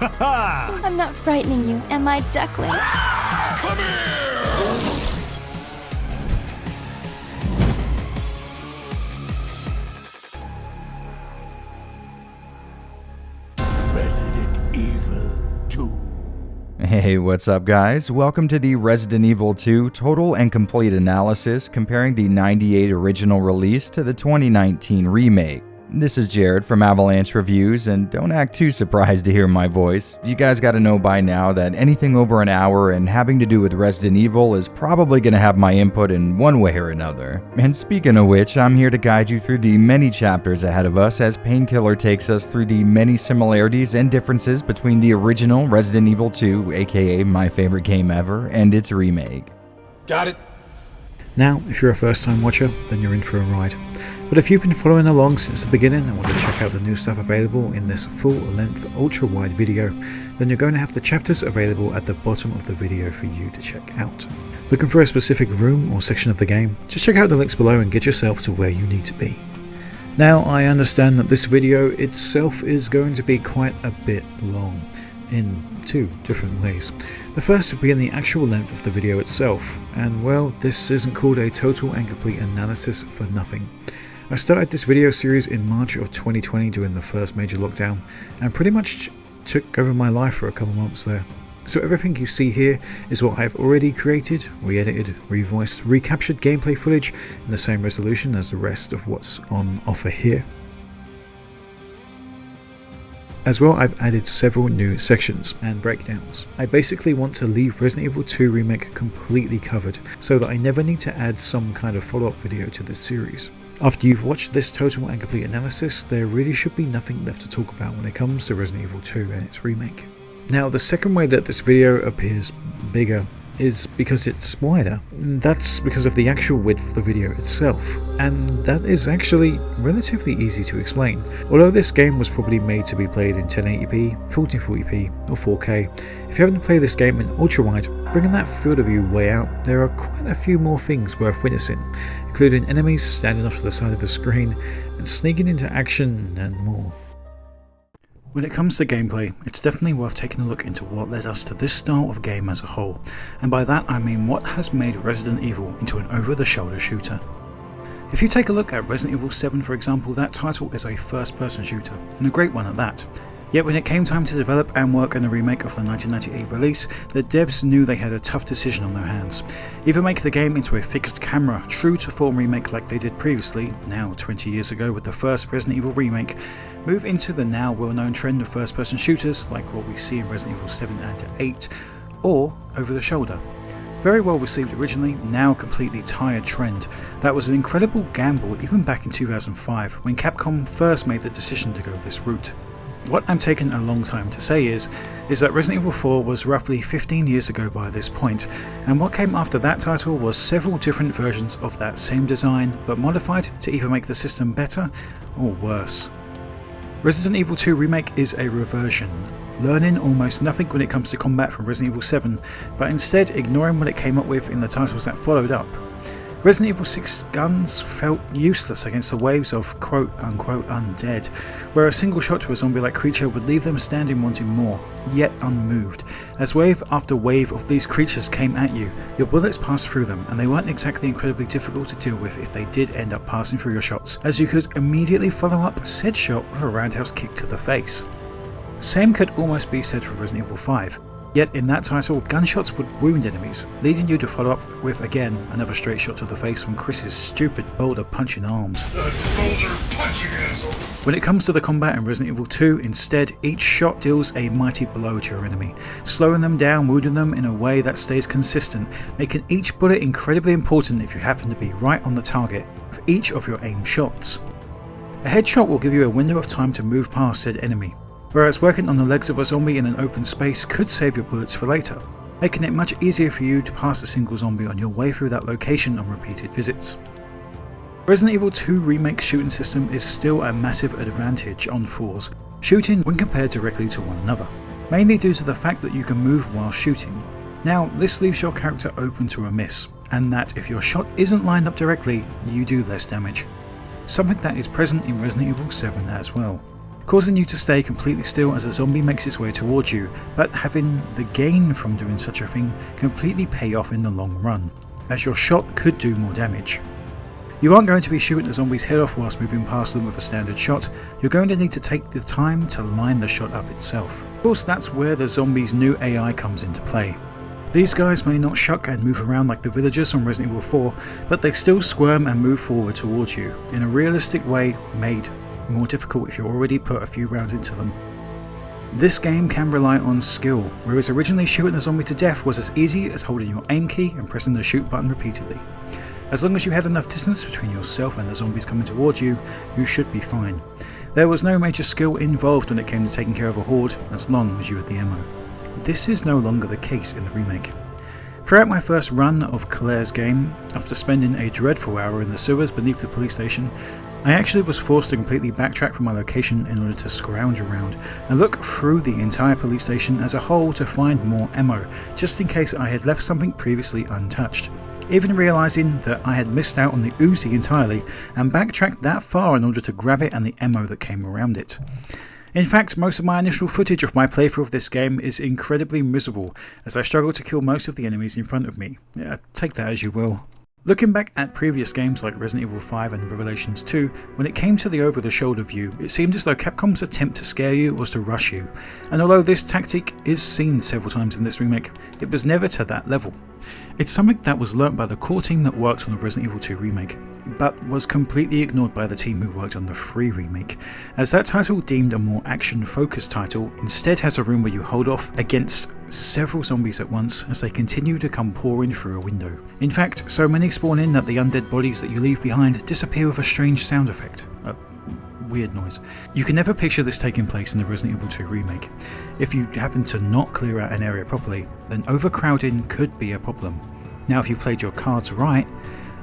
I'm not frightening you, am I, duckling? Come here! Resident Evil 2. Hey, what's up guys? Welcome to the Resident Evil 2 total and complete analysis comparing the '98 original release to the 2019 remake. This is Jared from Avalanche Reviews, and don't act too surprised to hear my voice. You guys gotta know by now that anything over an hour and having to do with Resident Evil is probably gonna have my input in one way or another. And speaking of which, I'm here to guide you through the many chapters ahead of us as Painkiller takes us through the many similarities and differences between the original Resident Evil 2, aka my favorite game ever, and its remake. Got it. Now, if you're a first-time watcher, then you're in for a ride. But if you've been following along since the beginning and want to check out the new stuff available in this full-length, ultra-wide video, then you're going to have the chapters available at the bottom of the video for you to check out. Looking for a specific room or section of the game? Just check out the links below and get yourself to where you need to be. Now, I understand that this video itself is going to be quite a bit long, in two different ways. The first would be in the actual length of the video itself, and well, this isn't called a total and complete analysis for nothing. I started this video series in March of 2020 during the first major lockdown, and pretty much took over my life for a couple months there. So everything you see here is what I've already created, re-edited, revoiced, recaptured gameplay footage in the same resolution as the rest of what's on offer here. As well, I've added several new sections and breakdowns. I basically want to leave Resident Evil 2 Remake completely covered, so that I never need to add some kind of follow-up video to this series. After you've watched this total and complete analysis, there really should be nothing left to talk about when it comes to Resident Evil 2 and its remake. Now, the second way that this video appears bigger is because it's wider, and that's because of the actual width of the video itself, and that is actually relatively easy to explain. Although this game was probably made to be played in 1080p, 1440p or 4K, if you haven't played this game in ultra-wide, bringing that field of view way out, there are quite a few more things worth witnessing, including enemies standing off to the side of the screen and sneaking into action and more. When it comes to gameplay, it's definitely worth taking a look into what led us to this style of game as a whole, and by that I mean what has made Resident Evil into an over-the-shoulder shooter. If you take a look at Resident Evil 7 for example, that title is a first-person shooter, and a great one at that. Yet when it came time to develop and work on a remake of the 1998 release, the devs knew they had a tough decision on their hands. Either make the game into a fixed camera, true to form remake like they did previously, now 20 years ago with the first Resident Evil remake, move into the now well-known trend of first-person shooters like what we see in Resident Evil 7 and 8, or over the shoulder. Very well received originally, now completely tired trend. That was an incredible gamble even back in 2005 when Capcom first made the decision to go this route. What I'm taking a long time to say is that Resident Evil 4 was roughly 15 years ago by this point, and what came after that title was several different versions of that same design, but modified to either make the system better or worse. Resident Evil 2 Remake is a reversion, learning almost nothing when it comes to combat from Resident Evil 7, but instead ignoring what it came up with in the titles that followed up. Resident Evil 6 guns felt useless against the waves of quote-unquote undead, where a single shot to a zombie-like creature would leave them standing wanting more, yet unmoved. As wave after wave of these creatures came at you, your bullets passed through them, and they weren't exactly incredibly difficult to deal with if they did end up passing through your shots, as you could immediately follow up said shot with a roundhouse kick to the face. Same could almost be said for Resident Evil 5. Yet in that title, gunshots would wound enemies, leading you to follow up with again another straight shot to the face from Chris's stupid boulder punching arms. When it comes to the combat in Resident Evil 2, instead each shot deals a mighty blow to your enemy, slowing them down, wounding them in a way that stays consistent, making each bullet incredibly important if you happen to be right on the target with each of your aim shots. A headshot will give you a window of time to move past said enemy, whereas working on the legs of a zombie in an open space could save your bullets for later, making it much easier for you to pass a single zombie on your way through that location on repeated visits. Resident Evil 2 Remake's shooting system is still a massive advantage on 4's shooting when compared directly to one another, mainly due to the fact that you can move while shooting. Now, this leaves your character open to a miss, and that if your shot isn't lined up directly, you do less damage. Something that is present in Resident Evil 7 as well. causing you to stay completely still as a zombie makes its way towards you, but having the gain from doing such a thing completely pay off in the long run, as your shot could do more damage. You aren't going to be shooting the zombie's head off whilst moving past them with a standard shot, you're going to need to take the time to line the shot up itself. Of course, that's where the zombie's new AI comes into play. These guys may not shuck and move around like the villagers on Resident Evil 4, but they still squirm and move forward towards you, in a realistic way made more difficult if you already put a few rounds into them. This game can rely on skill, whereas originally shooting a zombie to death was as easy as holding your aim key and pressing the shoot button repeatedly. As long as you had enough distance between yourself and the zombies coming towards you, you should be fine. There was no major skill involved when it came to taking care of a horde, as long as you had the ammo. This is no longer the case in the remake. Throughout my first run of Claire's game, after spending a dreadful hour in the sewers beneath the police station, I actually was forced to completely backtrack from my location in order to scrounge around and look through the entire police station as a whole to find more ammo, just in case I had left something previously untouched. Even realising that I had missed out on the Uzi entirely and backtracked that far in order to grab it and the ammo that came around it. In fact, most of my initial footage of my playthrough of this game is incredibly miserable, as I struggle to kill most of the enemies in front of me. Yeah, take that as you will. Looking back at previous games like Resident Evil 5 and Revelations 2, when it came to the over-the-shoulder view, it seemed as though Capcom's attempt to scare you was to rush you, and although this tactic is seen several times in this remake, it was never to that level. It's something that was learnt by the core team that worked on the Resident Evil 2 remake, but was completely ignored by the team who worked on the 3 remake, as that title, deemed a more action-focused title, instead has a room where you hold off against several zombies at once as they continue to come pouring through a window. In fact, so many spawn in that the undead bodies that you leave behind disappear with a strange sound effect. A weird noise. You can never picture this taking place in the Resident Evil 2 remake. If you happen to not clear out an area properly, then overcrowding could be a problem. Now, if you played your cards right,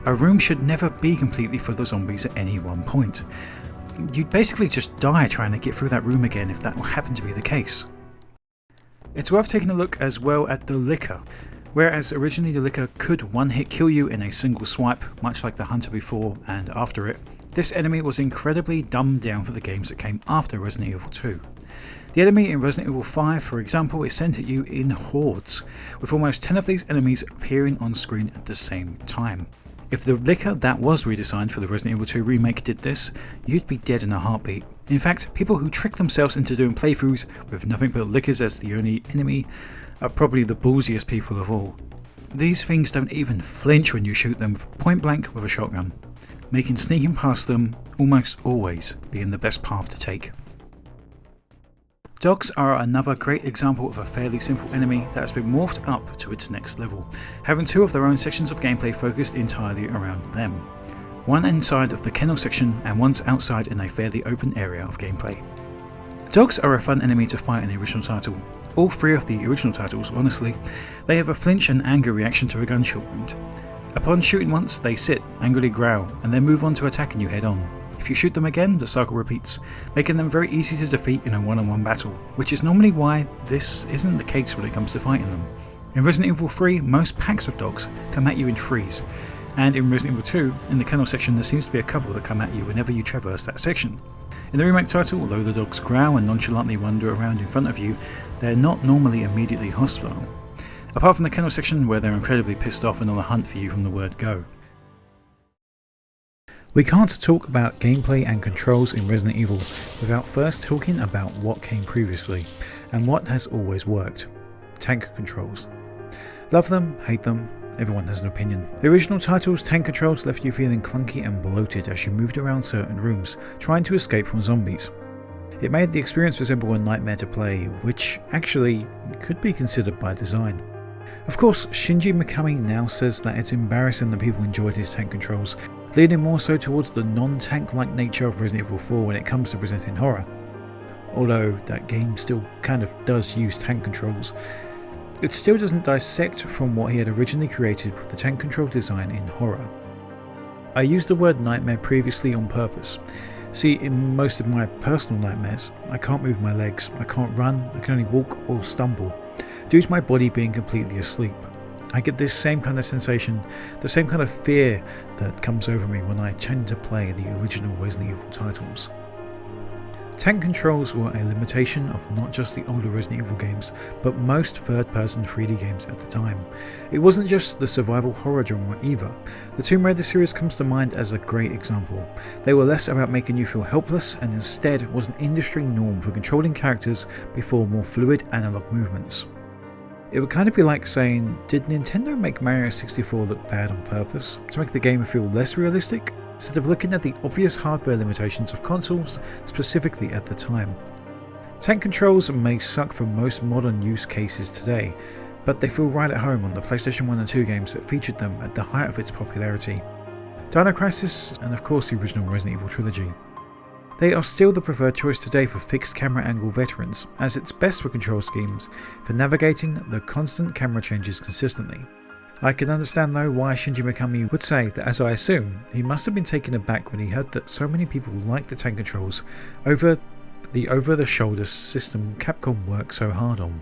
a room should never be completely full of zombies at any one point. You'd basically just die trying to get through that room again if that happened to be the case. It's worth taking a look as well at the 𝕉𝓐𝓁. Whereas originally the 𝕉𝓐𝓁 could one-hit kill you in a single swipe, much like the Hunter before and after it, this enemy was incredibly dumbed down for the games that came after Resident Evil 2. The enemy in Resident Evil 5, for example, is sent at you in hordes, with almost 10 of these enemies appearing on screen at the same time. If the 𝕉𝓐𝓁 that was redesigned for the Resident Evil 2 remake did this, you'd be dead in a heartbeat. In fact, people who trick themselves into doing playthroughs with nothing but 𝕉𝓐𝓁s as the only enemy are probably the ballsiest people of all. These things don't even flinch when you shoot them point blank with a shotgun, making sneaking past them almost always being the best path to take. Dogs are another great example of a fairly simple enemy that has been morphed up to its next level, having 2 of their own sections of gameplay focused entirely around them. One inside of the kennel section and one's outside in a fairly open area of gameplay. Dogs are a fun enemy to fight in the original title. All 3 of the original titles, honestly. They have a flinch and anger reaction to a gunshot wound. Upon shooting once, they sit, angrily growl, and then move on to attacking you head on. If you shoot them again, the cycle repeats, making them very easy to defeat in a one-on-one battle, which is normally why this isn't the case when it comes to fighting them. In Resident Evil 3, most packs of dogs come at you in threes, and in Resident Evil 2, in the kennel section there seems to be a couple that come at you whenever you traverse that section. In the remake title, although the dogs growl and nonchalantly wander around in front of you, they're not normally immediately hostile. Apart from the kennel section where they're incredibly pissed off and on the hunt for you from the word go. We can't talk about gameplay and controls in Resident Evil without first talking about what came previously, and what has always worked. Tank controls. Love them, hate them, everyone has an opinion. The original title's tank controls left you feeling clunky and bloated as you moved around certain rooms, trying to escape from zombies. It made the experience resemble a nightmare to play, which actually could be considered by design. Of course, Shinji Mikami now says that it's embarrassing that people enjoyed his tank controls, leaning more so towards the non-tank-like nature of Resident Evil 4 when it comes to presenting horror. Although that game still kind of does use tank controls, it still doesn't dissect from what he had originally created with the tank control design in horror. I used the word nightmare previously on purpose. See, in most of my personal nightmares, I can't move my legs, I can't run, I can only walk or stumble, due to my body being completely asleep. I get this same kind of sensation, the same kind of fear that comes over me when I tend to play the original Resident Evil titles. Tank controls were a limitation of not just the older Resident Evil games, but most third-person 3D games at the time. It wasn't just the survival horror genre either. The Tomb Raider series comes to mind as a great example. They were less about making you feel helpless and instead was an industry norm for controlling characters before more fluid analog movements. It would kind of be like saying, did Nintendo make Mario 64 look bad on purpose to make the game feel less realistic, instead of looking at the obvious hardware limitations of consoles specifically at the time? Tank controls may suck for most modern use cases today, but they feel right at home on the PlayStation 1 and 2 games that featured them at the height of its popularity. Dino Crisis and of course the original Resident Evil trilogy. They are still the preferred choice today for fixed camera angle veterans, as it's best for control schemes for navigating the constant camera changes consistently. I can understand though why Shinji Mikami would say that, as I assume, he must have been taken aback when he heard that so many people liked the tank controls over the over-the-shoulder system Capcom worked so hard on.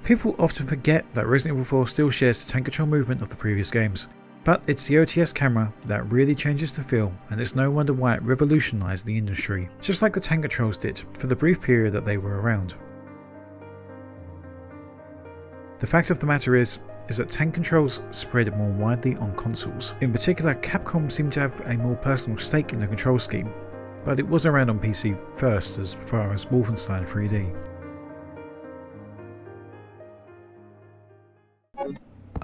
People often forget that Resident Evil 4 still shares the tank control movement of the previous games, but it's the OTS camera that really changes the feel, and it's no wonder why it revolutionised the industry, just like the tank controls did for the brief period that they were around. The fact of the matter is that tank controls spread more widely on consoles. In particular, Capcom seemed to have a more personal stake in the control scheme, but it was around on PC first as far as Wolfenstein 3D.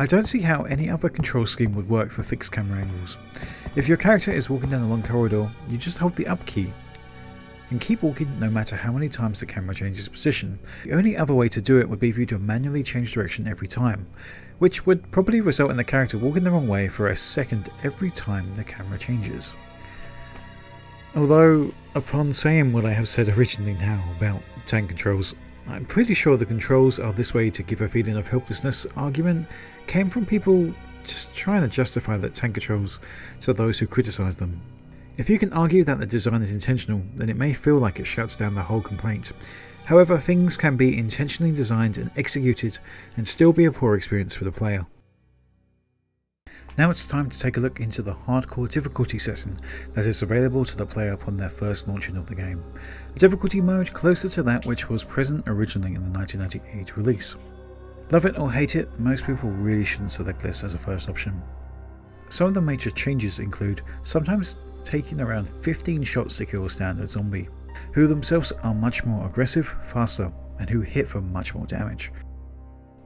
I don't see how any other control scheme would work for fixed camera angles. If your character is walking down a long corridor, you just hold the up key and keep walking no matter how many times the camera changes position. The only other way to do it would be for you to manually change direction every time, which would probably result in the character walking the wrong way for a second every time the camera changes. Although, upon saying what I have said originally now about tank controls, I'm pretty sure the controls are this way to give a feeling of helplessness argument came from people just trying to justify the tank controls to those who criticise them. If you can argue that the design is intentional, then it may feel like it shuts down the whole complaint. However, things can be intentionally designed and executed and still be a poor experience for the player. Now it's time to take a look into the hardcore difficulty setting that is available to the player upon their first launching of the game. A difficulty mode closer to that which was present originally in the 1998 release. Love it or hate it, most people really shouldn't select this as a first option. Some of the major changes include sometimes taking around 15 shots to kill a standard zombie, who themselves are much more aggressive, faster, and who hit for much more damage.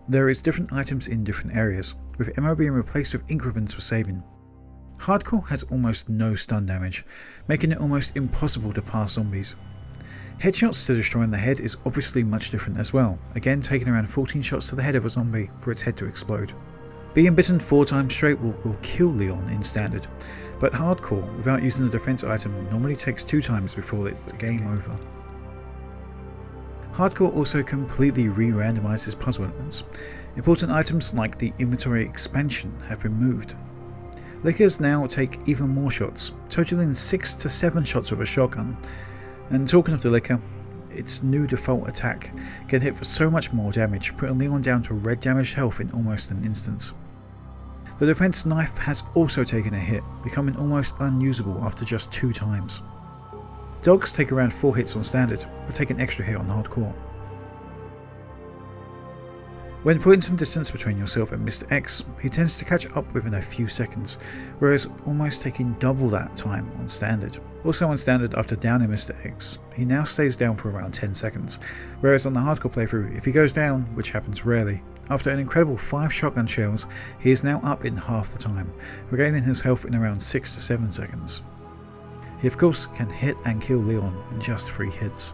There is different items in different areas, with ammo being replaced with ink ribbons for saving. Hardcore has almost no stun damage, making it almost impossible to pass zombies. Headshots to destroying the head is obviously much different as well, again taking around 14 shots to the head of a zombie for its head to explode. Being bitten 4 times straight will kill Leon in standard, but hardcore without using the defense item normally takes 2 times before it's game over. Hardcore also completely re-randomizes puzzle elements. Important items like the inventory expansion have been moved. Lickers now take even more shots, totaling 6 to 7 shots with a shotgun. And talking of the Licker, its new default attack can hit for so much more damage, putting Leon down to red damaged health in almost an instant. The defense knife has also taken a hit, becoming almost unusable after just 2 times. Dogs take around 4 hits on standard, but take an extra hit on hardcore. When putting some distance between yourself and Mr. X, he tends to catch up within a few seconds, whereas almost taking double that time on standard. Also on standard, after downing Mr. X, he now stays down for around 10 seconds, whereas on the hardcore playthrough, if he goes down, which happens rarely, after an incredible 5 shotgun shells, he is now up in half the time, regaining his health in around 6 to 7 seconds. He of course can hit and kill Leon in just 3 hits.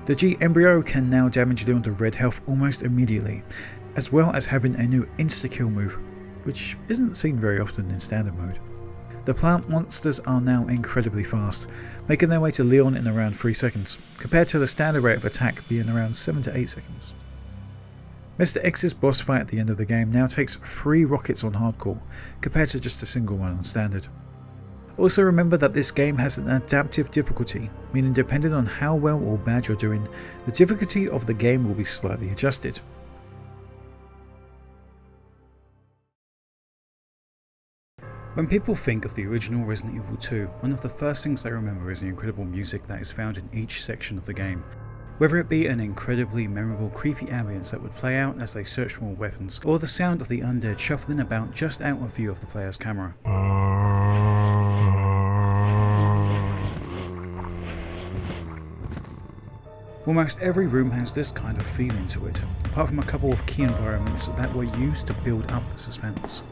The 𝕉ℚ can now damage Leon to red health almost immediately, as well as having a new insta-kill move, which isn't seen very often in standard mode. The plant monsters are now incredibly fast, making their way to Leon in around 3 seconds, compared to the standard rate of attack being around 7 to 8 seconds. Mr. X's boss fight at the end of the game now takes 3 rockets on hardcore, compared to just a single one on standard. Also remember that this game has an adaptive difficulty, meaning depending on how well or bad you're doing, the difficulty of the game will be slightly adjusted. When people think of the original Resident Evil 2, one of the first things they remember is the incredible music that is found in each section of the game. Whether it be an incredibly memorable creepy ambience that would play out as they search for more weapons, or the sound of the undead shuffling about just out of view of the player's camera. Almost every room has this kind of feeling to it, apart from a couple of key environments that were used to build up the suspense.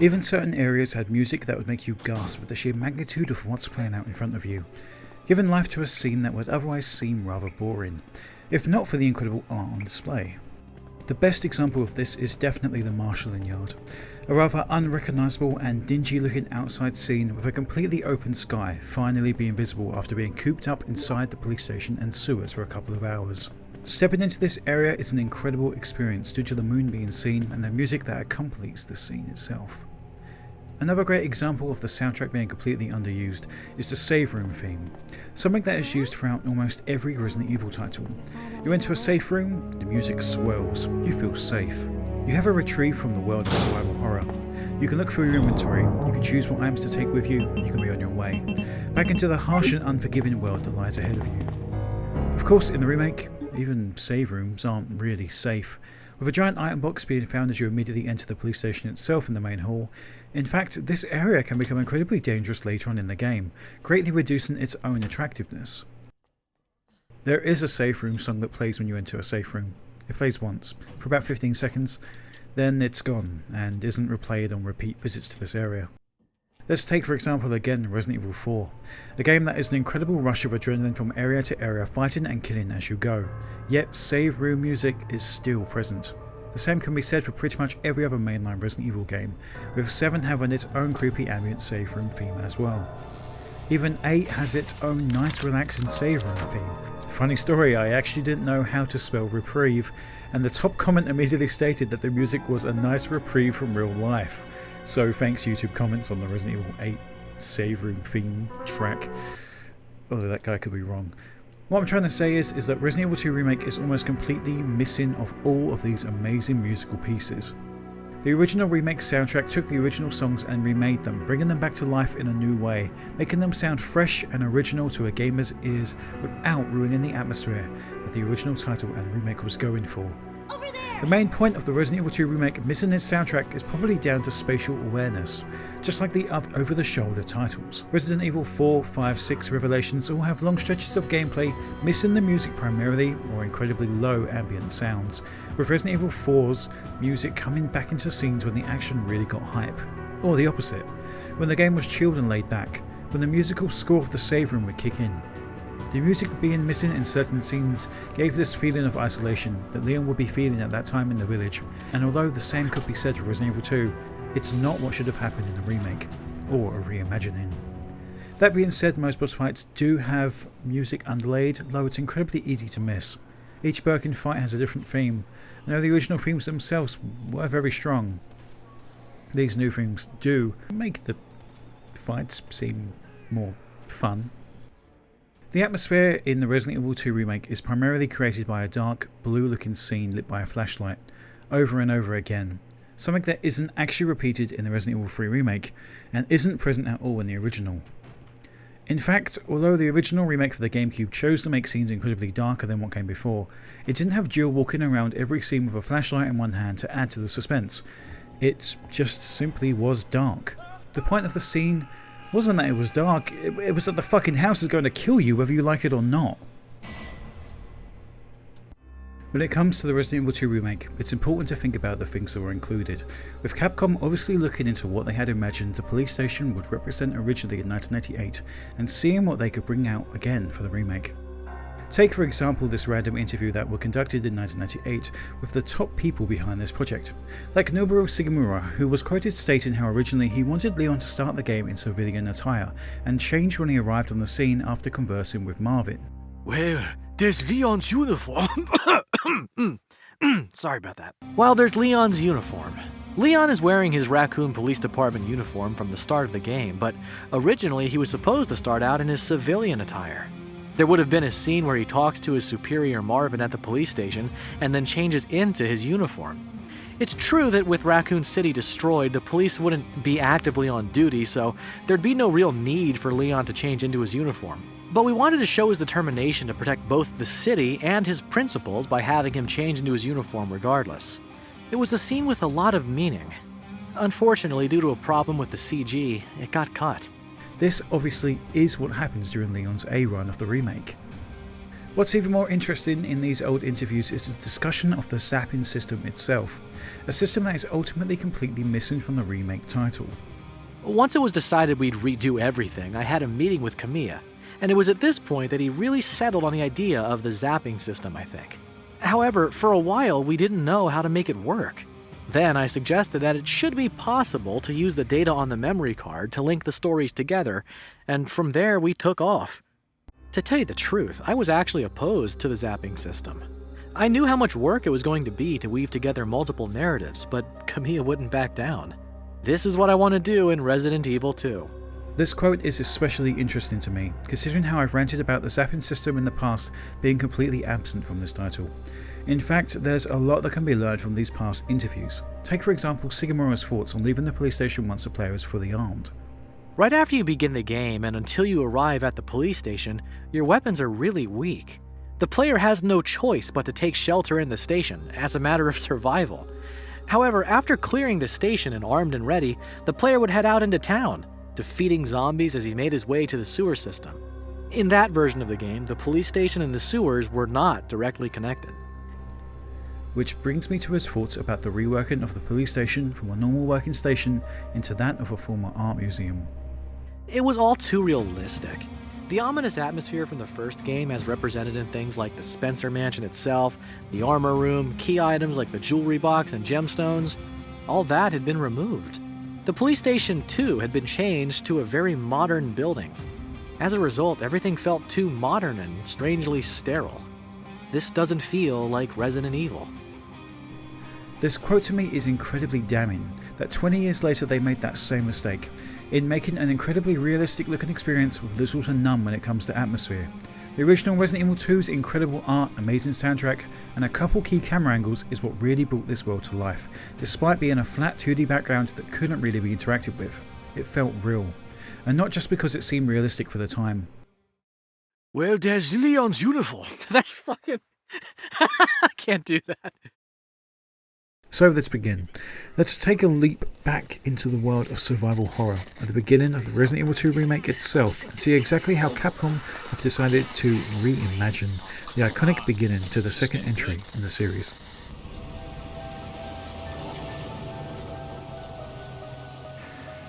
Even certain areas had music that would make you gasp at the sheer magnitude of what's playing out in front of you, giving life to a scene that would otherwise seem rather boring, if not for the incredible art on display. The best example of this is definitely the marshalling yard, a rather unrecognisable and dingy looking outside scene with a completely open sky finally being visible after being cooped up inside the police station and sewers for a couple of hours. Stepping into this area is an incredible experience due to the moon being seen and the music that accompanies the scene itself. Another great example of the soundtrack being completely underused is the save room theme, something that is used throughout almost every Resident Evil title. You enter a safe room, the music swells, you feel safe. You have a retrieve from the world of survival horror. You can look through your inventory, you can choose what items to take with you, and you can be on your way, back into the harsh and unforgiving world that lies ahead of you. Of course, in the remake, even save rooms aren't really safe, with a giant item box being found as you immediately enter the police station itself in the main hall. In fact, this area can become incredibly dangerous later on in the game, greatly reducing its own attractiveness. There is a safe room song that plays when you enter a safe room. It plays once, for about 15 seconds, then it's gone, and isn't replayed on repeat visits to this area. Let's take for example again Resident Evil 4, a game that is an incredible rush of adrenaline from area to area, fighting and killing as you go, yet save room music is still present. The same can be said for pretty much every other mainline Resident Evil game, with 7 having its own creepy ambient save room theme as well. Even 8 has its own nice relaxing save room theme. Funny story, I actually didn't know how to spell reprieve, and the top comment immediately stated that the music was a nice reprieve from real life. So thanks YouTube comments on the Resident Evil 8 save room theme track. Although that guy could be wrong. What I'm trying to say is that Resident Evil 2 Remake is almost completely missing of all of these amazing musical pieces. The original remake soundtrack took the original songs and remade them, bringing them back to life in a new way, making them sound fresh and original to a gamer's ears without ruining the atmosphere that the original title and remake was going for. The main point of the Resident Evil 2 Remake missing its soundtrack is probably down to spatial awareness, just like the over-the-shoulder titles. Resident Evil 4, 5, 6 Revelations all have long stretches of gameplay missing the music primarily or incredibly low ambient sounds, with Resident Evil 4's music coming back into scenes when the action really got hype. Or the opposite, when the game was chilled and laid back, when the musical score of the save room would kick in. The music being missing in certain scenes gave this feeling of isolation that Leon would be feeling at that time in the village, and although the same could be said for Resident Evil 2, it's not what should have happened in a remake, or a reimagining. That being said, most boss fights do have music underlaid, though it's incredibly easy to miss. Each Birkin fight has a different theme, and though the original themes themselves were very strong, these new themes do make the fights seem more fun. The atmosphere in the Resident Evil 2 Remake is primarily created by a dark, blue-looking scene lit by a flashlight, over and over again, something that isn't actually repeated in the Resident Evil 3 Remake, and isn't present at all in the original. In fact, although the original remake for the GameCube chose to make scenes incredibly darker than what came before, it didn't have Jill walking around every scene with a flashlight in one hand to add to the suspense. It just simply was dark. The point of the scene wasn't that it was dark, it was that the fucking house is going to kill you whether you like it or not. When it comes to the Resident Evil 2 Remake, it's important to think about the things that were included, with Capcom obviously looking into what they had imagined the police station would represent originally in 1988, and seeing what they could bring out again for the remake. Take for example this random interview that were conducted in 1998 with the top people behind this project, like Nobuo Shigemura, who was quoted stating how originally he wanted Leon to start the game in civilian attire, and changed when he arrived on the scene after conversing with Marvin. Well, there's Leon's uniform. Sorry about that. While there's Leon's uniform. Leon is wearing his Raccoon Police Department uniform from the start of the game, but originally he was supposed to start out in his civilian attire. There would have been a scene where he talks to his superior Marvin at the police station and then changes into his uniform. It's true that with Raccoon City destroyed, the police wouldn't be actively on duty, so there'd be no real need for Leon to change into his uniform. But we wanted to show his determination to protect both the city and his principals by having him change into his uniform regardless. It was a scene with a lot of meaning. Unfortunately, due to a problem with the CG, it got cut. This obviously is what happens during Leon's A run of the remake. What's even more interesting in these old interviews is the discussion of the zapping system itself, a system that is ultimately completely missing from the remake title. Once it was decided we'd redo everything, I had a meeting with 귲𝓬, and it was at this point that he really settled on the idea of the zapping system, I think. However, for a while we didn't know how to make it work. Then I suggested that it should be possible to use the data on the memory card to link the stories together, and from there we took off. To tell you the truth, I was actually opposed to the zapping system. I knew how much work it was going to be to weave together multiple narratives, but Ǩэмia wouldn't back down. This is what I want to do in Resident Evil 2. This quote is especially interesting to me, considering how I've ranted about the zapping system in the past being completely absent from this title. In fact, there's a lot that can be learned from these past interviews. Take for example Sigimura's thoughts on leaving the police station once the player is fully armed. Right after you begin the game and until you arrive at the police station, your weapons are really weak. The player has no choice but to take shelter in the station, as a matter of survival. However, after clearing the station and armed and ready, the player would head out into town, defeating zombies as he made his way to the sewer system. In that version of the game, the police station and the sewers were not directly connected. Which brings me to his thoughts about the reworking of the police station from a normal working station into that of a former art museum. It was all too realistic. The ominous atmosphere from the first game, as represented in things like the Spencer Mansion itself, the armor room, key items like the jewelry box and gemstones, all that had been removed. The police station, too, had been changed to a very modern building. As a result, everything felt too modern and strangely sterile. This doesn't feel like Resident Evil. This quote to me is incredibly damning, that 20 years later they made that same mistake, in making an incredibly realistic looking experience with little to none when it comes to atmosphere. The original Resident Evil 2's incredible art, amazing soundtrack, and a couple key camera angles is what really brought this world to life, despite being a flat 2D background that couldn't really be interacted with. It felt real, and not just because it seemed realistic for the time. Well, there's Leon's uniform. That's fucking... I can't do that. So let's begin. Let's take a leap back into the world of survival horror at the beginning of the Resident Evil 2 remake itself and see exactly how Capcom have decided to reimagine the iconic beginning to the second entry in the series.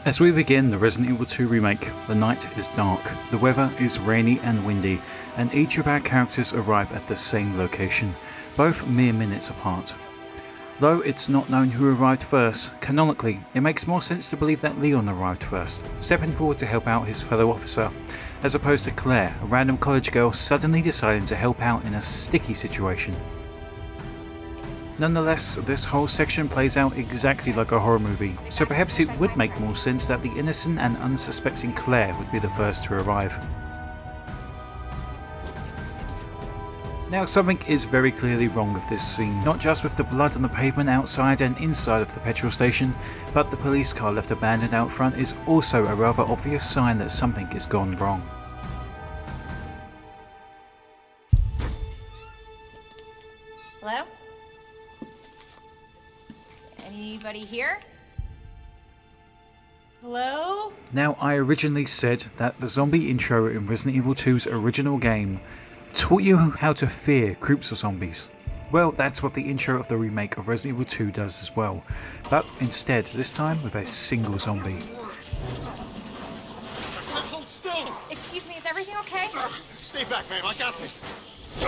As we begin the Resident Evil 2 remake, the night is dark, the weather is rainy and windy, and each of our characters arrive at the same location, both mere minutes apart. Though it's not known who arrived first, canonically, it makes more sense to believe that Leon arrived first, stepping forward to help out his fellow officer, as opposed to Claire, a random college girl suddenly deciding to help out in a sticky situation. Nonetheless, this whole section plays out exactly like a horror movie, so perhaps it would make more sense that the innocent and unsuspecting Claire would be the first to arrive. Now, something is very clearly wrong with this scene, not just with the blood on the pavement outside and inside of the petrol station, but the police car left abandoned out front is also a rather obvious sign that something is gone wrong. Hello? Anybody here? Hello? Now, I originally said that the zombie intro in Resident Evil 2's original game taught you how to fear groups of zombies. Well, that's what the intro of the remake of Resident Evil 2 does as well, but instead, this time with a single zombie. Hold still! Excuse me, is everything okay? Stay back, ma'am. I got this. Get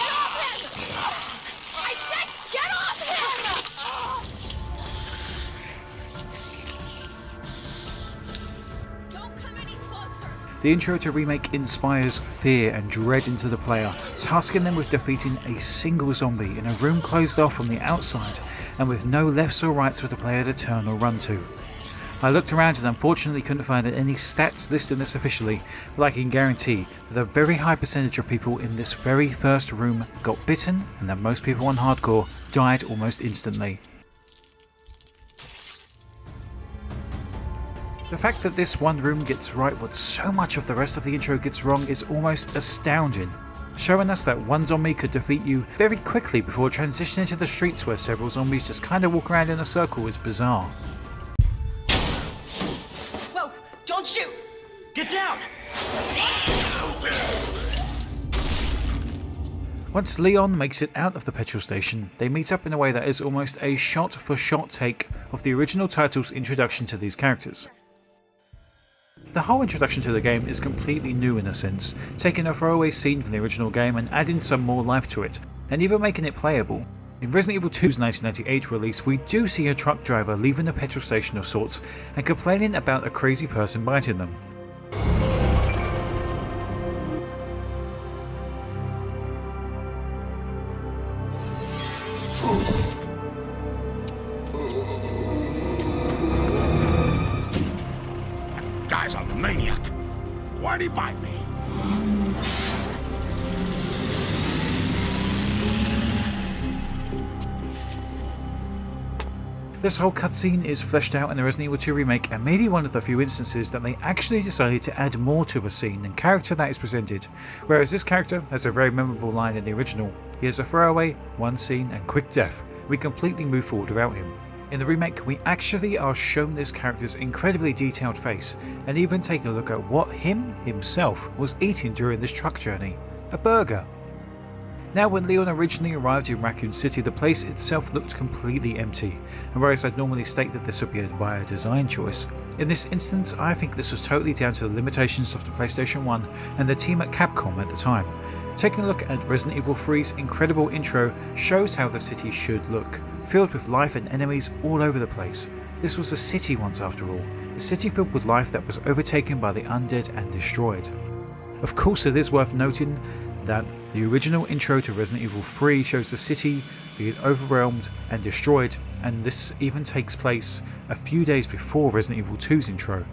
off him! I said get off him! Don't come any closer! The intro to Remake inspires fear and dread into the player, tasking them with defeating a single zombie in a room closed off from the outside and with no lefts or rights for the player to turn or run to. I looked around and unfortunately couldn't find any stats listing this officially, but I can guarantee that a very high percentage of people in this very first room got bitten, and that most people on hardcore died almost instantly. The fact that this one room gets right what so much of the rest of the intro gets wrong is almost astounding, showing us that one zombie could defeat you very quickly before transitioning to the streets where several zombies just kinda walk around in a circle is bizarre. Whoa, don't shoot! Get down! Once Leon makes it out of the petrol station, they meet up in a way that is almost a shot-for-shot take of the original title's introduction to these characters. The whole introduction to the game is completely new in a sense, taking a throwaway scene from the original game and adding some more life to it, and even making it playable. In Resident Evil 2's 1998 release, we do see a truck driver leaving a petrol station of sorts and complaining about a crazy person biting them. Guy's a maniac. Why'd he bite me? This whole cutscene is fleshed out in the Resident Evil 2 remake, and maybe one of the few instances that they actually decided to add more to a scene and character that is presented, whereas this character has a very memorable line in the original. He has a throwaway, one scene and quick death. We completely move forward without him. In the remake, we actually are shown this character's incredibly detailed face, and even take a look at what himself was eating during this truck journey. A burger. Now, when Leon originally arrived in Raccoon City, the place itself looked completely empty, and whereas I'd normally state that this would be by a design choice, in this instance I think this was totally down to the limitations of the PlayStation 1 and the team at Capcom at the time. Taking a look at Resident Evil 3's incredible intro shows how the city should look, filled with life and enemies all over the place. This was a city once after all, a city filled with life that was overtaken by the undead and destroyed. Of course, it is worth noting that the original intro to Resident Evil 3 shows the city being overwhelmed and destroyed, and this even takes place a few days before Resident Evil 2's intro.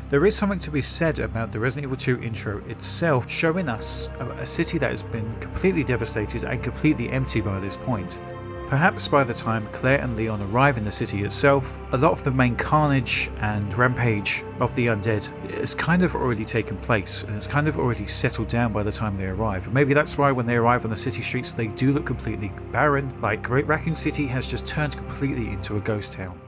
There is something to be said about the Resident Evil 2 intro itself, showing us a city that has been completely devastated and completely empty by this point. Perhaps by the time Claire and Leon arrive in the city itself, a lot of the main carnage and rampage of the undead has kind of already taken place, and it's kind of already settled down by the time they arrive. Maybe that's why when they arrive on the city streets they do look completely barren, like Great Raccoon City has just turned completely into a ghost town.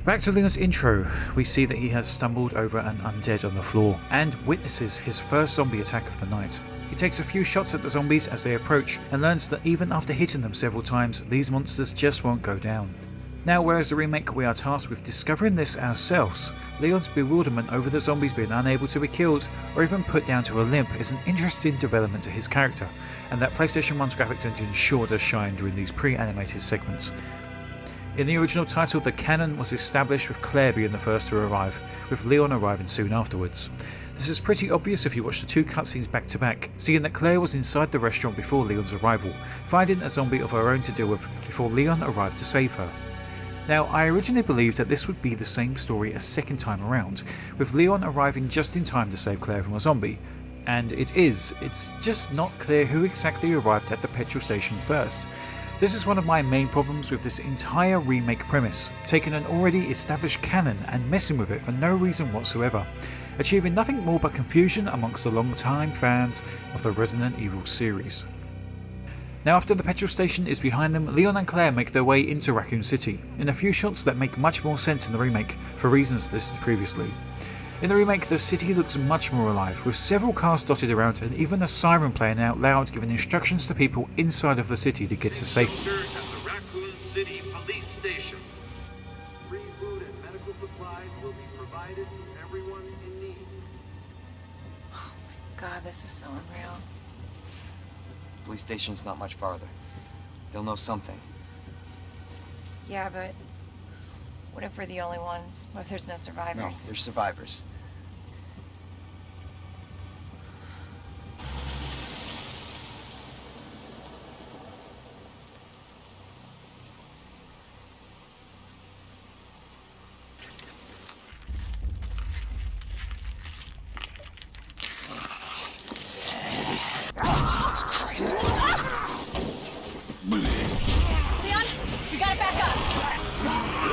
Back to Leon's intro, we see that he has stumbled over an undead on the floor, and witnesses his first zombie attack of the night. He takes a few shots at the zombies as they approach, and learns that even after hitting them several times, these monsters just won't go down. Now, whereas the remake we are tasked with discovering this ourselves, Leon's bewilderment over the zombies being unable to be killed, or even put down to a limp, is an interesting development to his character, and that PlayStation 1's graphics engine sure does shine during these pre-animated segments. In the original title, the canon was established with Claire being the first to arrive, with Leon arriving soon afterwards. This is pretty obvious if you watch the two cutscenes back to back, seeing that Claire was inside the restaurant before Leon's arrival, finding a zombie of her own to deal with before Leon arrived to save her. Now, I originally believed that this would be the same story a second time around, with Leon arriving just in time to save Claire from a zombie, and it is. It's just not clear who exactly arrived at the petrol station first. This is one of my main problems with this entire remake premise, taking an already established canon and messing with it for no reason whatsoever, achieving nothing more but confusion amongst the long-time fans of the Resident Evil series. Now, after the petrol station is behind them, Leon and Claire make their way into Raccoon City, in a few shots that make much more sense in the remake, for reasons listed previously. In the remake, the city looks much more alive, with several cars dotted around and even a siren playing out loud giving instructions to people inside of the city to get to safety. At the Raccoon City Police Station. Free food and medical supplies will be provided to everyone in need. Oh my god, this is so unreal. Police station's not much farther. They'll know something. Yeah, but what if we're the only ones? What if there's no No, survivors? they're survivors.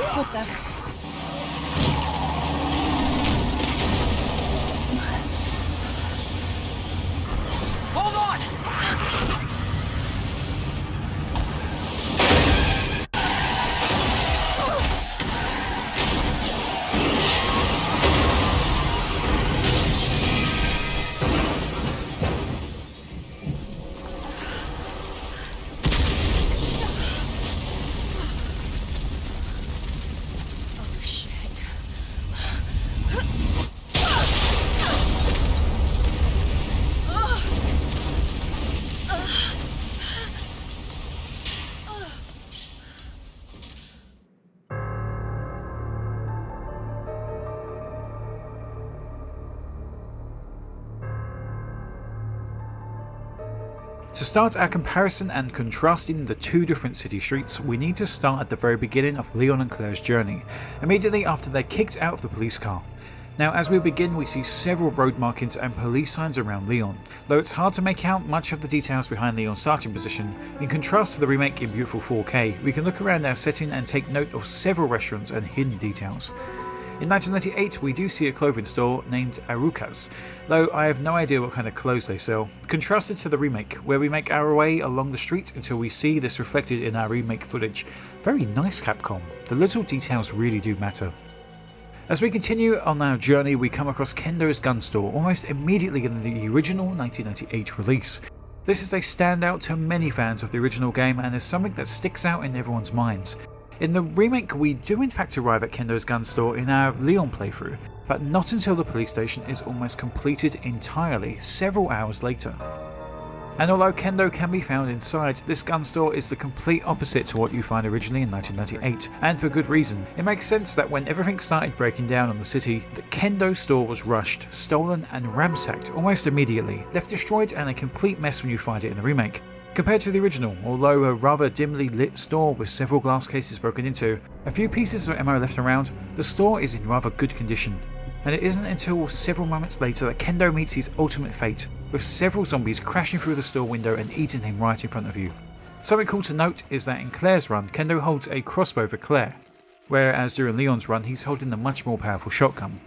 What the? Hold on! To start our comparison and contrasting the two different city streets, we need to start at the very beginning of Leon and Claire's journey, immediately after they're kicked out of the police car. Now, as we begin, we see several road markings and police signs around Leon, though it's hard to make out much of the details behind Leon's starting position. In contrast to the remake in beautiful 4K, we can look around our setting and take note of several restaurants and hidden details. In 1998, we do see a clothing store named Aruka's, though I have no idea what kind of clothes they sell, contrasted to the remake, where we make our way along the street until we see this reflected in our remake footage. Very nice, Capcom. The little details really do matter. As we continue on our journey, we come across Kendo's gun store almost immediately in the original 1998 release. This is a standout to many fans of the original game and is something that sticks out in everyone's minds. In the remake, we do in fact arrive at Kendo's gun store in our Leon playthrough, but not until the police station is almost completed entirely several hours later. And although Kendo can be found inside, this gun store is the complete opposite to what you find originally in 1998, and for good reason. It makes sense that when everything started breaking down on the city, the Kendo store was rushed, stolen and ransacked almost immediately, left destroyed and a complete mess when you find it in the remake. Compared to the original, although a rather dimly lit store with several glass cases broken into, a few pieces of ammo left around, the store is in rather good condition. And it isn't until several moments later that Kendo meets his ultimate fate, with several zombies crashing through the store window and eating him right in front of you. Something cool to note is that in Claire's run, Kendo holds a crossbow for Claire, whereas during Leon's run he's holding the much more powerful shotgun.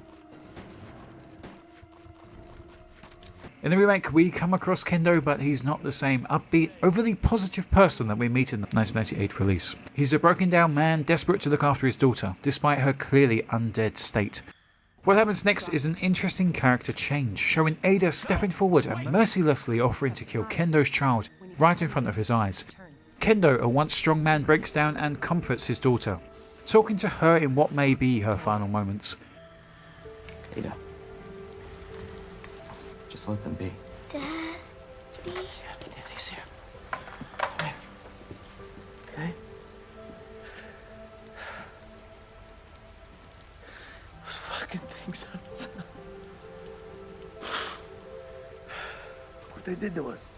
In the remake, we come across Kendo, but he's not the same upbeat, overly positive person that we meet in the 1998 release. He's a broken down man desperate to look after his daughter, despite her clearly undead state. What happens next is an interesting character change, showing 𝓱𝓚 stepping forward and mercilessly offering to kill Kendo's child right in front of his eyes. Kendo, a once strong man, breaks down and comforts his daughter, talking to her in what may be her final moments. 𝓱𝓚. Just let them be. Daddy? Daddy's here. Come here. Okay? Those fucking things outside. What they did to us.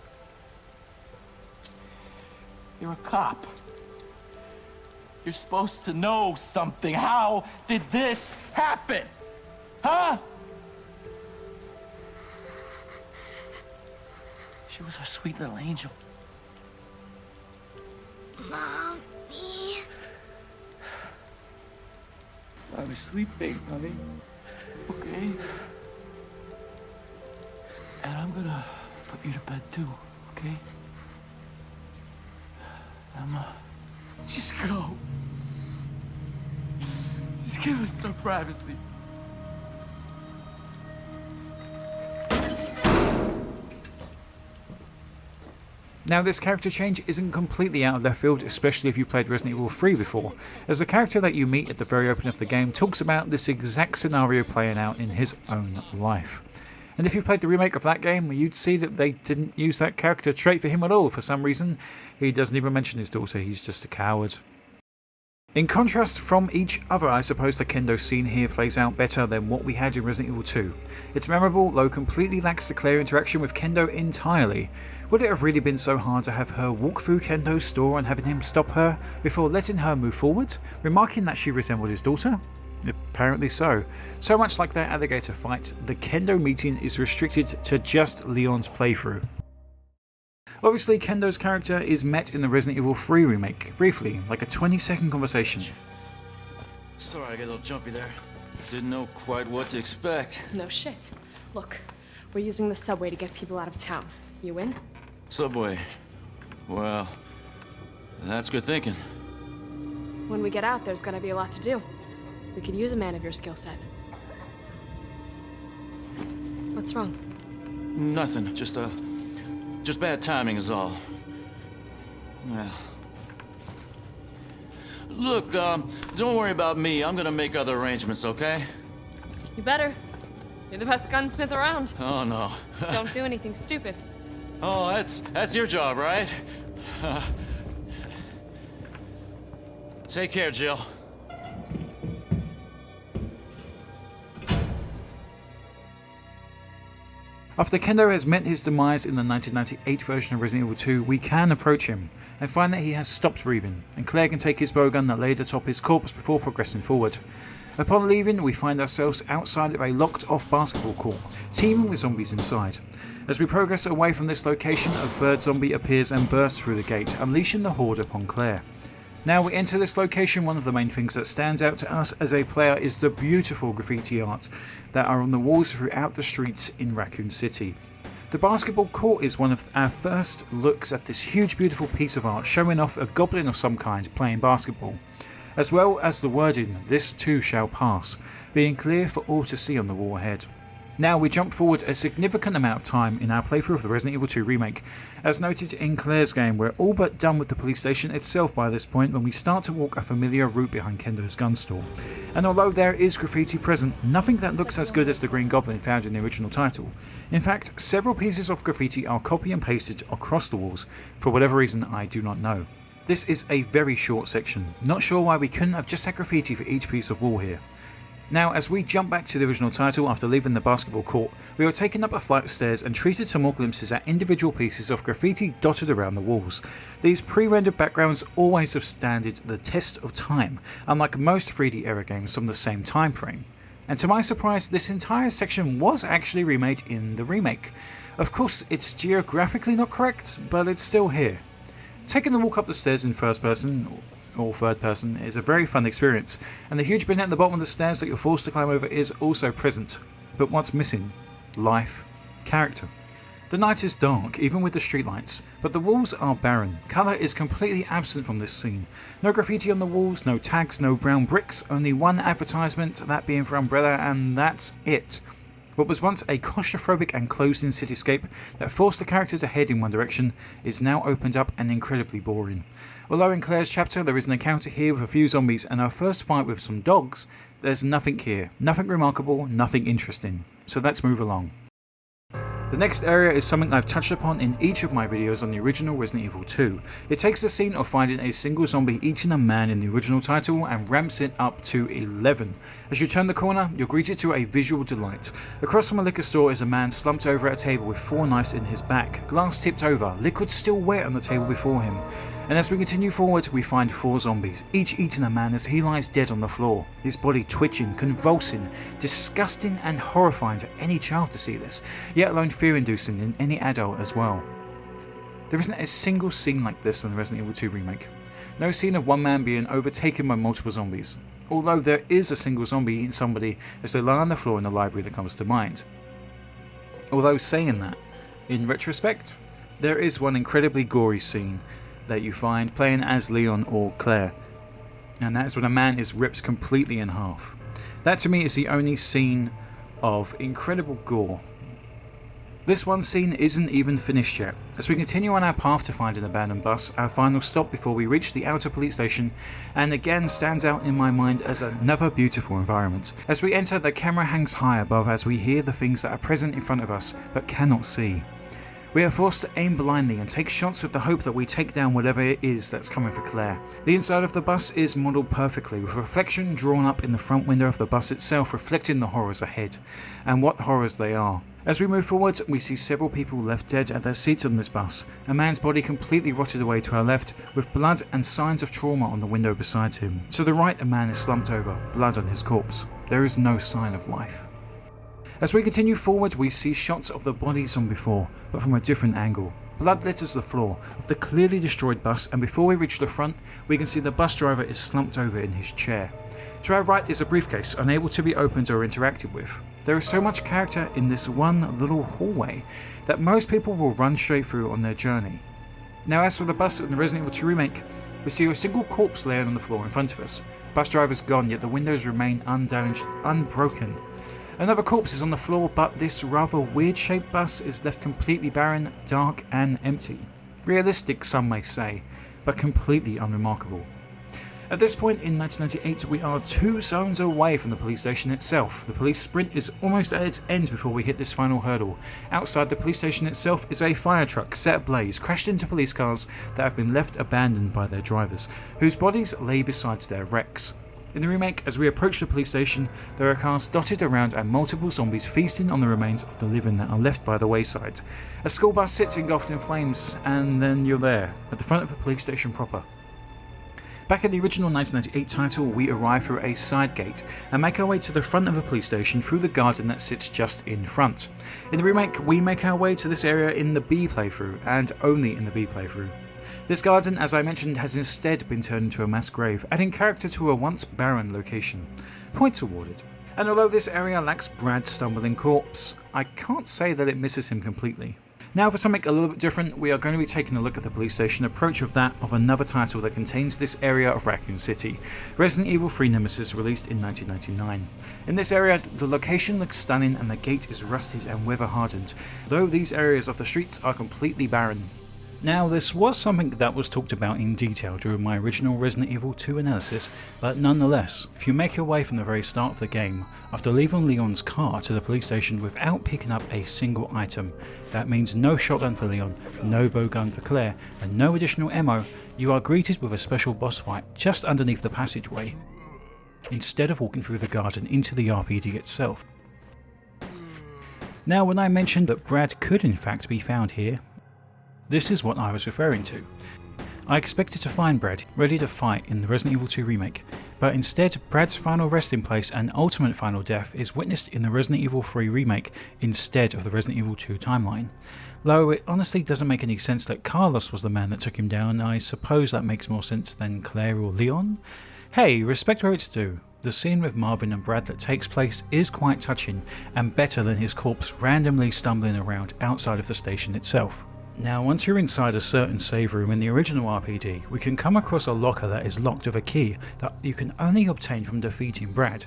You're a cop. You're supposed to know something. How did this happen? Huh? She was our sweet little angel. Mommy. I was sleeping, honey. Okay? And I'm gonna put you to bed too, okay? Emma, just go. Just give us some privacy. Now, this character change isn't completely out of left field, especially if you've played Resident Evil 3 before, as the character that you meet at the very opening of the game talks about this exact scenario playing out in his own life. And if you've played the remake of that game, you'd see that they didn't use that character trait for him at all for some reason. He doesn't even mention his daughter, he's just a coward. In contrast from each other, I suppose the Kendo scene here plays out better than what we had in Resident Evil 2. It's memorable, though completely lacks the Claire interaction with Kendo entirely. Would it have really been so hard to have her walk through Kendo's store and having him stop her before letting her move forward, remarking that she resembled his daughter? Apparently so. So much like that alligator fight, the Kendo meeting is restricted to just Leon's playthrough. Obviously, Kendo's character is met in the Resident Evil 3 remake, briefly, like a 20-second conversation. Sorry, I got a little jumpy there. Didn't know quite what to expect. No shit. Look, we're using the subway to get people out of town. You in? Subway. Well, that's good thinking. When we get out, there's gonna be a lot to do. We could use a man of your skill set. What's wrong? Nothing. Just bad timing is all. Well. Look, don't worry about me. I'm gonna make other arrangements, okay? You better. You're the best gunsmith around. Oh, no. Don't do anything stupid. Oh, that's your job, right? Take care, Jill. After Kendo has met his demise in the 1998 version of Resident Evil 2, we can approach him and find that he has stopped breathing, and Claire can take his bowgun that laid atop his corpse before progressing forward. Upon leaving, we find ourselves outside of a locked-off basketball court, teeming with zombies inside. As we progress away from this location, a third zombie appears and bursts through the gate, unleashing the horde upon Claire. Now we enter this location, one of the main things that stands out to us as a player is the beautiful graffiti art that are on the walls throughout the streets in Raccoon City. The basketball court is one of our first looks at this huge beautiful piece of art showing off a goblin of some kind playing basketball, as well as the wording "This too shall pass" being clear for all to see on the wall ahead. Now we jump forward a significant amount of time in our playthrough of the Resident Evil 2 remake. As noted in Claire's game, we're all but done with the police station itself by this point when we start to walk a familiar route behind Kendo's gun store. And although there is graffiti present, nothing that looks as good as the Green Goblin found in the original title. In fact, several pieces of graffiti are copy and pasted across the walls, for whatever reason I do not know. This is a very short section, not sure why we couldn't have just had graffiti for each piece of wall here. Now, as we jump back to the original title after leaving the basketball court, we are taken up a flight of stairs and treated to more glimpses at individual pieces of graffiti dotted around the walls. These pre-rendered backgrounds always have stood the test of time, unlike most 3D era games from the same time frame. And to my surprise, this entire section was actually remade in the remake. Of course, it's geographically not correct, but it's still here. Taking the walk up the stairs in first person, or third person, is a very fun experience, and the huge bin at the bottom of the stairs that you're forced to climb over is also present. But what's missing? Life. Character. The night is dark, even with the streetlights, but the walls are barren. Colour is completely absent from this scene. No graffiti on the walls, no tags, no brown bricks, only one advertisement, that being for Umbrella, and that's it. What was once a claustrophobic and closed-in cityscape that forced the characters to head in one direction is now opened up and incredibly boring. Although in Claire's chapter there is an encounter here with a few zombies and our first fight with some dogs, there's nothing here, nothing remarkable, nothing interesting. So let's move along. The next area is something I've touched upon in each of my videos on the original Resident Evil 2. It takes the scene of finding a single zombie eating a man in the original title and ramps it up to 11. As you turn the corner, you're greeted to a visual delight. Across from a liquor store is a man slumped over at a table with 4 knives in his back, glass tipped over, liquid still wet on the table before him. And as we continue forward, we find 4 zombies, each eating a man as he lies dead on the floor, his body twitching, convulsing, disgusting and horrifying for any child to see this, yet alone fear-inducing in any adult as well. There isn't a single scene like this in the Resident Evil 2 remake. No scene of one man being overtaken by multiple zombies, although there is a single zombie eating somebody as they lie on the floor in the library that comes to mind. Although saying that, in retrospect, there is one incredibly gory scene that you find playing as Leon or Claire, and that is when a man is ripped completely in half. That to me is the only scene of incredible gore. This one scene isn't even finished yet. As we continue on our path to find an abandoned bus, our final stop before we reach the outer police station, and again stands out in my mind as another beautiful environment. As we enter, the camera hangs high above as we hear the things that are present in front of us but cannot see. We are forced to aim blindly and take shots with the hope that we take down whatever it is that's coming for Claire. The inside of the bus is modelled perfectly, with a reflection drawn up in the front window of the bus itself reflecting the horrors ahead, and what horrors they are. As we move forward, we see several people left dead at their seats on this bus, a man's body completely rotted away to our left, with blood and signs of trauma on the window beside him. To the right, a man is slumped over, blood on his corpse. There is no sign of life. As we continue forward, we see shots of the bodies from before, but from a different angle. Blood litters the floor of the clearly destroyed bus, and before we reach the front, we can see the bus driver is slumped over in his chair. To our right is a briefcase, unable to be opened or interacted with. There is so much character in this one little hallway that most people will run straight through on their journey. Now, as for the bus in the Resident Evil 2 Remake, we see a single corpse laying on the floor in front of us. Bus driver's gone, yet the windows remain undamaged, unbroken. Another corpse is on the floor, but this rather weird shaped bus is left completely barren, dark and empty. Realistic, some may say, but completely unremarkable. At this point in 1998, we are 2 zones away from the police station itself. The police sprint is almost at its end before we hit this final hurdle. Outside the police station itself is a fire truck set ablaze, crashed into police cars that have been left abandoned by their drivers, whose bodies lay beside their wrecks. In the remake, as we approach the police station, there are cars dotted around and multiple zombies feasting on the remains of the living that are left by the wayside. A school bus sits engulfed in flames, and then you're there, at the front of the police station proper. Back in the original 1998 title, we arrive through a side gate and make our way to the front of the police station through the garden that sits just in front. In the remake, we make our way to this area in the B playthrough, and only in the B playthrough. This garden, as I mentioned, has instead been turned into a mass grave, adding character to a once barren location. Points awarded. And although this area lacks Brad's stumbling corpse, I can't say that it misses him completely. Now for something a little bit different, we are going to be taking a look at the police station approach of that of another title that contains this area of Raccoon City, Resident Evil 3 Nemesis, released in 1999. In this area, the location looks stunning and the gate is rusted and weather hardened, though these areas of the streets are completely barren. Now, this was something that was talked about in detail during my original Resident Evil 2 analysis, but nonetheless, if you make your way from the very start of the game, after leaving Leon's car to the police station without picking up a single item, that means no shotgun for Leon, no bowgun for Claire, and no additional ammo, you are greeted with a special boss fight just underneath the passageway, instead of walking through the garden into the RPD itself. Now, when I mentioned that Brad could in fact be found here, this is what I was referring to. I expected to find Brad ready to fight in the Resident Evil 2 Remake, but instead Brad's final resting place and ultimate final death is witnessed in the Resident Evil 3 Remake instead of the Resident Evil 2 timeline. Though it honestly doesn't make any sense that Carlos was the man that took him down, I suppose that makes more sense than Claire or Leon. Hey, respect where it's due. The scene with Marvin and Brad that takes place is quite touching and better than his corpse randomly stumbling around outside of the station itself. Now, once you're inside a certain save room in the original RPD, we can come across a locker that is locked with a key that you can only obtain from defeating Brad.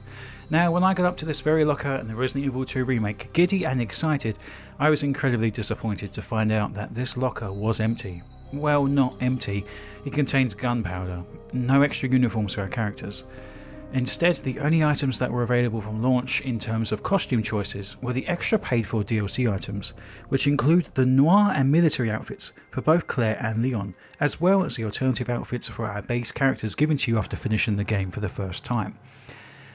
Now, when I got up to this very locker in the Resident Evil 2 Remake, giddy and excited, I was incredibly disappointed to find out that this locker was empty. Well, not empty, it contains gunpowder, no extra uniforms for our characters. Instead, the only items that were available from launch in terms of costume choices were the extra paid for DLC items, which include the noir and military outfits for both Claire and Leon, as well as the alternative outfits for our base characters given to you after finishing the game for the first time.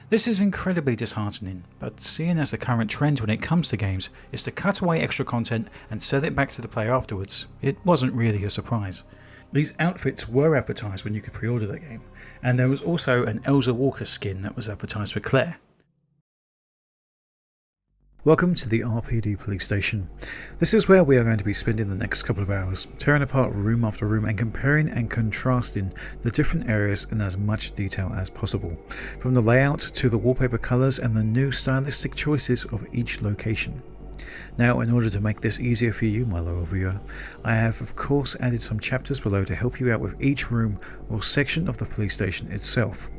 This is incredibly disheartening, but seeing as the current trend when it comes to games is to cut away extra content and sell it back to the player afterwards, it wasn't really a surprise. These outfits were advertised when you could pre-order the game, and there was also an 𝓱𝓚 skin that was advertised for Claire. Welcome to the RPD Police Station. This is where we are going to be spending the next couple of hours, tearing apart room after room and comparing and contrasting the different areas in as much detail as possible, from the layout to the wallpaper colours and the new stylistic choices of each location. Now, in order to make this easier for you, my loyal viewer, I have of course added some chapters below to help you out with each room or section of the police station itself.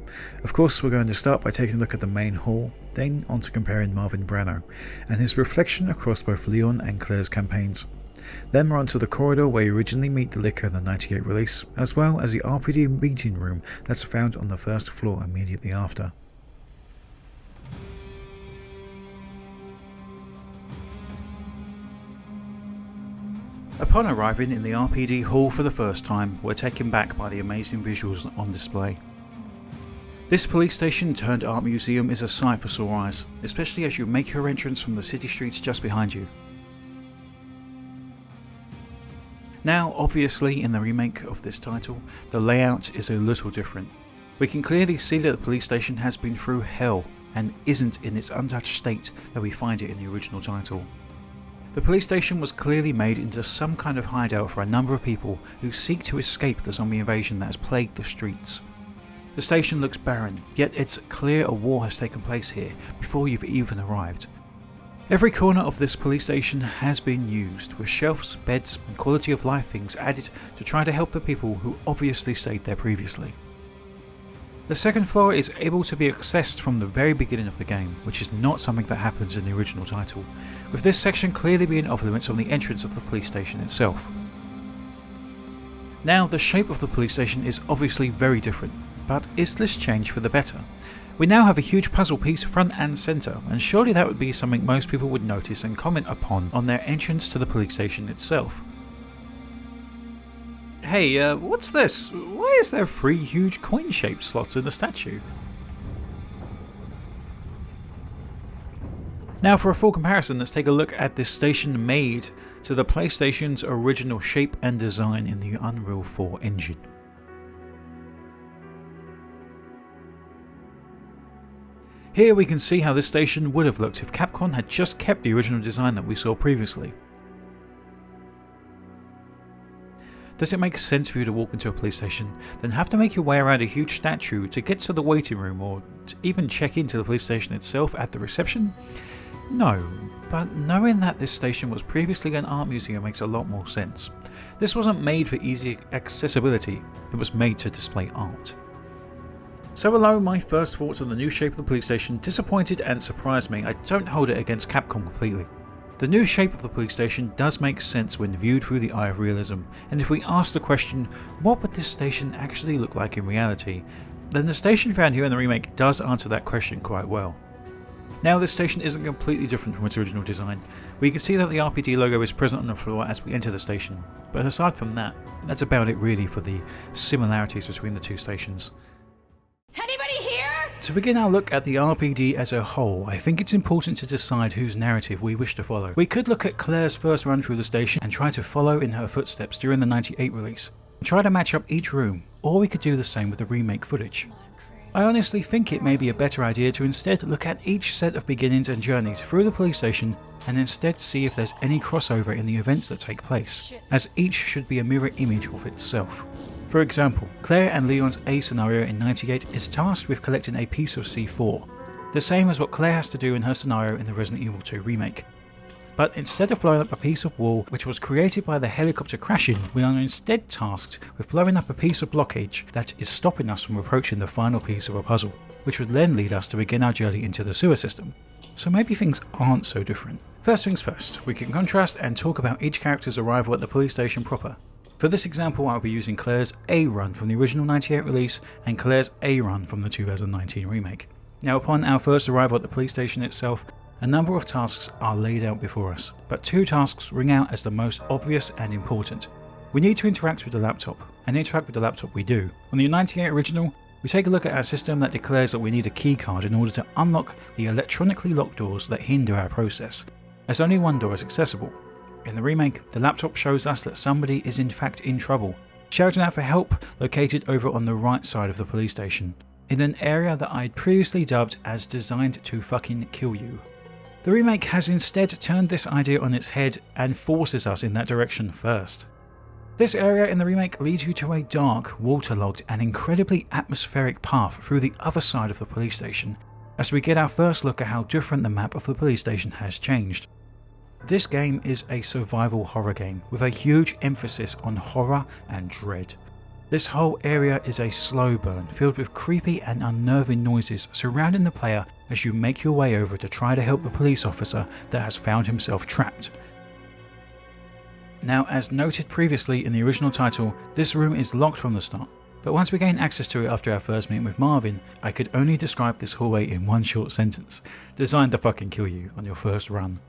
Of course, we're going to start by taking a look at the main hall, then on to comparing Marvin Branagh and his reflection across both Leon and Claire's campaigns. Then we're on to the corridor where you originally meet the Licker in the 98 release, as well as the RPD meeting room that's found on the first floor immediately after. Upon arriving in the RPD hall for the first time, we're taken back by the amazing visuals on display. This police station turned art museum is a sight for sore eyes, especially as you make your entrance from the city streets just behind you. Now, obviously in the remake of this title, the layout is a little different. We can clearly see that the police station has been through hell and isn't in its untouched state that we find it in the original title. The police station was clearly made into some kind of hideout for a number of people who seek to escape the zombie invasion that has plagued the streets. The station looks barren, yet it's clear a war has taken place here before you've even arrived. Every corner of this police station has been used, with shelves, beds and quality of life things added to try to help the people who obviously stayed there previously. The second floor is able to be accessed from the very beginning of the game, which is not something that happens in the original title, with this section clearly being off limits on the entrance of the police station itself. Now, the shape of the police station is obviously very different, but is this change for the better? We now have a huge puzzle piece front and centre, and surely that would be something most people would notice and comment upon on their entrance to the police station itself. Hey, what's this? Why is there 3 huge coin-shaped slots in the statue? Now for a full comparison, let's take a look at this station made to the PlayStation's original shape and design in the Unreal 4 engine. Here we can see how this station would have looked if Capcom had just kept the original design that we saw previously. Does it make sense for you to walk into a police station, then have to make your way around a huge statue to get to the waiting room or to even check into the police station itself at the reception? No, but knowing that this station was previously an art museum makes a lot more sense. This wasn't made for easy accessibility, it was made to display art. So although my first thoughts on the new shape of the police station disappointed and surprised me, I don't hold it against Capcom completely. The new shape of the police station does make sense when viewed through the eye of realism, and if we ask the question, what would this station actually look like in reality, then the station found here in the remake does answer that question quite well. Now this station isn't completely different from its original design. We can see that the RPD logo is present on the floor as we enter the station, but aside from that, that's about it really for the similarities between the two stations. Anybody here? To begin our look at the RPD as a whole, I think it's important to decide whose narrative we wish to follow. We could look at Claire's first run through the station and try to follow in her footsteps during the '98 release, and try to match up each room, or we could do the same with the remake footage. I honestly think it may be a better idea to instead look at each set of beginnings and journeys through the police station and instead see if there's any crossover in the events that take place, as each should be a mirror image of itself. For example, Claire and Leon's A scenario in '98 is tasked with collecting a piece of C4, the same as what Claire has to do in her scenario in the Resident Evil 2 remake. But instead of blowing up a piece of wall which was created by the helicopter crashing, we are instead tasked with blowing up a piece of blockage that is stopping us from approaching the final piece of a puzzle, which would then lead us to begin our journey into the sewer system. So maybe things aren't so different. First things first, we can contrast and talk about each character's arrival at the police station proper. For this example, I'll be using Claire's A run from the original '98 release and Claire's A run from the 2019 remake. Now upon our first arrival at the police station itself, a number of tasks are laid out before us, but 2 tasks ring out as the most obvious and important. We need to interact with the laptop, and interact with the laptop we do. On the '98 original, we take a look at our system that declares that we need a keycard in order to unlock the electronically locked doors that hinder our process, as only one door is accessible. In the remake, the laptop shows us that somebody is in fact in trouble, shouting out for help located over on the right side of the police station, in an area that I'd previously dubbed as designed to fucking kill you. The remake has instead turned this idea on its head and forces us in that direction first. This area in the remake leads you to a dark, waterlogged and incredibly atmospheric path through the other side of the police station, as we get our first look at how different the map of the police station has changed. This game is a survival horror game with a huge emphasis on horror and dread. This whole area is a slow burn filled with creepy and unnerving noises surrounding the player as you make your way over to try to help the police officer that has found himself trapped. Now, as noted previously in the original title, this room is locked from the start, but once we gain access to it after our first meeting with Marvin, I could only describe this hallway in one short sentence: designed to fucking kill you on your first run.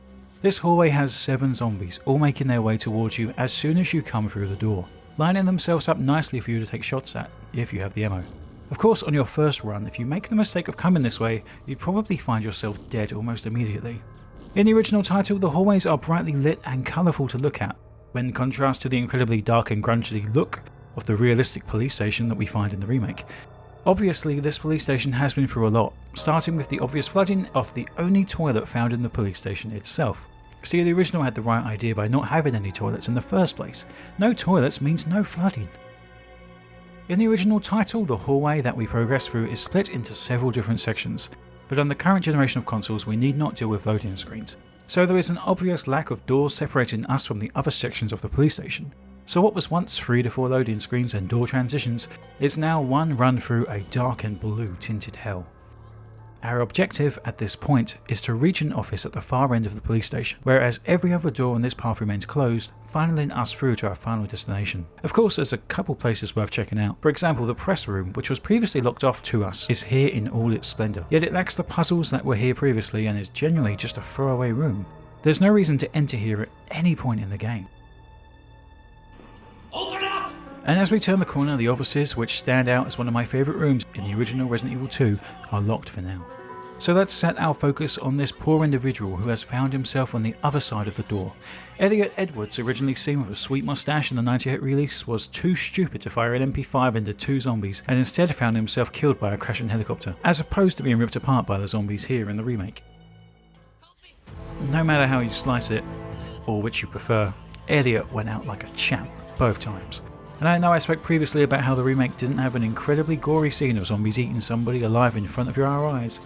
This hallway has 7 zombies, all making their way towards you as soon as you come through the door, lining themselves up nicely for you to take shots at, if you have the ammo. Of course, on your first run, if you make the mistake of coming this way, you'd probably find yourself dead almost immediately. In the original title, the hallways are brightly lit and colourful to look at, when contrast to the incredibly dark and grungy look of the realistic police station that we find in the remake. Obviously, this police station has been through a lot, starting with the obvious flooding of the only toilet found in the police station itself. See, the original had the right idea by not having any toilets in the first place. No toilets means no flooding. In the original title, the hallway that we progress through is split into several different sections, but on the current generation of consoles we need not deal with loading screens, so there is an obvious lack of doors separating us from the other sections of the police station. So what was once 3 to 4 loading screens and door transitions is now one run through a dark and blue tinted hell. Our objective at this point is to reach an office at the far end of the police station, whereas every other door on this path remains closed, funneling us through to our final destination. Of course, there's a couple places worth checking out. For example, the press room, which was previously locked off to us, is here in all its splendour, yet it lacks the puzzles that were here previously and is generally just a throwaway room. There's no reason to enter here at any point in the game. Open up! And as we turn the corner, the offices, which stand out as one of my favourite rooms in the original Resident Evil 2, are locked for now. So let's set our focus on this poor individual who has found himself on the other side of the door. Elliot Edwards, originally seen with a sweet moustache in the 98 release, was too stupid to fire an MP5 into 2 zombies and instead found himself killed by a crashing helicopter, as opposed to being ripped apart by the zombies here in the remake. No matter how you slice it, or which you prefer, Elliot went out like a champ both times. And I know I spoke previously about how the remake didn't have an incredibly gory scene of zombies eating somebody alive in front of your eyes.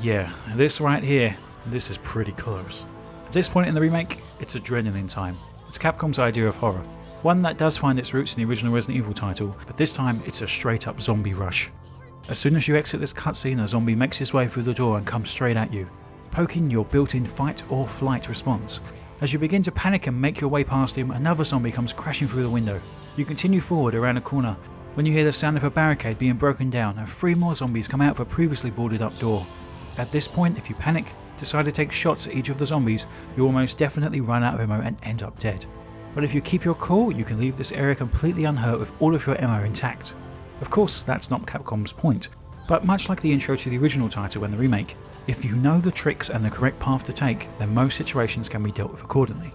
Yeah, this right here, this is pretty close. At this point in the remake, it's adrenaline time. It's Capcom's idea of horror, one that does find its roots in the original Resident Evil title, but this time it's a straight up zombie rush. As soon as you exit this cutscene, a zombie makes his way through the door and comes straight at you, poking your built-in fight or flight response. As you begin to panic and make your way past him, another zombie comes crashing through the window. You continue forward around a corner when you hear the sound of a barricade being broken down and 3 more zombies come out of a previously boarded up door. At this point, if you panic, decide to take shots at each of the zombies, you will most definitely run out of ammo and end up dead. But if you keep your cool, you can leave this area completely unhurt with all of your ammo intact. Of course, that's not Capcom's point, but much like the intro to the original title and the remake, if you know the tricks and the correct path to take, then most situations can be dealt with accordingly.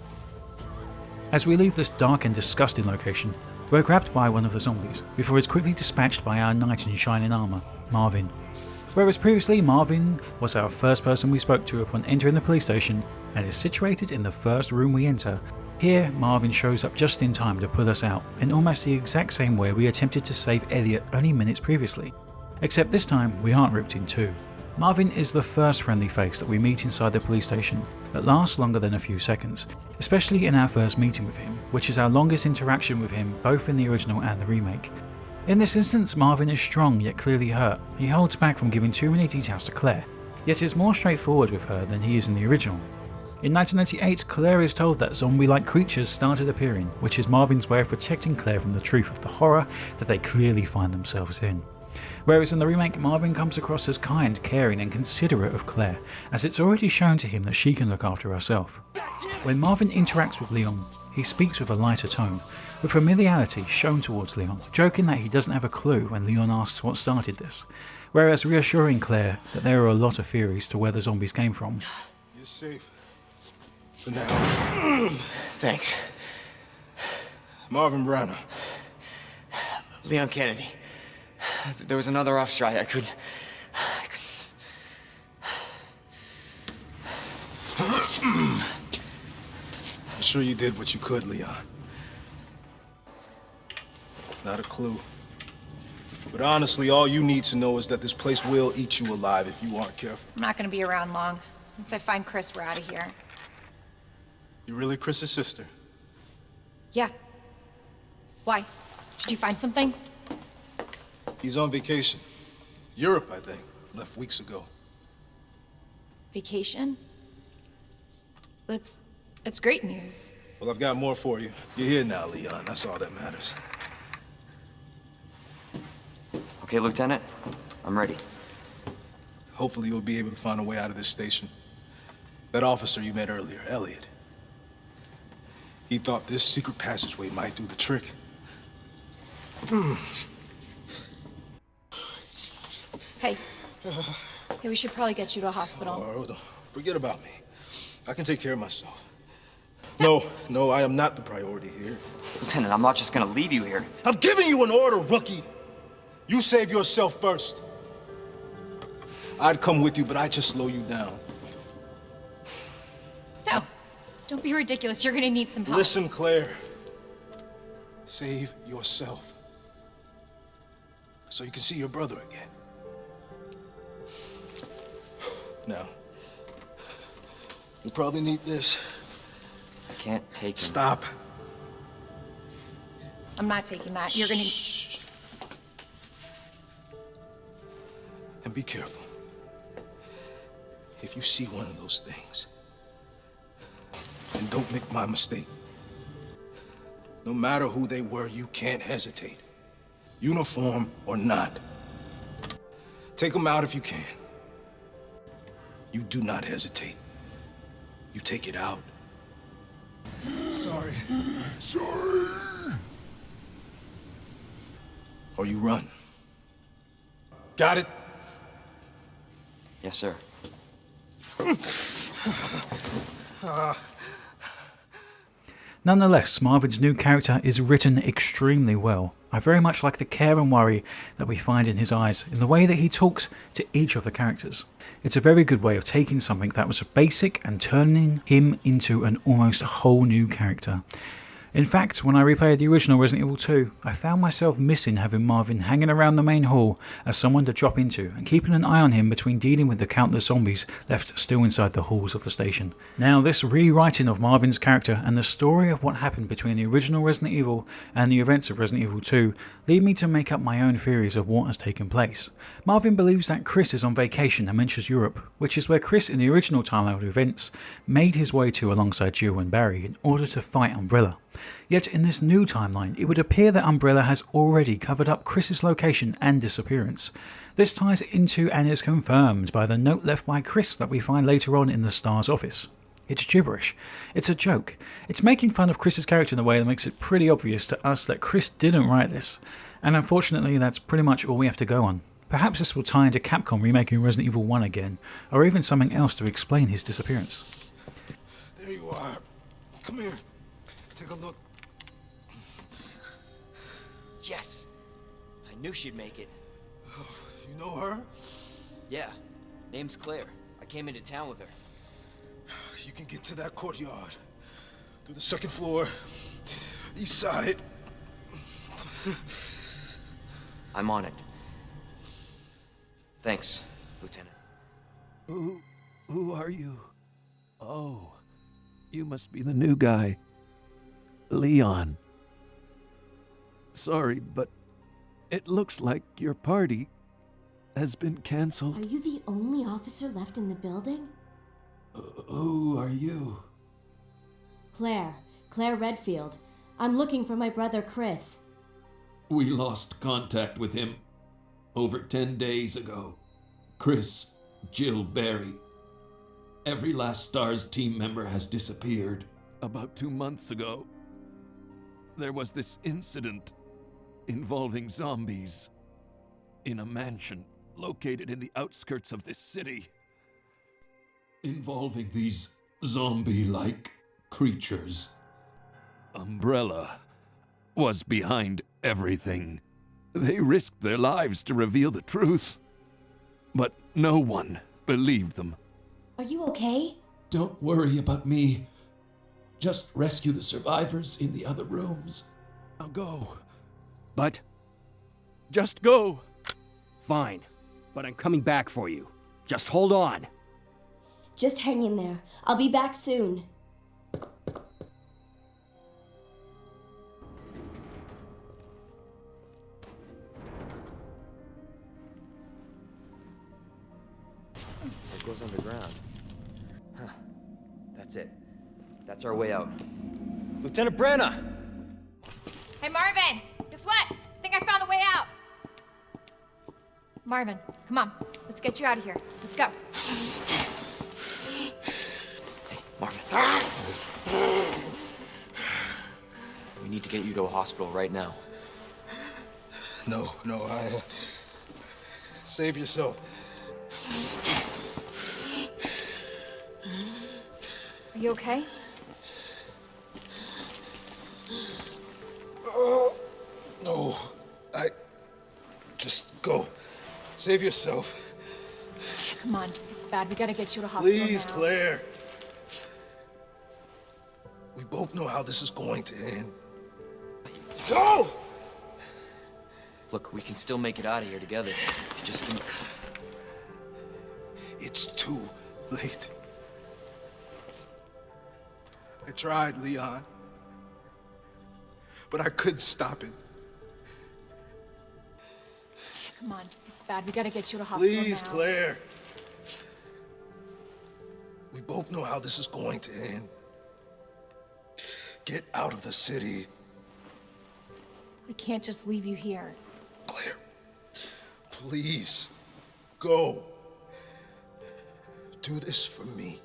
As we leave this dark and disgusting location, we're grabbed by one of the zombies, before it's quickly dispatched by our knight in shining armour, Marvin. Whereas previously Marvin was our first person we spoke to upon entering the police station and is situated in the first room we enter, here Marvin shows up just in time to pull us out, in almost the exact same way we attempted to save Elliot only minutes previously. Except this time we aren't ripped in two. Marvin is the first friendly face that we meet inside the police station that lasts longer than a few seconds, especially in our first meeting with him, which is our longest interaction with him both in the original and the remake. In this instance, Marvin is strong yet clearly hurt. He holds back from giving too many details to Claire, yet is more straightforward with her than he is in the original. In 1998, Claire is told that zombie-like creatures started appearing, which is Marvin's way of protecting Claire from the truth of the horror that they clearly find themselves in. Whereas in the remake, Marvin comes across as kind, caring and considerate of Claire, as it's already shown to him that she can look after herself. When Marvin interacts with Leon, he speaks with a lighter tone, with familiarity shown towards Leon, joking that he doesn't have a clue when Leon asks what started this, whereas reassuring Claire that there are a lot of theories to where the zombies came from. You're safe. For now. Thanks. Marvin Branagh. Leon Kennedy. There was another officer I couldn't... I'm sure you did what you could, Leon. Not a clue. But honestly, all you need to know is that this place will eat you alive if you aren't careful. I'm not gonna be around long. Once I find Chris, we're out of here. You really Chris's sister? Yeah. Why? Did you find something? He's on vacation. Europe, I think. Left weeks ago. Vacation? It's great news. Well, I've got more for you. You're here now, Leon. That's all that matters. Okay, Lieutenant. I'm ready. Hopefully you'll be able to find a way out of this station. That officer you met earlier, Elliot. He thought this secret passageway might do the trick. Hey. Hey, we should probably get you to a hospital. Oh, forget about me. I can take care of myself. No, I am not the priority here. Lieutenant, I'm not just gonna leave you here. I'm giving you an order, rookie. You save yourself first. I'd come with you, but I'd just slow you down. No. Don't be ridiculous. You're gonna need some help. Listen, Claire. Save yourself. So you can see your brother again. Now, you probably need this. I can't take him. Stop. I'm not taking that. You're gonna... Shh. And be careful. If you see one of those things, and don't make my mistake. No matter who they were, you can't hesitate. Uniform or not. Take them out if you can. You do not hesitate. You take it out. Sorry. Sorry. Or you run. Got it? Yes, sir. Nonetheless, Marvin's new character is written extremely well. I very much like the care and worry that we find in his eyes, in the way that he talks to each of the characters. It's a very good way of taking something that was basic and turning him into an almost whole new character. In fact, when I replayed the original Resident Evil 2, I found myself missing having Marvin hanging around the main hall as someone to drop into and keeping an eye on him between dealing with the countless zombies left still inside the halls of the station. Now, this rewriting of Marvin's character and the story of what happened between the original Resident Evil and the events of Resident Evil 2 lead me to make up my own theories of what has taken place. Marvin believes that Chris is on vacation and mentions Europe, which is where Chris in the original timeline of events made his way to alongside Jill and Barry in order to fight Umbrella. Yet in this new timeline, it would appear that Umbrella has already covered up Chris's location and disappearance. This ties into and is confirmed by the note left by Chris that we find later on in the Star's office. It's gibberish. It's a joke. It's making fun of Chris's character in a way that makes it pretty obvious to us that Chris didn't write this. And unfortunately, that's pretty much all we have to go on. Perhaps this will tie into Capcom remaking Resident Evil 1 again, or even something else to explain his disappearance. There you are. Come here. Take a look. Yes. I knew she'd make it. Oh, you know her? Yeah. Name's Claire. I came into town with her. You can get to that courtyard. Through the second floor. East side. I'm on it. Thanks, Lieutenant. Who are you? Oh, you must be the new guy. Leon. Sorry, but it looks like your party has been canceled. Are you the only officer left in the building? Who are you? Claire Redfield. I'm looking for my brother Chris. We lost contact with him over 10 days ago. Chris, Jill, Barry. Every last STARS team member has disappeared. About 2 months ago, there was this incident involving zombies in a mansion located in the outskirts of this city. Involving these zombie-like creatures. Umbrella was behind everything. They risked their lives to reveal the truth, but no one believed them. Are you okay? Don't worry about me. Just rescue the survivors in the other rooms. I'll go. But? Just go. Fine, but I'm coming back for you. Just hold on. Just hang in there. I'll be back soon. So it goes underground. Huh. That's it. That's our way out. Lieutenant Brenna! Hey, Marvin! Guess what? I think I found a way out. Marvin, come on. Let's get you out of here. Let's go. Hey, Marvin. We need to get you to a hospital right now. No, save yourself. Are you okay? No, just go. Save yourself. Come on, it's bad. We gotta get you to hospital Please, now. Claire. both know how this is going to end. Go! Look, we can still make it out of here together. Just give me... It's too late. I tried, Leon. But I couldn't stop it. Come on, it's bad. We gotta get you to hospital Please, now. Claire. We both know how this is going to end. Get out of the city. I can't just leave you here. Claire, please, go. Do this for me.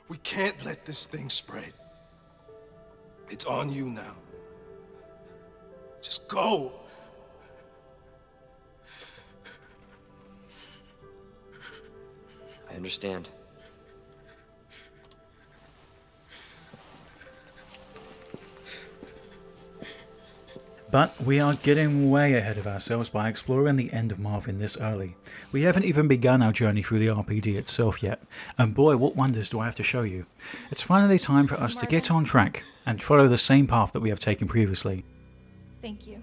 We can't let this thing spread. It's on you now. Just go. I understand. But we are getting way ahead of ourselves by exploring the end of Marvin this early. We haven't even begun our journey through the RPD itself yet, and boy, what wonders do I have to show you. It's finally time for us to get on track and follow the same path that we have taken previously. Thank you.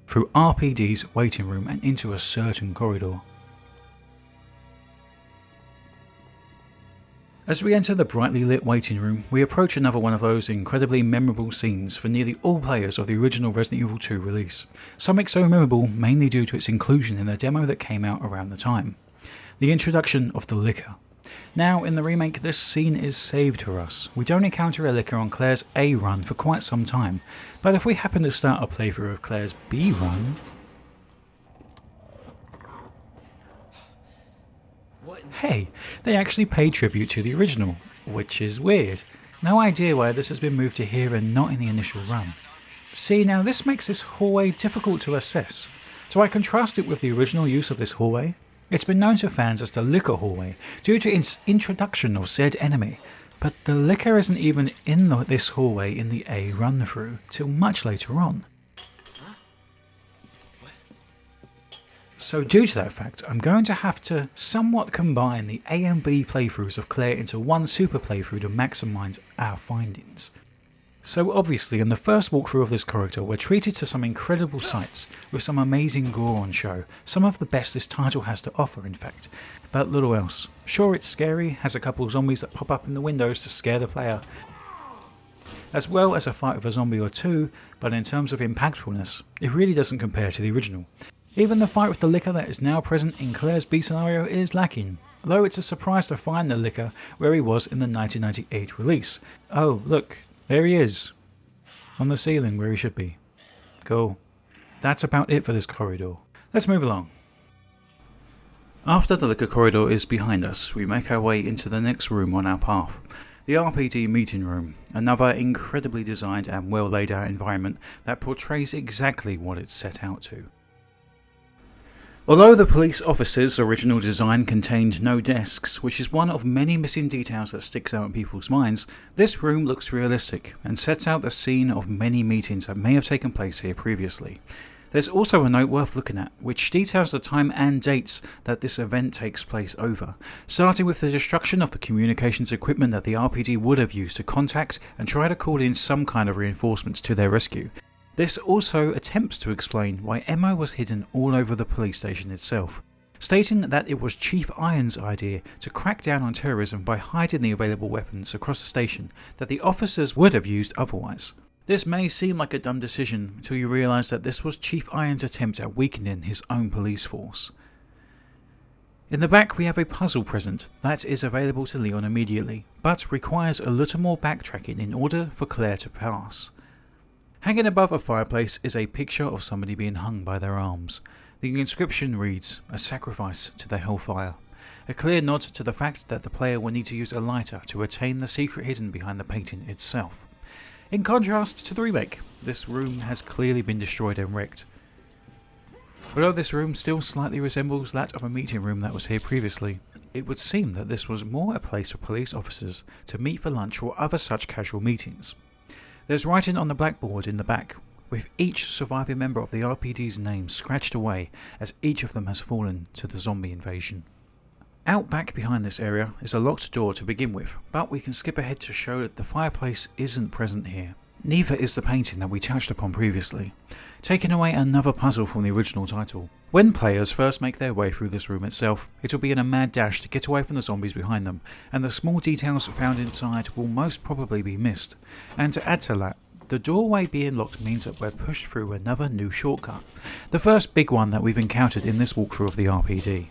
Through RPD's waiting room and into a certain corridor. As we enter the brightly lit waiting room, we approach another one of those incredibly memorable scenes for nearly all players of the original Resident Evil 2 release. Something so memorable mainly due to its inclusion in the demo that came out around the time. The introduction of the liquor. Now in the remake this scene is saved for us. We don't encounter a liquor on Claire's A run for quite some time, but if we happen to start a playthrough of Claire's B run... Hey, they actually paid tribute to the original, which is weird. No idea why this has been moved to here and not in the initial run. See, now this makes this hallway difficult to assess. So I contrast it with the original use of this hallway. It's been known to fans as the liquor hallway due to its introduction of said enemy, but the liquor isn't even in this hallway in the A run through till much later on. So due to that fact, I'm going to have to somewhat combine the A and B playthroughs of Claire into one super playthrough to maximise our findings. So obviously in the first walkthrough of this corridor we're treated to some incredible sights, with some amazing gore on show, some of the best this title has to offer in fact, but little else. Sure, it's scary, has a couple of zombies that pop up in the windows to scare the player, as well as a fight with a zombie or two, but in terms of impactfulness, it really doesn't compare to the original. Even the fight with the liquor that is now present in Claire's B scenario is lacking, though it's a surprise to find the liquor where he was in the 1998 release. Oh look, there he is, on the ceiling where he should be. Cool. That's about it for this corridor. Let's move along. After the liquor corridor is behind us, we make our way into the next room on our path. The RPD meeting room, another incredibly designed and well laid out environment that portrays exactly what it's set out to. Although the police officer's original design contained no desks, which is one of many missing details that sticks out in people's minds, this room looks realistic and sets out the scene of many meetings that may have taken place here previously. There's also a note worth looking at, which details the time and dates that this event takes place over, starting with the destruction of the communications equipment that the RPD would have used to contact and try to call in some kind of reinforcements to their rescue. This also attempts to explain why 𝒸𝕚 was hidden all over the police station itself, stating that it was Chief Irons' idea to crack down on terrorism by hiding the available weapons across the station that the officers would have used otherwise. This may seem like a dumb decision until you realise that this was Chief Irons' attempt at weakening his own police force. In the back we have a puzzle present that is available to Leon immediately, but requires a little more backtracking in order for Claire to pass. Hanging above a fireplace is a picture of somebody being hung by their arms. The inscription reads, "A sacrifice to the hellfire," a clear nod to the fact that the player will need to use a lighter to attain the secret hidden behind the painting itself. In contrast to the remake, this room has clearly been destroyed and wrecked. Although this room still slightly resembles that of a meeting room that was here previously, it would seem that this was more a place for police officers to meet for lunch or other such casual meetings. There's writing on the blackboard in the back, with each surviving member of the RPD's name scratched away as each of them has fallen to the zombie invasion. Out back behind this area is a locked door to begin with, but we can skip ahead to show that the fireplace isn't present here. Neither is the painting that we touched upon previously, taking away another puzzle from the original title. When players first make their way through this room itself, it will be in a mad dash to get away from the zombies behind them, and the small details found inside will most probably be missed. And to add to that, the doorway being locked means that we're pushed through another new shortcut, the first big one that we've encountered in this walkthrough of the RPD.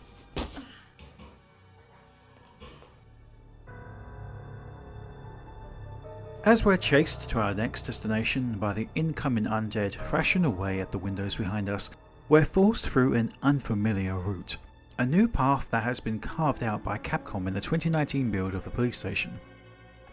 As we're chased to our next destination by the incoming undead thrashing away at the windows behind us, we're forced through an unfamiliar route. A new path that has been carved out by Capcom in the 2019 build of the police station.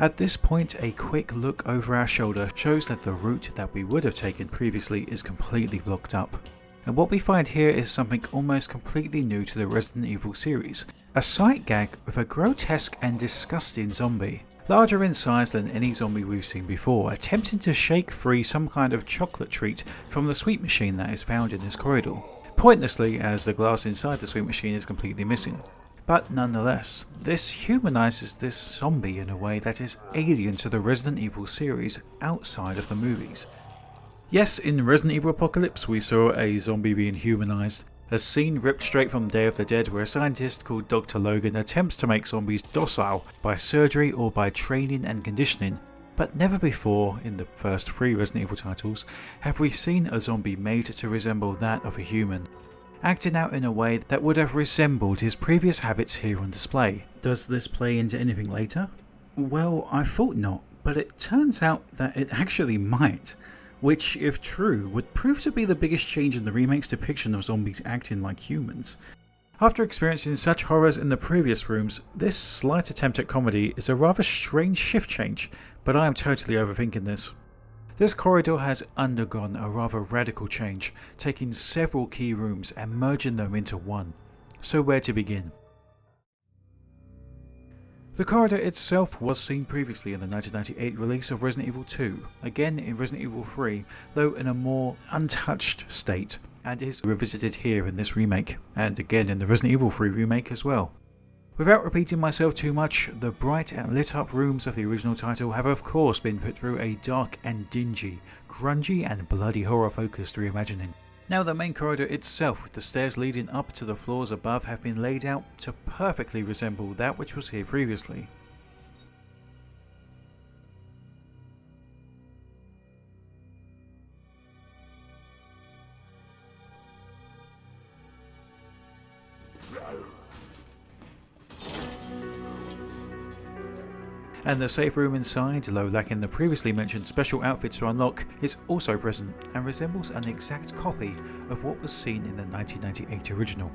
At this point, a quick look over our shoulder shows that the route that we would have taken previously is completely blocked up. And what we find here is something almost completely new to the Resident Evil series. A sight gag with a grotesque and disgusting zombie. Larger in size than any zombie we've seen before, attempting to shake free some kind of chocolate treat from the sweet machine that is found in this corridor. Pointlessly, as the glass inside the sweet machine is completely missing. But nonetheless, this humanizes this zombie in a way that is alien to the Resident Evil series outside of the movies. Yes, in Resident Evil Apocalypse we saw a zombie being humanized, a scene ripped straight from Day of the Dead where a scientist called Dr. Logan attempts to make zombies docile by surgery or by training and conditioning, but never before, in the first 3 Resident Evil titles, have we seen a zombie made to resemble that of a human, acting out in a way that would have resembled his previous habits here on display. Does this play into anything later? Well, I thought not, but it turns out that it actually might. Which, if true, would prove to be the biggest change in the remake's depiction of zombies acting like humans. After experiencing such horrors in the previous rooms, this slight attempt at comedy is a rather strange shift change, but I am totally overthinking this. This corridor has undergone a rather radical change, taking several key rooms and merging them into one. So where to begin? The corridor itself was seen previously in the 1998 release of Resident Evil 2, again in Resident Evil 3, though in a more untouched state, and is revisited here in this remake, and again in the Resident Evil 3 remake as well. Without repeating myself too much, the bright and lit up rooms of the original title have of course been put through a dark and dingy, grungy and bloody horror focused reimagining. Now the main corridor itself with the stairs leading up to the floors above have been laid out to perfectly resemble that which was here previously. And the safe room inside, though lacking the previously mentioned special outfits to unlock, is also present and resembles an exact copy of what was seen in the 1998 original.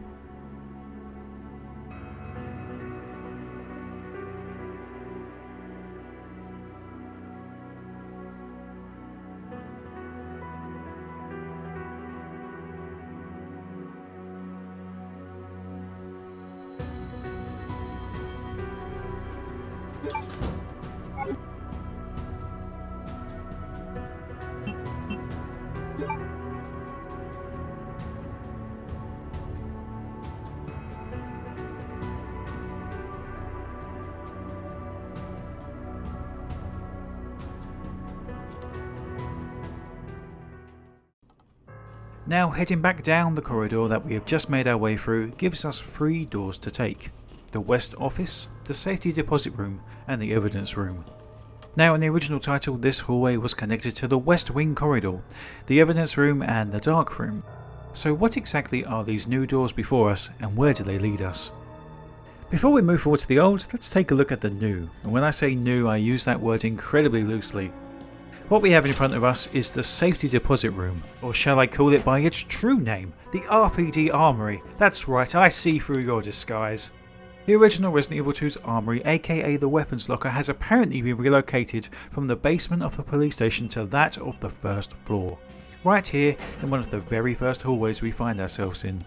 Now heading back down the corridor that we have just made our way through gives us 3 doors to take. The West Office, the Safety Deposit Room and the Evidence Room. Now in the original title this hallway was connected to the West Wing Corridor, the Evidence Room and the Dark Room. So what exactly are these new doors before us and where do they lead us? Before we move forward to the old, let's take a look at the new, and when I say new I use that word incredibly loosely. What we have in front of us is the Safety Deposit Room, or shall I call it by its true name, the RPD Armory. That's right, I see through your disguise. The original Resident Evil 2's armory, aka the weapons locker, has apparently been relocated from the basement of the police station to that of the first floor. Right here in one of the very first hallways we find ourselves in.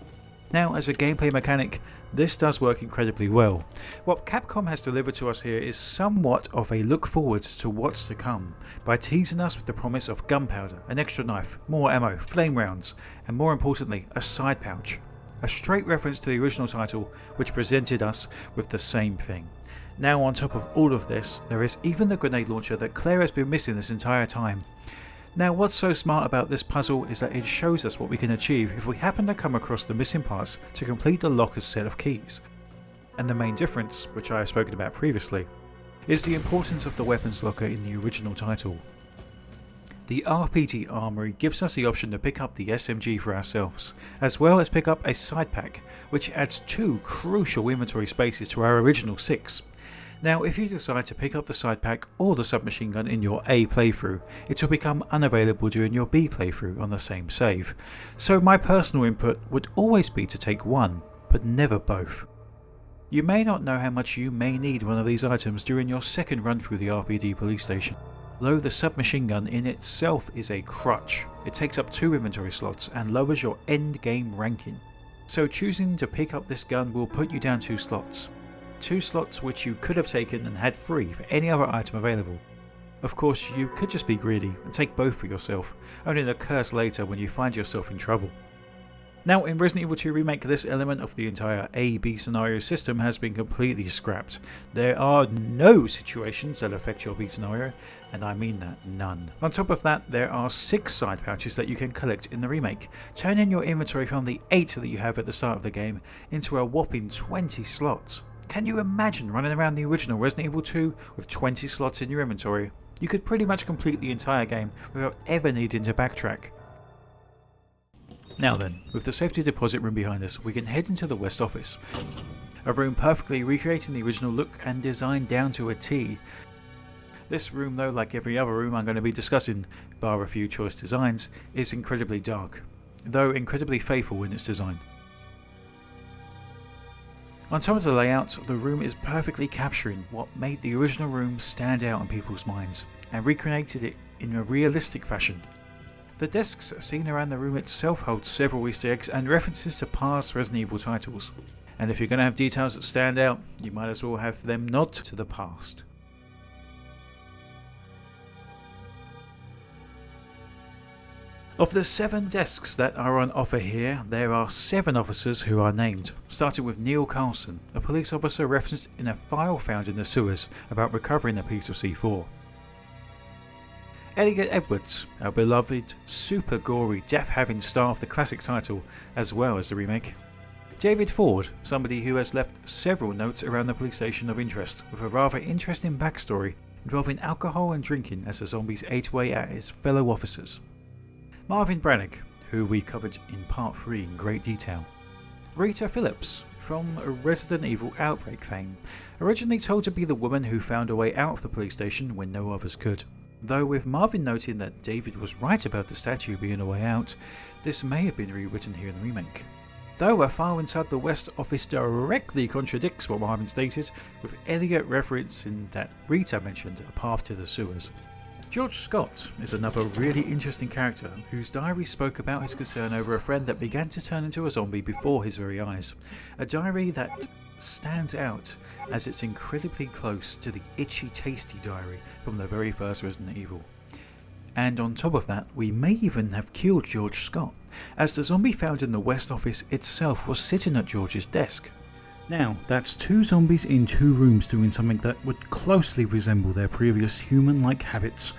Now, as a gameplay mechanic, this does work incredibly well. What Capcom has delivered to us here is somewhat of a look forward to what's to come, by teasing us with the promise of gunpowder, an extra knife, more ammo, flame rounds, and more importantly, a side pouch. A straight reference to the original title, which presented us with the same thing. Now, on top of all of this, there is even the grenade launcher that Claire has been missing this entire time. Now, what's so smart about this puzzle is that it shows us what we can achieve if we happen to come across the missing parts to complete the locker's set of keys. And the main difference, which I have spoken about previously, is the importance of the weapons locker in the original title. The RPD Armory gives us the option to pick up the SMG for ourselves, as well as pick up a side pack, which adds 2 crucial inventory spaces to our original 6. Now, if you decide to pick up the side pack or the submachine gun in your A playthrough, it will become unavailable during your B playthrough on the same save. So my personal input would always be to take one, but never both. You may not know how much you may need one of these items during your second run through the RPD Police Station. Though the submachine gun in itself is a crutch, it takes up 2 inventory slots and lowers your end game ranking. So choosing to pick up this gun will put you down 2 slots. 2 slots which you could have taken and had free for any other item available. Of course, you could just be greedy and take both for yourself, only to curse later when you find yourself in trouble. Now, in Resident Evil 2 Remake, this element of the entire A-B scenario system has been completely scrapped. There are no situations that affect your B scenario, and I mean that, none. On top of that, there are 6 side pouches that you can collect in the remake, turning your inventory from the 8 that you have at the start of the game into a whopping 20 slots. Can you imagine running around the original Resident Evil 2 with 20 slots in your inventory? You could pretty much complete the entire game without ever needing to backtrack. Now then, with the safety deposit room behind us, we can head into the West Office. A room perfectly recreating the original look and design down to a T. This room, though, like every other room I'm going to be discussing, bar a few choice designs, is incredibly dark, though incredibly faithful in its design. On top of the layout, the room is perfectly capturing what made the original room stand out in people's minds, and recreated it in a realistic fashion. The desks seen around the room itself hold several Easter eggs and references to past Resident Evil titles, and if you're going to have details that stand out, you might as well have them nod to the past. Of the 7 desks that are on offer here, there are 7 officers who are named, starting with Neil Carlson, a police officer referenced in a file found in the sewers about recovering a piece of C4. Elliot Edwards, our beloved, super gory, death-having star of the classic title, as well as the remake. David Ford, somebody who has left several notes around the police station of interest, with a rather interesting backstory involving alcohol and drinking as the zombies ate away at his fellow officers. Marvin Brannick, who we covered in Part 3 in great detail. Rita Phillips, from Resident Evil Outbreak fame, originally told to be the woman who found a way out of the police station when no others could. Though with Marvin noting that David was right about the statue being a way out, this may have been rewritten here in the remake. Though a file inside the West Office directly contradicts what Marvin stated, with Elliot referencing that Rita mentioned a path to the sewers. George Scott is another really interesting character whose diary spoke about his concern over a friend that began to turn into a zombie before his very eyes. A diary that stands out as it's incredibly close to the Itchy Tasty diary from the very first Resident Evil. And on top of that, we may even have killed George Scott, as the zombie found in the West Office itself was sitting at George's desk. Now, that's 2 zombies in 2 rooms doing something that would closely resemble their previous human-like habits.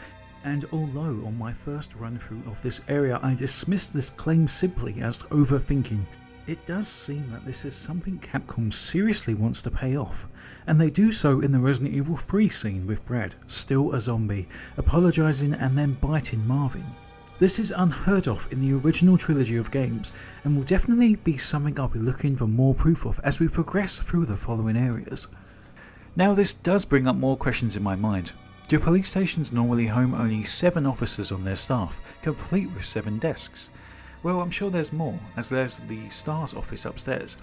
And although on my first run-through of this area I dismissed this claim simply as overthinking, it does seem that this is something Capcom seriously wants to pay off, and they do so in the Resident Evil 3 scene with Brad, still a zombie, apologising and then biting Marvin. This is unheard of in the original trilogy of games, and will definitely be something I'll be looking for more proof of as we progress through the following areas. Now, this does bring up more questions in my mind. Do police stations normally home only 7 officers on their staff, complete with 7 desks? Well, I'm sure there's more, as there's the STARS office upstairs,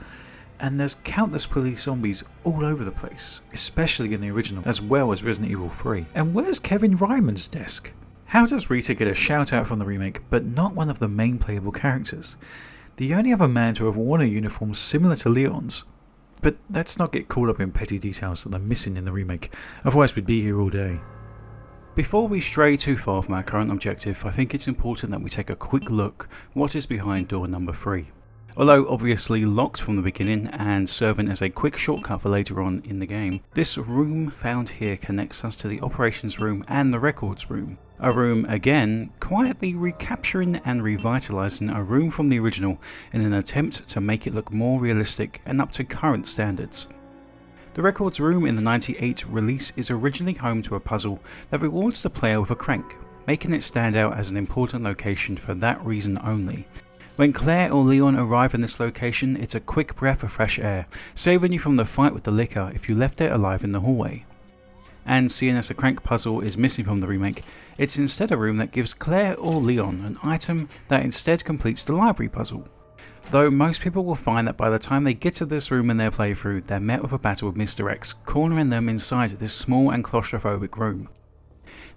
and there's countless police zombies all over the place, especially in the original, as well as Resident Evil 3. And where's Kevin Ryman's desk? How does Rita get a shout out from the remake, but not one of the main playable characters? the only other man to have worn a uniform similar to Leon's. But let's not get caught up in petty details that are missing in the remake, otherwise we'd be here all day. Before we stray too far from our current objective, I think it's important that we take a quick look what is behind door number 3. Although obviously locked from the beginning and serving as a quick shortcut for later on in the game, this room found here connects us to the operations room and the records room. A room again quietly recapturing and revitalising a room from the original in an attempt to make it look more realistic and up to current standards. The records room in the '98 release is originally home to a puzzle that rewards the player with a crank, making it stand out as an important location for that reason only. When Claire or Leon arrive in this location, it's a quick breath of fresh air, saving you from the fight with the licker if you left it alive in the hallway. And seeing as the crank puzzle is missing from the remake, it's instead a room that gives Claire or Leon an item that instead completes the library puzzle. Though most people will find that by the time they get to this room in their playthrough, they're met with a battle with Mr. X, cornering them inside this small and claustrophobic room.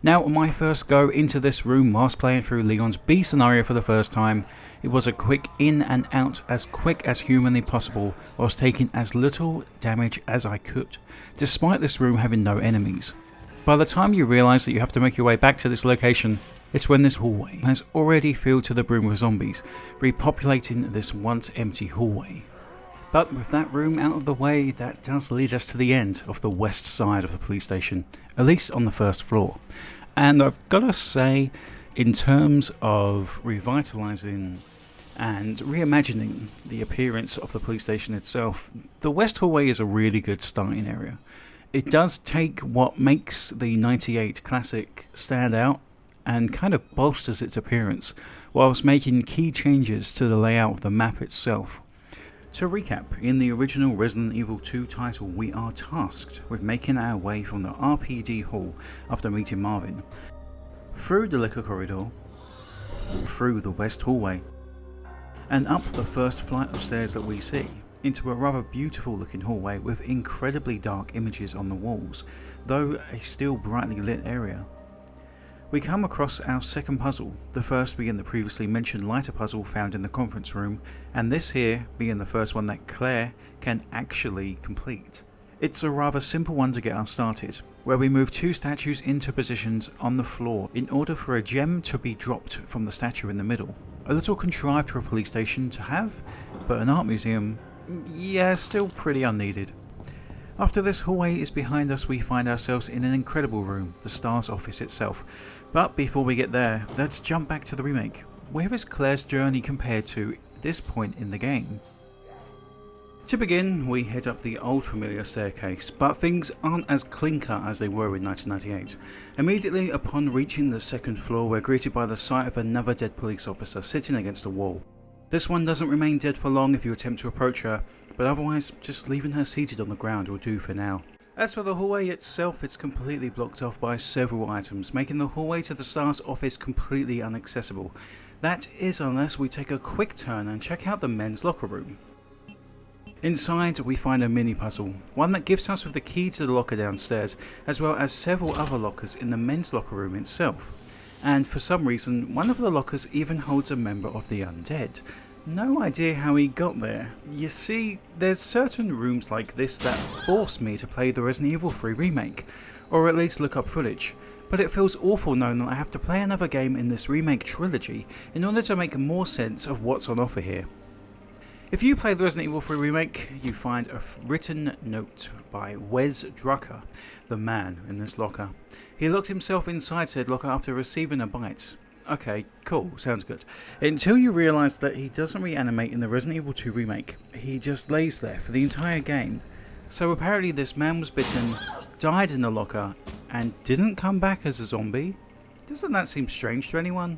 Now, on my first go into this room whilst playing through Leon's B scenario for the first time, it was a quick in and out as quick as humanly possible whilst taking as little damage as I could, despite this room having no enemies. By the time you realise that you have to make your way back to this location, it's when this hallway has already filled to the brim with zombies, repopulating this once empty hallway. But with that room out of the way, that does lead us to the end of the west side of the police station, at least on the first floor. And I've got to say, in terms of revitalising and reimagining the appearance of the police station itself, the west hallway is a really good starting area. It does take what makes the '98 classic stand out and kind of bolsters its appearance, whilst making key changes to the layout of the map itself. To recap, in the original Resident Evil 2 title, we are tasked with making our way from the RPD hall after meeting Marvin, through the liquor corridor, through the west hallway, and up the first flight of stairs that we see, into a rather beautiful looking hallway with incredibly dark images on the walls, though a still brightly lit area. We come across our second puzzle, the first being the previously mentioned lighter puzzle found in the conference room, and this here being the first one that Claire can actually complete. It's a rather simple one to get us started, where we move 2 statues into positions on the floor in order for a gem to be dropped from the statue in the middle. A little contrived for a police station to have, but an art museum, yeah, still pretty unneeded. After this hallway is behind us, we find ourselves in an incredible room, the STAR's office itself. But before we get there, let's jump back to the remake. Where is Claire's journey compared to this point in the game? To begin, we head up the old familiar staircase, but things aren't as clean-cut as they were in 1998. Immediately upon reaching the second floor, we're greeted by the sight of another dead police officer sitting against a wall. This one doesn't remain dead for long if you attempt to approach her, but otherwise just leaving her seated on the ground will do for now. As for the hallway itself, it's completely blocked off by several items, making the hallway to the STAR's office completely inaccessible. That is unless we take a quick turn and check out the men's locker room. Inside we find a mini puzzle, one that gives us with the key to the locker downstairs, as well as several other lockers in the men's locker room itself. And for some reason, one of the lockers even holds a member of the undead. No idea how he got there. You see, there's certain rooms like this that force me to play the Resident Evil 3 remake, or at least look up footage, but it feels awful knowing that I have to play another game in this remake trilogy in order to make more sense of what's on offer here. If you play the Resident Evil 3 remake, you find a written note by Wes Drucker, the man in this locker. He locked himself inside said locker after receiving a bite. Okay, cool, sounds good. Until you realise that he doesn't reanimate in the Resident Evil 2 remake, he just lays there for the entire game. So apparently this man was bitten, died in the locker, and didn't come back as a zombie? Doesn't that seem strange to anyone?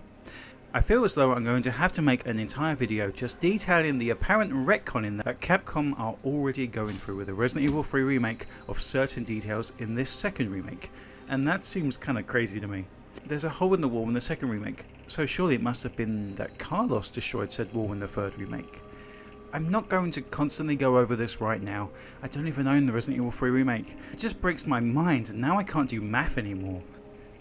I feel as though I'm going to have to make an entire video just detailing the apparent retconning that Capcom are already going through with the Resident Evil 3 remake of certain details in this second remake, and that seems kinda crazy to me. There's a hole in the wall in the second remake, so surely it must have been that Carlos destroyed said wall in the third remake. I'm not going to constantly go over this right now. I don't even own the Resident Evil 3 remake. It just breaks my mind, and now I can't do math anymore.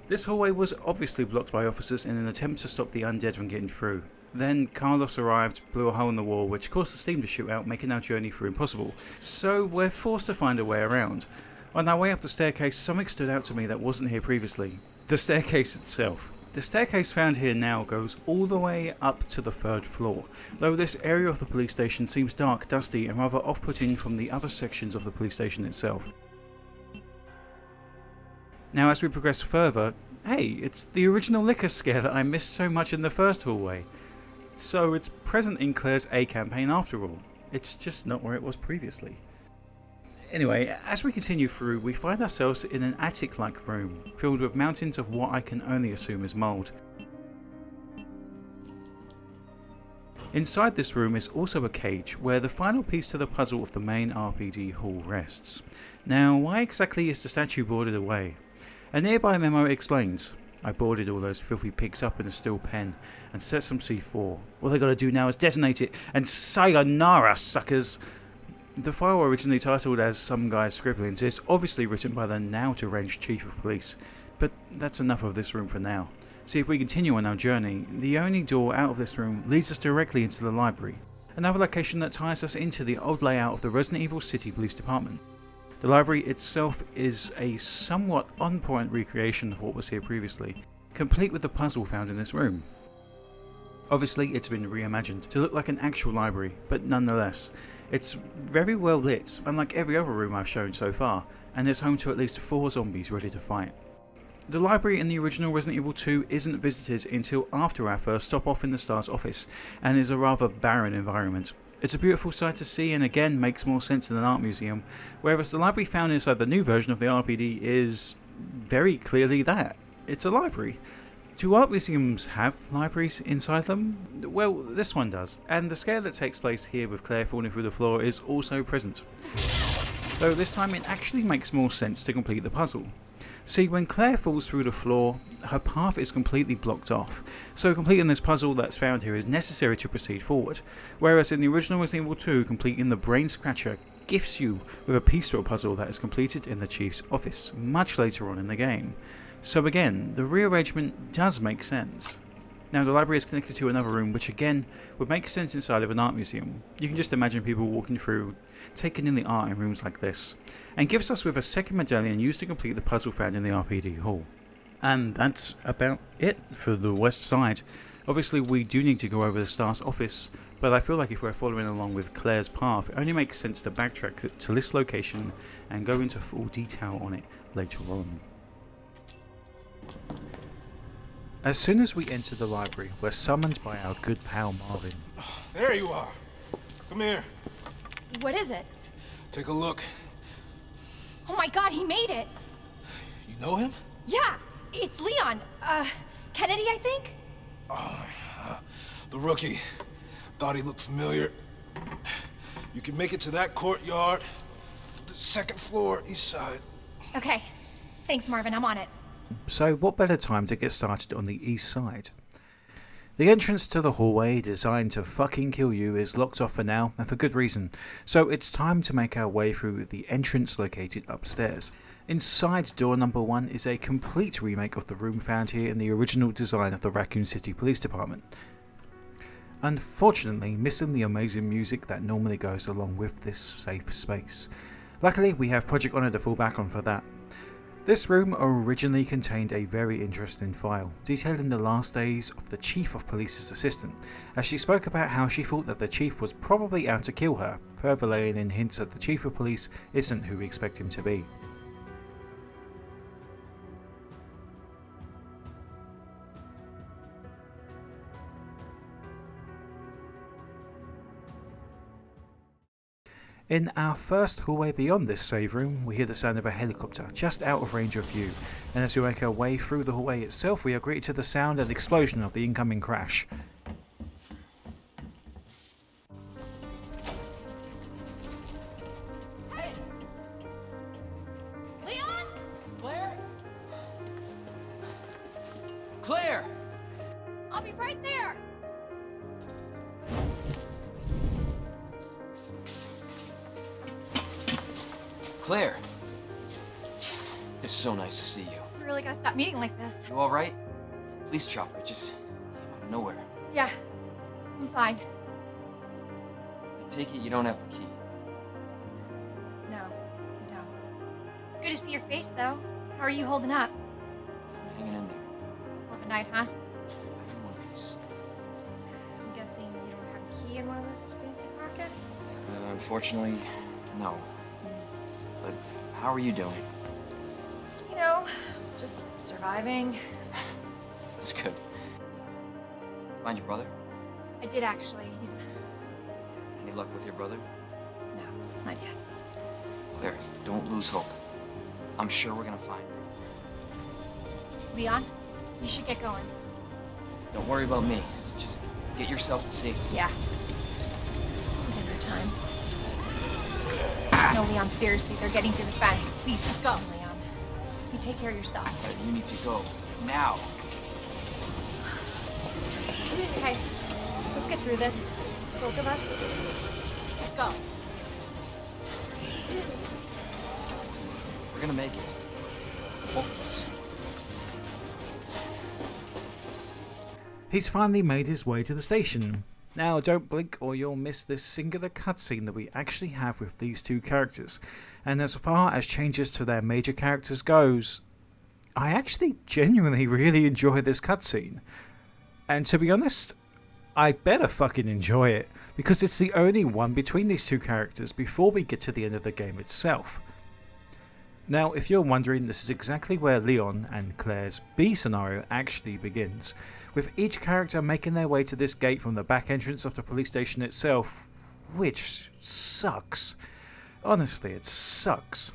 This hallway was obviously blocked by officers in an attempt to stop the undead from getting through. Then Carlos arrived, blew a hole in the wall, which caused the steam to shoot out, making our journey through impossible. So we're forced to find a way around. On our way up the staircase, something stood out to me that wasn't here previously. The staircase itself. The staircase found here now goes all the way up to the 3rd floor, though this area of the police station seems dark, dusty, and rather off-putting from the other sections of the police station itself. Now as we progress further, hey, it's the original liquor scare that I missed so much in the first hallway. So it's present in Claire's A campaign after all. It's just not where it was previously. Anyway, as we continue through, we find ourselves in an attic-like room, filled with mountains of what I can only assume is mould. Inside this room is also a cage, where the final piece to the puzzle of the main RPD hall rests. Now, why exactly is the statue boarded away? A nearby memo explains, I boarded all those filthy pigs up in a steel pen and set some C4. All they gotta do now is detonate it, and sayonara, suckers! The file, originally titled as Some Guy's Scribblings, is obviously written by the now deranged Chief of Police, but that's enough of this room for now. See, if we continue on our journey, the only door out of this room leads us directly into the library, another location that ties us into the old layout of the Resident Evil City Police Department. The library itself is a somewhat on-point recreation of what was here previously, complete with the puzzle found in this room. Obviously, it's been reimagined to look like an actual library, but nonetheless, it's very well lit, unlike every other room I've shown so far, and is home to at least 4 zombies ready to fight. The library in the original Resident Evil 2 isn't visited until after our first stop off in the STAR's office, and is a rather barren environment. It's a beautiful sight to see and again makes more sense in an art museum, whereas the library found inside the new version of the RPD is very clearly that. It's a library. Do art museums have libraries inside them? Well, this one does, and the scare that takes place here with Claire falling through the floor is also present. Though this time it actually makes more sense to complete the puzzle. See, when Claire falls through the floor, her path is completely blocked off, so completing this puzzle that's found here is necessary to proceed forward, whereas in the original Resident Evil 2, completing the Brain Scratcher gifts you with a piece to a puzzle that is completed in the Chief's office, much later on in the game. So again, the rearrangement does make sense. Now the library is connected to another room which again would make sense inside of an art museum. You can just imagine people walking through, taking in the art in rooms like this, and gives us with a second medallion used to complete the puzzle found in the RPD hall. And that's about it for the west side. Obviously we do need to go over the STAR's office, but I feel like if we're following along with Claire's path, it only makes sense to backtrack to this location and go into full detail on it later on. As soon as we enter the library, we're summoned by our good pal Marvin. There you are. Come here. What is it? Take a look. Oh my god, he made it! You know him? Yeah, it's Leon. Kennedy, I think? The rookie. Thought he looked familiar. You can make it to that courtyard. The 2nd floor, east side. Okay. Thanks, Marvin. I'm on it. So what better time to get started on the east side? The entrance to the hallway designed to fucking kill you is locked off for now, and for good reason, so it's time to make our way through the entrance located upstairs. Inside door number 1 is a complete remake of the room found here in the original design of the Raccoon City Police Department. Unfortunately, missing the amazing music that normally goes along with this safe space. Luckily, we have Project Honor to fall back on for that. This room originally contained a very interesting file, detailing the last days of the Chief of Police's assistant, as she spoke about how she thought that the Chief was probably out to kill her, further laying in hints that the Chief of Police isn't who we expect him to be. In our first hallway beyond this save room, we hear the sound of a helicopter just out of range of view, and as we make our way through the hallway itself, we are greeted to the sound and explosion of the incoming crash. Hey! Leon? Claire? Claire! I'll be right there! Claire! It's so nice to see you. We really gotta stop meeting like this. You alright? Police chopper just came out of nowhere. Yeah. I'm fine. I take it you don't have the key. No, I don't. It's good to see your face, though. How are you holding up? I'm hanging in there. Love a night, huh? I'm in one piece. I'm guessing you don't have a key in one of those fancy pockets? Unfortunately, no. But how are you doing? You know, just surviving. That's good. Find your brother? I did, actually. He's... Any luck with your brother? No, not yet. Claire, don't lose hope. I'm sure we're gonna find him. Leon, you should get going. Don't worry about me. Just get yourself to safety. Yeah. Dinner time. No, Leon, seriously, they're getting to the fence. Please, just go, Leon. You take care of yourself. Claire, you need to go. Now! Okay, let's get through this. Both of us. Just go. We're gonna make it. Both of us. He's finally made his way to the station. Now don't blink or you'll miss this singular cutscene that we actually have with these two characters. And as far as changes to their major characters goes, I actually genuinely really enjoy this cutscene. And to be honest, I better fucking enjoy it, because it's the only one between these two characters before we get to the end of the game itself. Now, if you're wondering, this is exactly where Leon and Claire's B scenario actually begins, with each character making their way to this gate from the back entrance of the police station itself, which sucks. Honestly, it sucks.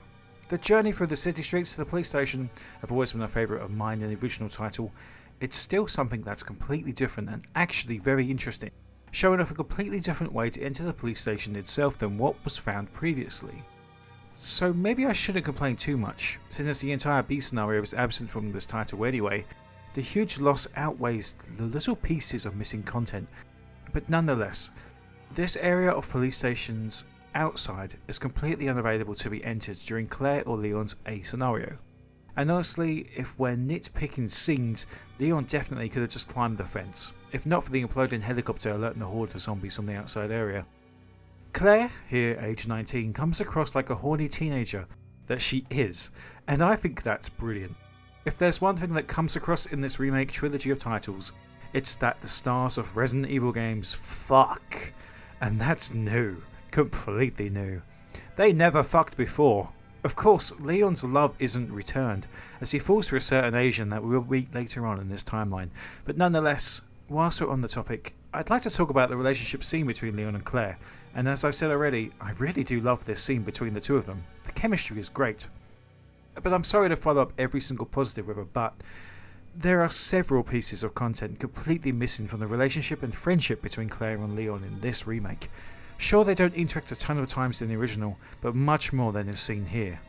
The journey through the city streets to the police station have always been a favourite of mine in the original title. It's still something that's completely different and actually very interesting, showing off a completely different way to enter the police station itself than what was found previously. So maybe I shouldn't complain too much, since the entire B scenario is absent from this title anyway. The huge loss outweighs the little pieces of missing content, but nonetheless, this area of police stations outside is completely unavailable to be entered during Claire or Leon's A scenario. And honestly, if we're nitpicking scenes, Leon definitely could have just climbed the fence, if not for the imploding helicopter alerting the horde of zombies from the outside area. Claire, here aged 19, comes across like a horny teenager that she is, and I think that's brilliant. If there's one thing that comes across in this remake trilogy of titles, it's that the stars of Resident Evil games fuck. And that's new. Completely new. They never fucked before. Of course, Leon's love isn't returned, as he falls for a certain Asian that we'll meet later on in this timeline, but nonetheless, whilst we're on the topic, I'd like to talk about the relationship scene between Leon and Claire, and as I've said already, I really do love this scene between the two of them. The chemistry is great. But I'm sorry to follow up every single positive with a but. There are several pieces of content completely missing from the relationship and friendship between Claire and Leon in this remake. Sure, they don't interact a ton of times in the original, but much more than is seen here.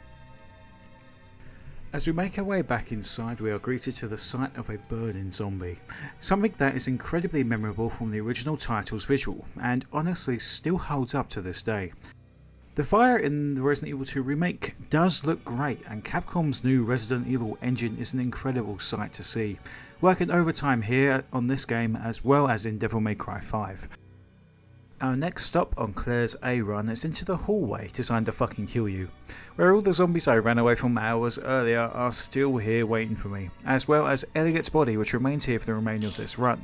As we make our way back inside, we are greeted to the sight of a burning zombie, something that is incredibly memorable from the original title's visual, and honestly still holds up to this day. The fire in the Resident Evil 2 remake does look great, and Capcom's new Resident Evil engine is an incredible sight to see, working overtime here on this game as well as in Devil May Cry 5. Our next stop on Claire's A run is into the hallway designed to fucking kill you, where all the zombies I ran away from hours earlier are still here waiting for me, as well as Elliot's body, which remains here for the remainder of this run.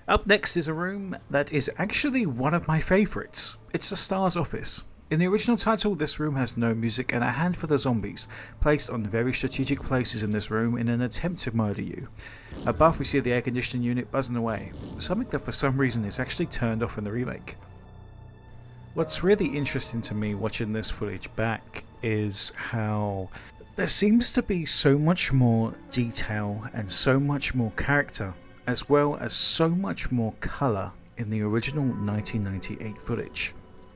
Up next is a room that is actually one of my favourites. It's the Star's office. In the original title, this room has no music and a handful of zombies, placed on very strategic places in this room in an attempt to murder you. Above we see the air conditioning unit buzzing away, something that for some reason is actually turned off in the remake. What's really interesting to me watching this footage back is how there seems to be so much more detail and so much more character, as well as so much more colour in the original 1998 footage.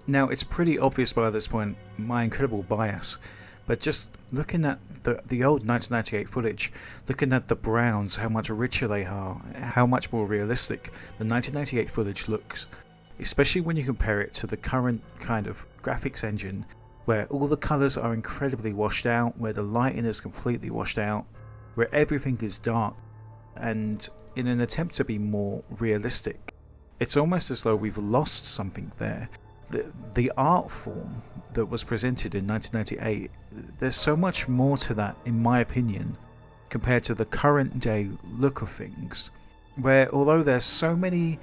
Now, it's pretty obvious by this point my incredible bias, but just looking at the old 1998 footage, looking at the browns, how much richer they are, how much more realistic the 1998 footage looks, especially when you compare it to the current kind of graphics engine, where all the colours are incredibly washed out, where the lighting is completely washed out, where everything is dark, and in an attempt to be more realistic, it's almost as though we've lost something there. The art form that was presented in 1998, there's so much more to that, in my opinion, compared to the current day look of things, where although there's so many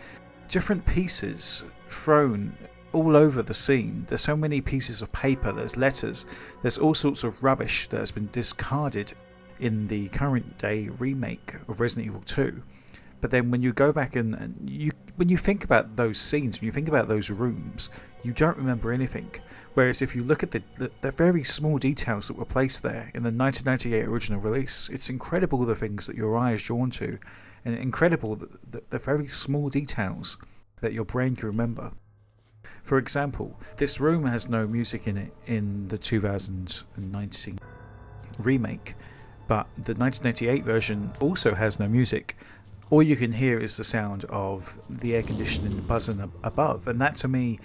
different pieces thrown all over the scene, there's so many pieces of paper, there's letters, there's all sorts of rubbish that has been discarded in the current day remake of Resident Evil 2. But then when you go back and when you think about those scenes, when you think about those rooms, you don't remember anything. Whereas if you look at the very small details that were placed there in the 1998 original release, it's incredible the things that your eye is drawn to, and incredible the very small details that your brain can remember. For example, this room has no music in it in the 2019 remake, but the 1998 version also has no music. All you can hear is the sound of the air conditioning buzzing above, and that to me,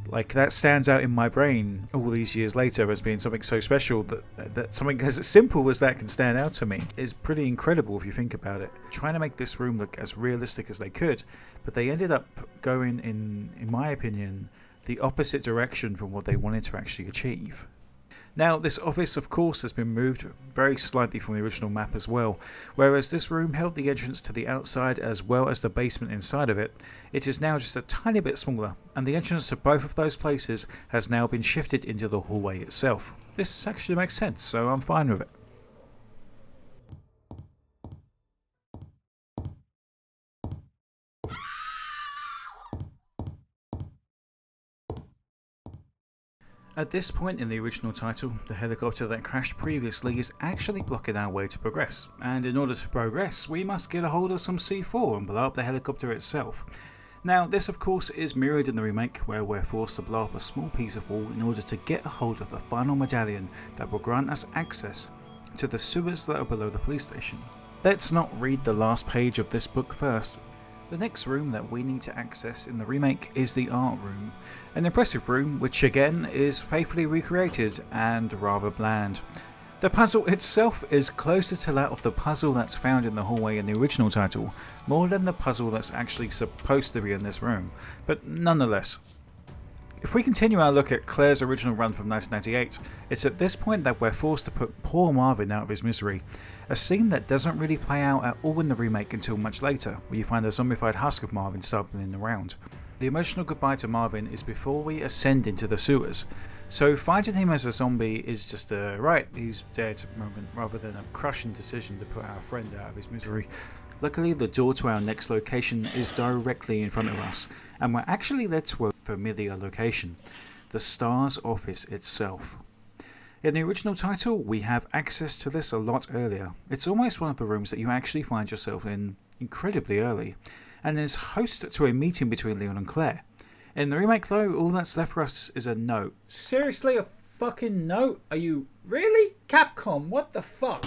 like, that stands out in my brain all these years later as being something so special that something as simple as that can stand out to me is pretty incredible if you think about it. Trying to make this room look as realistic as they could, but they ended up going in my opinion, the opposite direction from what they wanted to actually achieve. Now, this office, of course, has been moved very slightly from the original map as well. Whereas this room held the entrance to the outside as well as the basement inside of it, it is now just a tiny bit smaller, and the entrance to both of those places has now been shifted into the hallway itself. This actually makes sense, so I'm fine with it. At this point in the original title, the helicopter that crashed previously is actually blocking our way to progress, and in order to progress we must get a hold of some C4 and blow up the helicopter itself. Now this of course is mirrored in the remake, where we're forced to blow up a small piece of wall in order to get a hold of the final medallion that will grant us access to the sewers that are below the police station. Let's not read the last page of this book first. The next room that we need to access in the remake is the art room, an impressive room which again is faithfully recreated and rather bland. The puzzle itself is closer to that of the puzzle that's found in the hallway in the original title, more than the puzzle that's actually supposed to be in this room, but nonetheless. If we continue our look at Claire's original run from 1998, it's at this point that we're forced to put poor Marvin out of his misery, a scene that doesn't really play out at all in the remake until much later, where you find a zombified husk of Marvin stumbling around. The emotional goodbye to Marvin is before we ascend into the sewers, so finding him as a zombie is just a right, he's dead moment rather than a crushing decision to put our friend out of his misery. Luckily, the door to our next location is directly in front of us, and we're actually led to a familiar location, the STAR's office itself. In the original title, we have access to this a lot earlier. It's almost one of the rooms that you actually find yourself in incredibly early, and is host to a meeting between Leon and Claire. In the remake though, all that's left for us is a note. Seriously, a fucking note? Are you really? Capcom, what the fuck?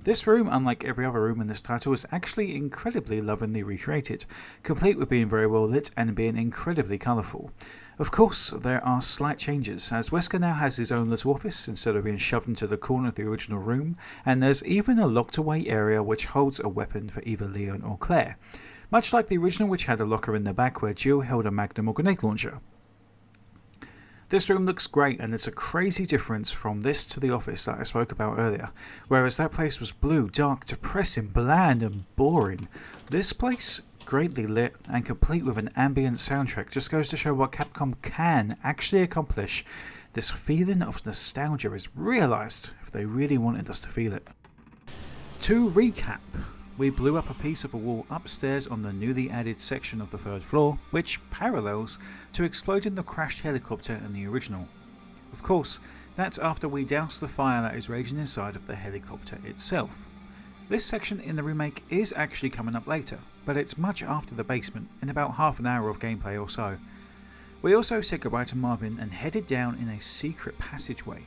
This room, unlike every other room in this title, is actually incredibly lovingly recreated, complete with being very well lit and being incredibly colourful. Of course, there are slight changes, as Wesker now has his own little office instead of being shoved into the corner of the original room, and there's even a locked away area which holds a weapon for either Leon or Claire, much like the original which had a locker in the back where Jill held a magnum or grenade launcher. This room looks great, and it's a crazy difference from this to the office that I spoke about earlier. Whereas that place was blue, dark, depressing, bland and boring, this place, greatly lit and complete with an ambient soundtrack, just goes to show what Capcom can actually accomplish. This feeling of nostalgia is realised if they really wanted us to feel it. To recap, we blew up a piece of a wall upstairs on the newly added section of the 3rd floor, which parallels to exploding the crashed helicopter in the original. Of course, that's after we doused the fire that is raging inside of the helicopter itself. This section in the remake is actually coming up later, but it's much after the basement, in about half an hour of gameplay or so. We also said goodbye to Marvin and headed down in a secret passageway.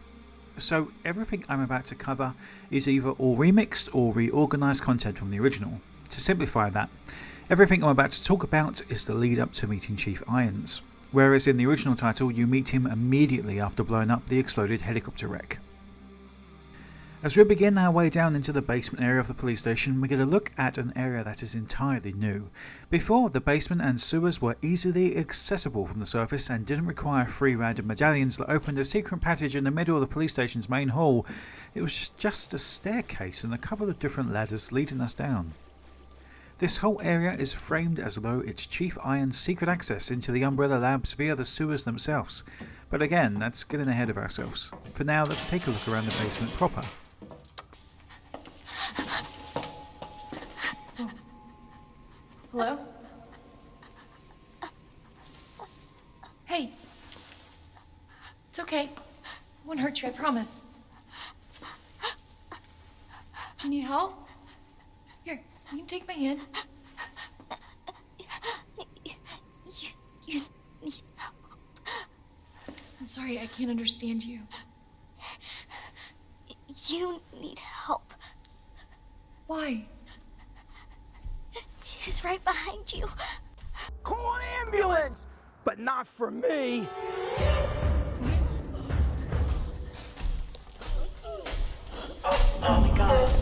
So everything I'm about to cover is either all remixed or reorganised content from the original. To simplify that, everything I'm about to talk about is the lead up to meeting Chief Irons, whereas in the original title you meet him immediately after blowing up the exploded helicopter wreck. As we begin our way down into the basement area of the police station, we get a look at an area that is entirely new. Before, the basement and sewers were easily accessible from the surface and didn't require 3 random medallions that opened a secret passage in the middle of the police station's main hall. It was just a staircase and a couple of different ladders leading us down. This whole area is framed as though it's Chief Iron's secret access into the Umbrella Labs via the sewers themselves. But again, that's getting ahead of ourselves. For now, let's take a look around the basement proper. Hello? Hey. It's okay. I won't hurt you, I promise. Do you need help? Here, you can take my hand. You need help. I'm sorry, I can't understand you. You need help. Why? He's right behind you. Call an ambulance! But not for me! Oh my god.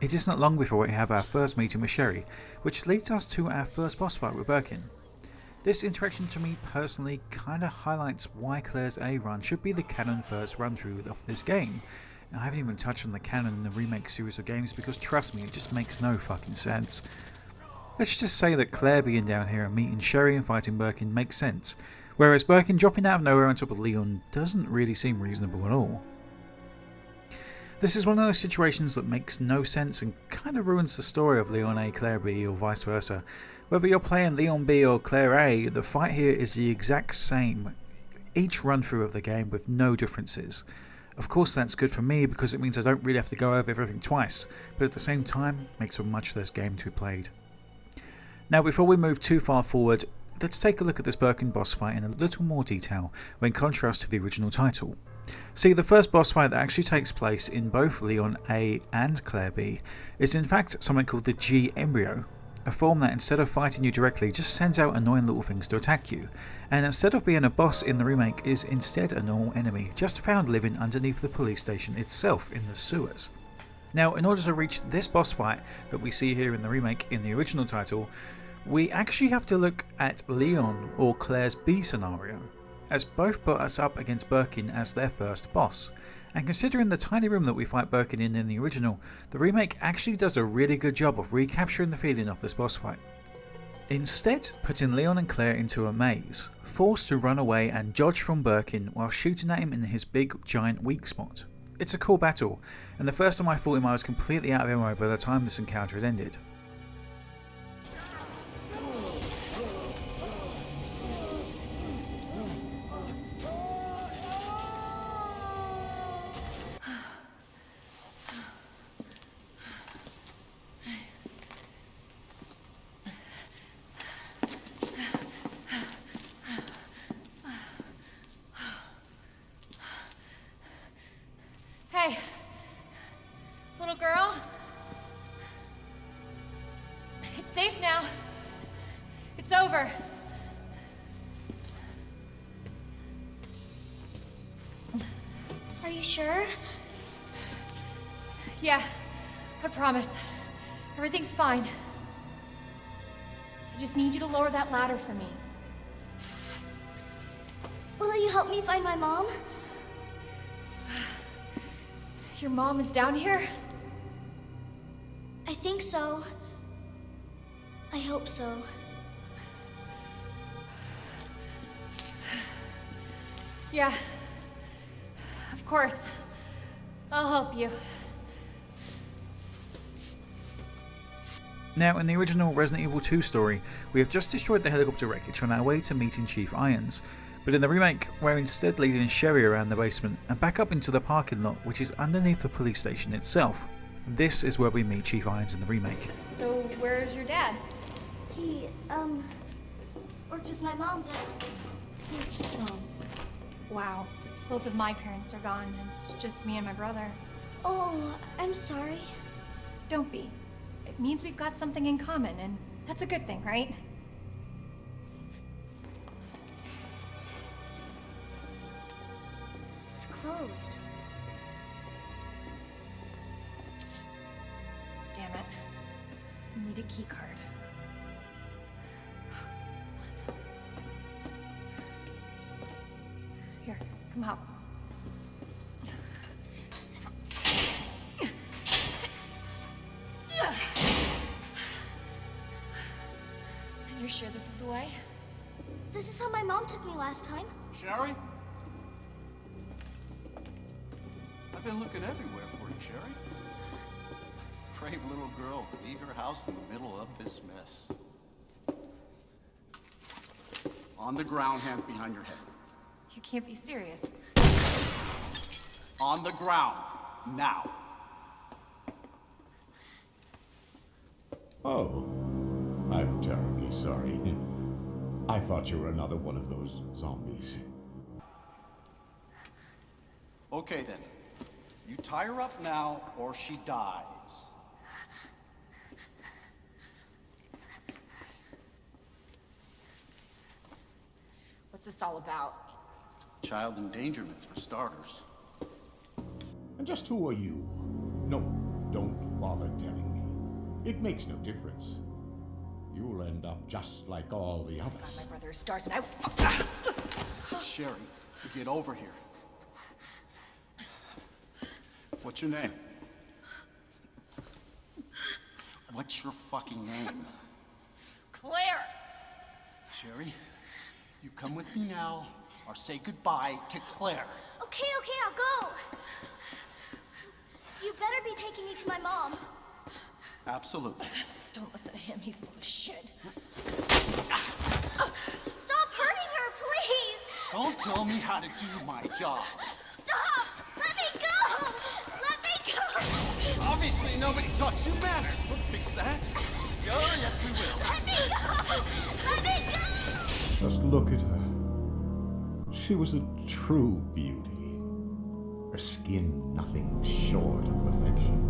It is not long before we have our first meeting with Sherry, which leads us to our first boss fight with Birkin. This interaction to me personally kinda highlights why Claire's A run should be the canon first run through of this game. And I haven't even touched on the canon in the remake series of games because trust me, it just makes no fucking sense. Let's just say that Claire being down here and meeting Sherry and fighting Birkin makes sense, whereas Birkin dropping out of nowhere on top of Leon doesn't really seem reasonable at all. This is one of those situations that makes no sense and kind of ruins the story of Leon A, Claire B, or vice versa. Whether you're playing Leon B or Claire A, the fight here is the exact same, each run through of the game with no differences. Of course that's good for me because it means I don't really have to go over everything twice, but at the same time makes for a much less game to be played. Now before we move too far forward, let's take a look at this Birkin boss fight in a little more detail when contrast to the original title. See, the first boss fight that actually takes place in both Leon A and Claire B is in fact something called the 𝕉₪, a form that instead of fighting you directly just sends out annoying little things to attack you, and instead of being a boss in the remake is instead a normal enemy just found living underneath the police station itself in the sewers. Now in order to reach this boss fight that we see here in the remake in the original title, we actually have to look at Leon or Claire's B scenario, as both put us up against Birkin as their first boss. And considering the tiny room that we fight Birkin in the original, the remake actually does a really good job of recapturing the feeling of this boss fight. Instead, putting Leon and Claire into a maze, forced to run away and dodge from Birkin while shooting at him in his big giant weak spot. It's a cool battle, and the first time I fought him I was completely out of ammo by the time this encounter had ended. Hey, little girl. It's safe now. It's over. Are you sure? Yeah, I promise. Everything's fine. I just need you to lower that ladder for me. Will you help me find my mom? Your mom is down here? I think so. I hope so. Yeah. Of course. I'll help you. Now in the original Resident Evil 2 story, we have just destroyed the helicopter wreckage on our way to meeting Chief Irons. But in the remake, we're instead leading Sherry around the basement and back up into the parking lot which is underneath the police station itself. This is where we meet Chief Irons in the remake. So, where's your dad? He, worked with my mom, but he's gone. Wow. Both of my parents are gone, and it's just me and my brother. Oh, I'm sorry. Don't be. It means we've got something in common, and that's a good thing, right? It's closed. Damn it. I need a key card. Here, come help. You're sure this is the way? This is how my mom took me last time. Sherry? I've been looking everywhere for you, Sherry. Brave little girl, leave her house in the middle of this mess. On the ground, hands behind your head. You can't be serious. On the ground, now. Oh, I'm terribly sorry. I thought you were another one of those zombies. Okay then. You tie her up now, or she dies. What's this all about? Child endangerment, for starters. And just who are you? No, don't bother telling me. It makes no difference. You'll end up just like all the others. My brother is stars and Sherry, get over here. What's your name? What's your fucking name? Claire! Sherry, you come with me now, or say goodbye to Claire. Okay, I'll go. You better be taking me to my mom. Absolutely. Don't listen to him, he's full of shit. Stop hurting her, please! Don't tell me how to do my job. Stop! Let me go! Let me go! Obviously, nobody taught you manners. We'll fix that. Oh, yes, we will. Let me go! Let me go! Just look at her. She was a true beauty. Her skin nothing short of perfection.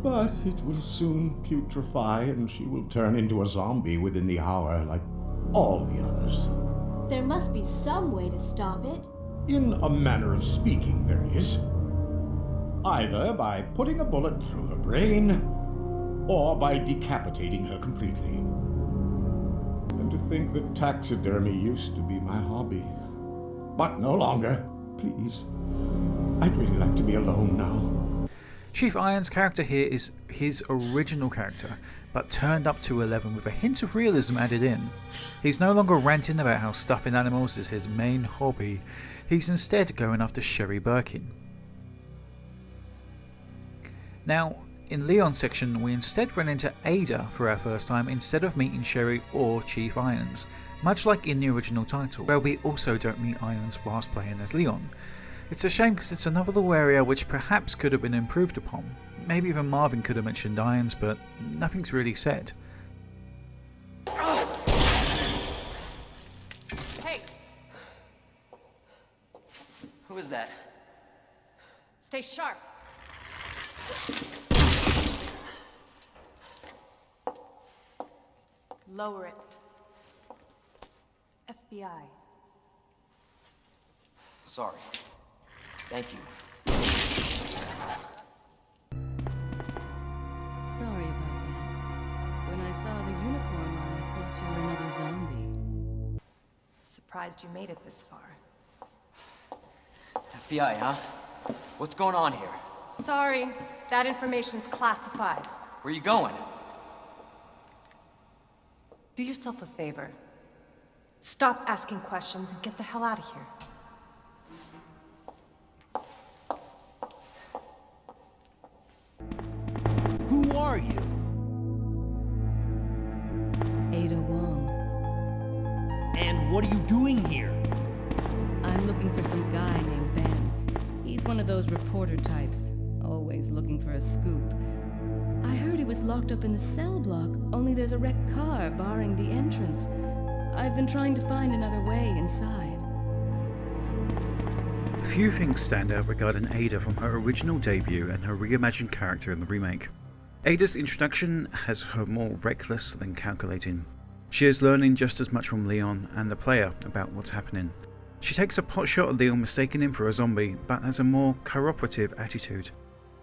But it will soon putrefy, and she will turn into a zombie within the hour, like all the others. There must be some way to stop it. In a manner of speaking, there is. Either by putting a bullet through her brain, or by decapitating her completely. And to think that taxidermy used to be my hobby. But no longer. Please. I'd really like to be alone now. Chief Irons' character here is his original character, but turned up to 11 with a hint of realism added in. He's no longer ranting about how stuffing animals is his main hobby, he's instead going after Sherry Birkin. Now, in Leon's section, we instead run into Ada for our first time instead of meeting Sherry or Chief Irons, much like in the original title, where we also don't meet Irons whilst playing as Leon. It's a shame because it's another little area which perhaps could have been improved upon. Maybe even Marvin could have mentioned Irons, but nothing's really said. Hey! Who is that? Stay sharp. Lower it. FBI. Sorry. Thank you. Sorry about that. When I saw the uniform, I thought you were another zombie. Surprised you made it this far. FBI, huh? What's going on here? Sorry, that information's classified. Where are you going? Do yourself a favor. Stop asking questions and get the hell out of here. Who are you? Ada Wong. And what are you doing here? I'm looking for some guy named Ben. He's one of those reporter types, always looking for a scoop. I heard he was locked up in the cell block, only there's a wrecked car barring the entrance. I've been trying to find another way inside. Few things stand out regarding 𝓱𝓚 from her original debut and her reimagined character in the remake. 𝓱𝓚's introduction has her more reckless than calculating. She is learning just as much from Leon and the player about what's happening. She takes a potshot at Leon mistaking him for a zombie, but has a more cooperative attitude.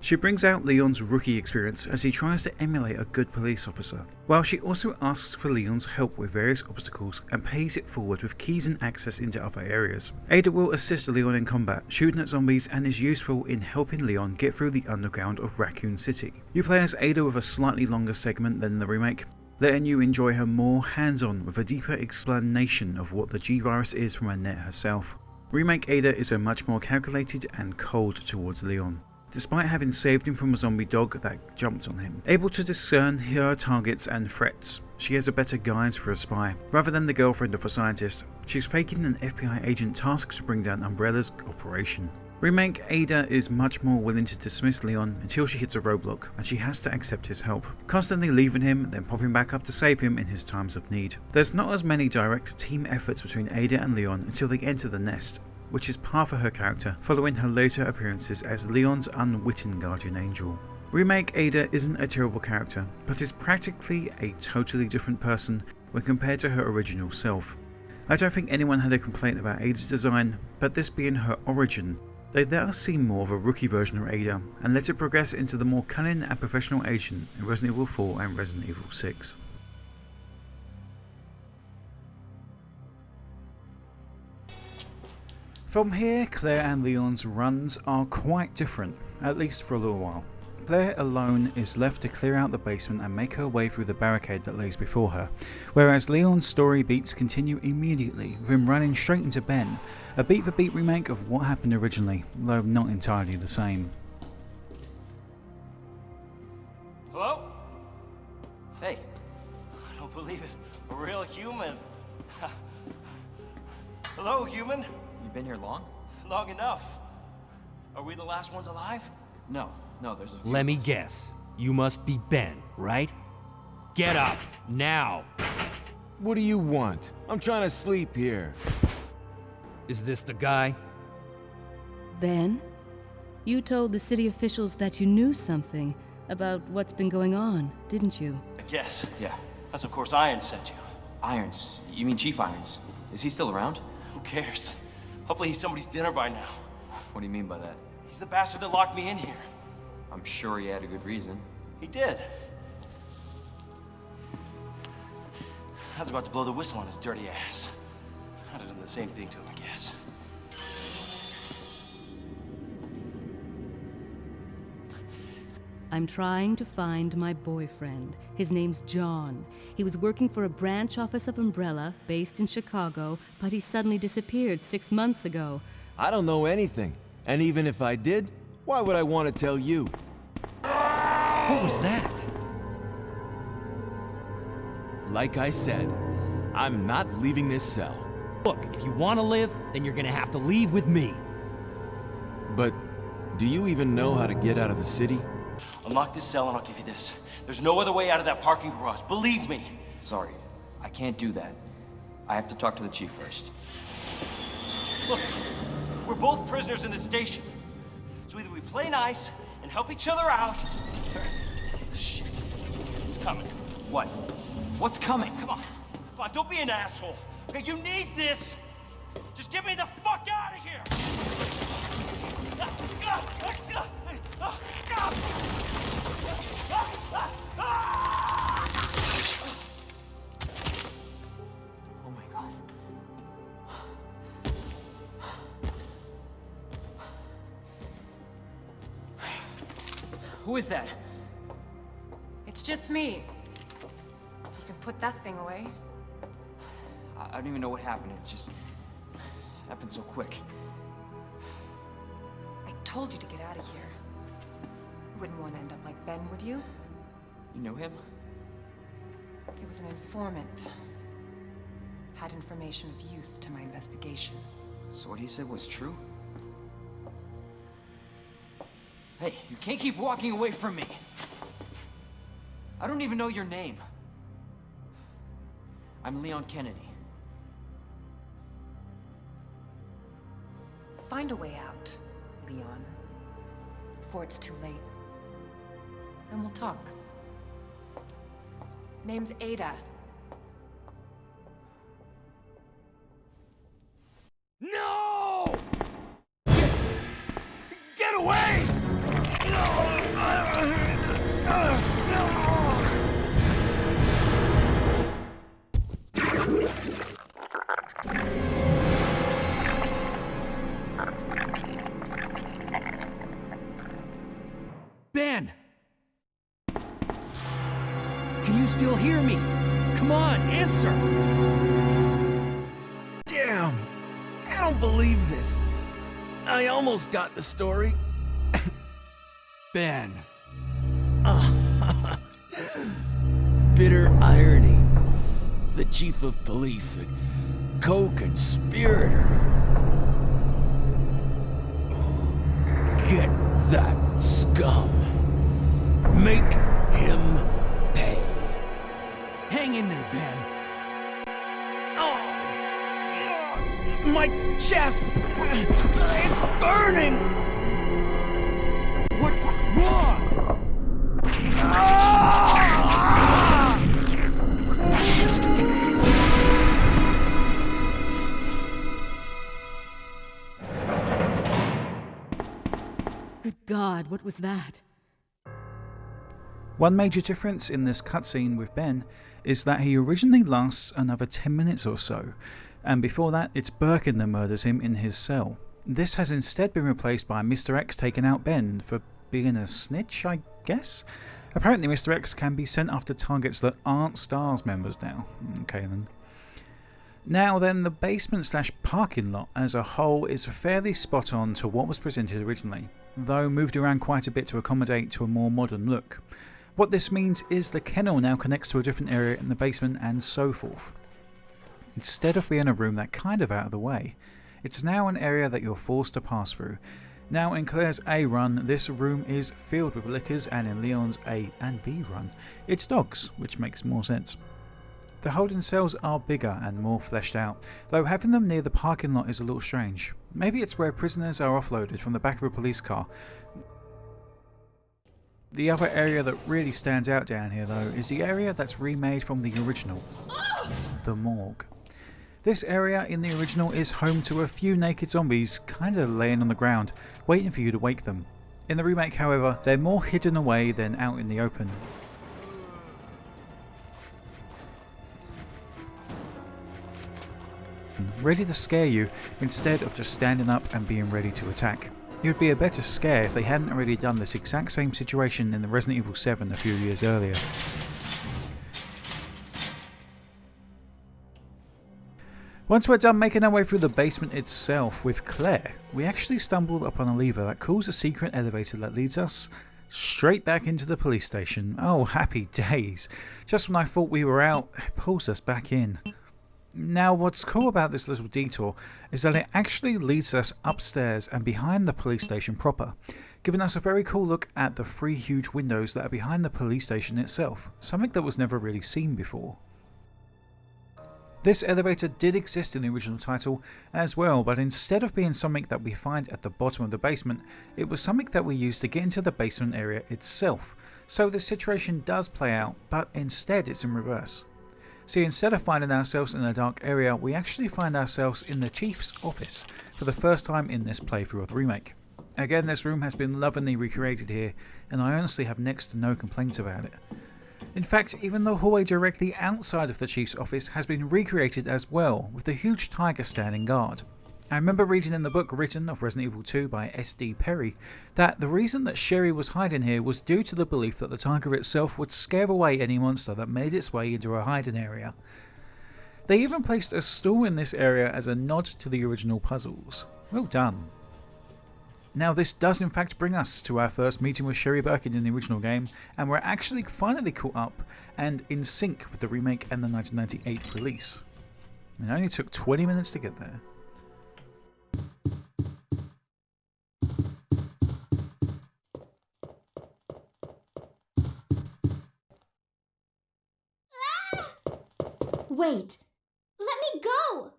She brings out Leon's rookie experience as he tries to emulate a good police officer, while she also asks for Leon's help with various obstacles and pays it forward with keys and access into other areas. 𝓱𝓚 will assist Leon in combat, shooting at zombies, and is useful in helping Leon get through the underground of Raccoon City. You play as 𝓱𝓚 with a slightly longer segment than the remake, letting you enjoy her more hands-on with a deeper explanation of what the G-Virus is from Annette herself. Remake 𝓱𝓚 is a much more calculated and cold towards Leon, despite having saved him from a zombie dog that jumped on him. Able to discern her targets and threats, she has a better guise for a spy. Rather than the girlfriend of a scientist, she's faking an FBI agent tasked to bring down Umbrella's operation. Remake 𝓱𝓚 is much more willing to dismiss Leon until she hits a roadblock and she has to accept his help, constantly leaving him, then popping back up to save him in his times of need. There's not as many direct team efforts between 𝓱𝓚 and Leon until they enter the nest, which is par for her character following her later appearances as Leon's unwitting guardian angel. Remake 𝓱𝓚 isn't a terrible character, but is practically a totally different person when compared to her original self. I don't think anyone had a complaint about 𝓱𝓚's design, but this being her origin, they let us see more of a rookie version of 𝓱𝓚 and let it progress into the more cunning and professional agent in Resident Evil 4 and Resident Evil 6. From here, Claire and Leon's runs are quite different, at least for a little while. Claire alone is left to clear out the basement and make her way through the barricade that lays before her, whereas Leon's story beats continue immediately, with him running straight into Ben, a beat-for-beat remake of what happened originally, though not entirely the same. Hello? Hey. I don't believe it. A real human. Hello, human. You been here long? Long enough. Are we the last ones alive? No, there's a few. Let me guess. You must be Ben, right? Get up, now! What do you want? I'm trying to sleep here. Is this the guy? Ben? You told the city officials that you knew something about what's been going on, didn't you? I guess, yeah. That's of course Irons sent you. Irons? You mean Chief Irons? Is he still around? Who cares? Hopefully he's somebody's dinner by now. What do you mean by that? He's the bastard that locked me in here. I'm sure he had a good reason. He did. I was about to blow the whistle on his dirty ass. I'd have done the same thing to him, I guess. I'm trying to find my boyfriend. His name's John. He was working for a branch office of Umbrella, based in Chicago, but he suddenly disappeared 6 months ago. I don't know anything. And even if I did, why would I want to tell you? What was that? Like I said, I'm not leaving this cell. Look, if you want to live, then you're gonna have to leave with me. But do you even know how to get out of the city? Unlock this cell and I'll give you this. There's no other way out of that parking garage, believe me. Sorry, I can't do that. I have to talk to the chief first. Look, we're both prisoners in this station. So either we play nice and help each other out, or... Shit, it's coming. What? What's coming? Come on, don't be an asshole. Okay, you need this. Just get me the fuck out of here. Oh my God. Who is that? It's just me. So you can put that thing away. I don't even know what happened. It just happened so quick. I told you to get out of here. You wouldn't want to end up like Ben, would you? You know him? He was an informant. Had information of use to my investigation. So what he said was true? Hey, you can't keep walking away from me. I don't even know your name. I'm Leon Kennedy. Find a way out. be on. Before it's too late. Then we'll talk. Name's Ada. No! Get away! Ben! Can you still hear me? Come on, answer! Damn! I don't believe this. I almost got the story. Ben. Bitter irony. The chief of police, a co-conspirator. Get that scum. Make him pay. Hang in there, Ben. Oh, my chest! It's burning! What's wrong? Good God, what was that? One major difference in this cutscene with Ben is that he originally lasts another 10 minutes or so, and before that it's Birkin that murders him in his cell. This has instead been replaced by Mr. X taking out Ben for being a snitch, I guess? Apparently Mr. X can be sent after targets that aren't STARS members now. Okay then. Now then, the basement / parking lot as a whole is fairly spot on to what was presented originally, though moved around quite a bit to accommodate to a more modern look. What this means is the kennel now connects to a different area in the basement and so forth. Instead of being a room that kind of out of the way, it's now an area that you're forced to pass through. Now in Claire's A run, this room is filled with liquors, and in Leon's A and B run, it's dogs, which makes more sense. The holding cells are bigger and more fleshed out, though having them near the parking lot is a little strange. Maybe it's where prisoners are offloaded from the back of a police car. The other area that really stands out down here though is the area that's remade from the original, the morgue. This area in the original is home to a few naked zombies kinda laying on the ground, waiting for you to wake them. In the remake however, they're more hidden away than out in the open. Ready to scare you instead of just standing up and being ready to attack. It would be a better scare if they hadn't already done this exact same situation in the Resident Evil 7 a few years earlier. Once we're done making our way through the basement itself with Claire, we actually stumbled upon a lever that calls a secret elevator that leads us straight back into the police station. Oh, happy days. Just when I thought we were out, it pulls us back in. Now what's cool about this little detour is that it actually leads us upstairs and behind the police station proper, giving us a very cool look at the 3 huge windows that are behind the police station itself, something that was never really seen before. This elevator did exist in the original title as well, but instead of being something that we find at the bottom of the basement, it was something that we used to get into the basement area itself. So this situation does play out, but instead it's in reverse. See, instead of finding ourselves in a dark area, we actually find ourselves in the Chief's office for the first time in this playthrough of the remake. Again, this room has been lovingly recreated here, and I honestly have next to no complaints about it. In fact, even the hallway directly outside of the Chief's office has been recreated as well, with the huge tiger standing guard. I remember reading in the book written of Resident Evil 2 by S.D. Perry that the reason that Sherry was hiding here was due to the belief that the tiger itself would scare away any monster that made its way into her hiding area. They even placed a stool in this area as a nod to the original puzzles. Well done. Now this does in fact bring us to our first meeting with Sherry Birkin in the original game, and we're actually finally caught up and in sync with the remake and the 1998 release. It only took 20 minutes to get there. Wait! Let me go!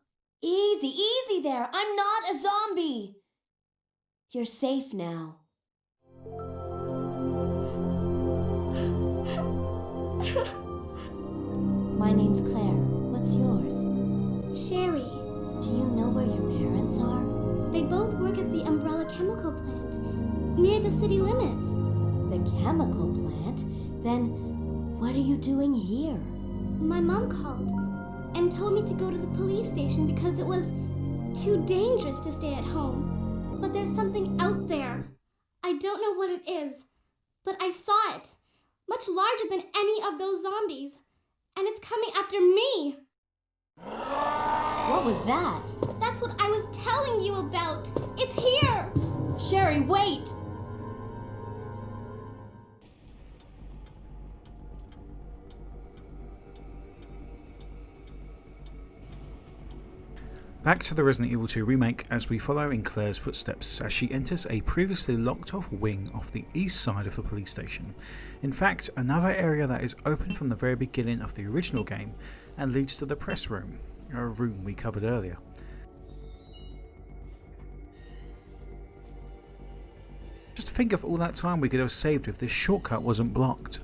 Easy, easy there! I'm not a zombie! You're safe now. My name's Claire. What's yours? Sherry. Do you know where your parents are? They both work at the Umbrella chemical plant, near the city limits. The chemical plant? Then what are you doing here? My mom called and told me to go to the police station because it was too dangerous to stay at home. But there's something out there. I don't know what it is, but I saw it. Much larger than any of those zombies. And it's coming after me. What was that? That's what I was telling you about. It's here. Sherry, wait! Back to the Resident Evil 2 remake as we follow in Claire's footsteps as she enters a previously locked off wing off the east side of the police station. In fact, another area that is open from the very beginning of the original game and leads to the press room, a room we covered earlier. Just think of all that time we could have saved if this shortcut wasn't blocked.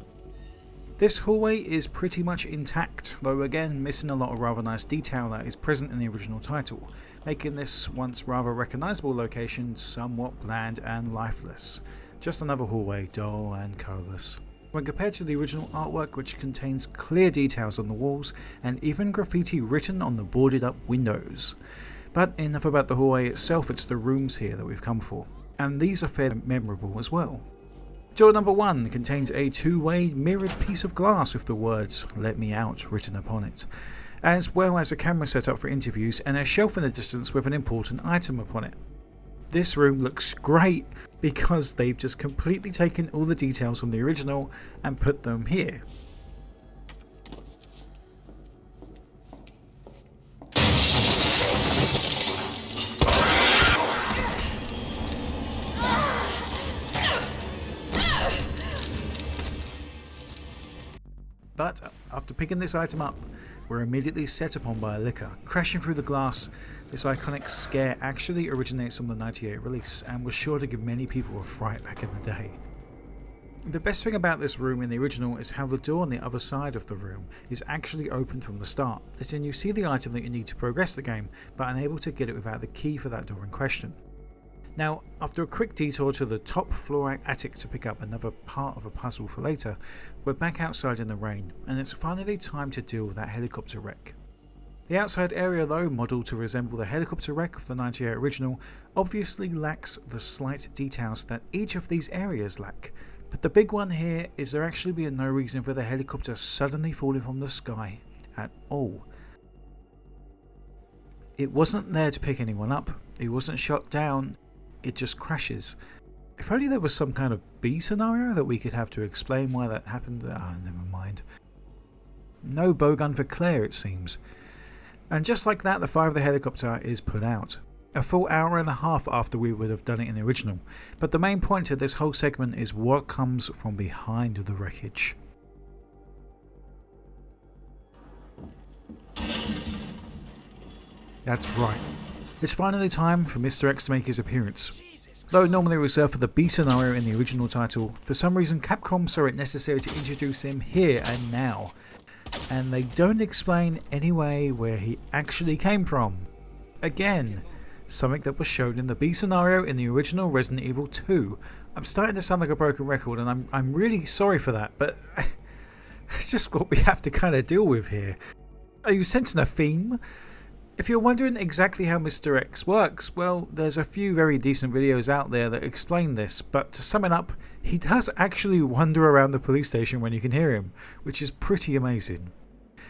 This hallway is pretty much intact, though again missing a lot of rather nice detail that is present in the original title, making this once rather recognisable location somewhat bland and lifeless. Just another hallway, dull and colourless. When compared to the original artwork, which contains clear details on the walls and even graffiti written on the boarded up windows. But enough about the hallway itself, it's the rooms here that we've come for, and these are fairly memorable as well. Door number 1 contains a two-way mirrored piece of glass with the words "Let me out" written upon it, as well as a camera set up for interviews and a shelf in the distance with an important item upon it. This room looks great because they've just completely taken all the details from the original and put them here. But after picking this item up, we're immediately set upon by a licker. Crashing through the glass, this iconic scare actually originates from the '98 release and was sure to give many people a fright back in the day. The best thing about this room in the original is how the door on the other side of the room is actually opened from the start, letting you see the item that you need to progress the game, but unable to get it without the key for that door in question. Now, after a quick detour to the top floor attic to pick up another part of a puzzle for later, we're back outside in the rain, and it's finally time to deal with that helicopter wreck. The outside area, though modelled to resemble the helicopter wreck of the '98 original, obviously lacks the slight details that each of these areas lack, but the big one here is there actually being no reason for the helicopter suddenly falling from the sky at all. It wasn't there to pick anyone up, it wasn't shot down, it just crashes. If only there was some kind of B scenario that we could have to explain why that happened. Never mind. No bowgun for Claire, it seems. And just like that, the fire of the helicopter is put out. A full hour and a half after we would have done it in the original. But the main point of this whole segment is what comes from behind the wreckage. That's right. It's finally time for Mr. X to make his appearance. Though normally reserved for the B scenario in the original title, for some reason Capcom saw it necessary to introduce him here and now. And they don't explain anyway where he actually came from. Again, something that was shown in the B scenario in the original Resident Evil 2. I'm starting to sound like a broken record and I'm really sorry for that, but it's just what we have to kind of deal with here. Are you sensing a theme? If you're wondering exactly how Mr. X works, well, there's a few very decent videos out there that explain this, but to sum it up, he does actually wander around the police station when you can hear him, which is pretty amazing.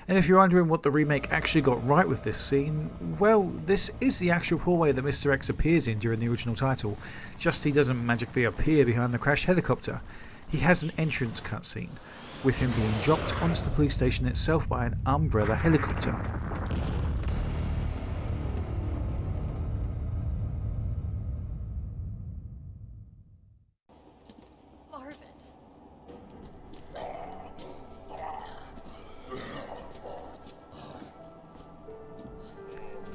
And if you're wondering what the remake actually got right with this scene, well, this is the actual hallway that Mr. X appears in during the original title, just he doesn't magically appear behind the crashed helicopter. He has an entrance cutscene, with him being dropped onto the police station itself by an umbrella helicopter.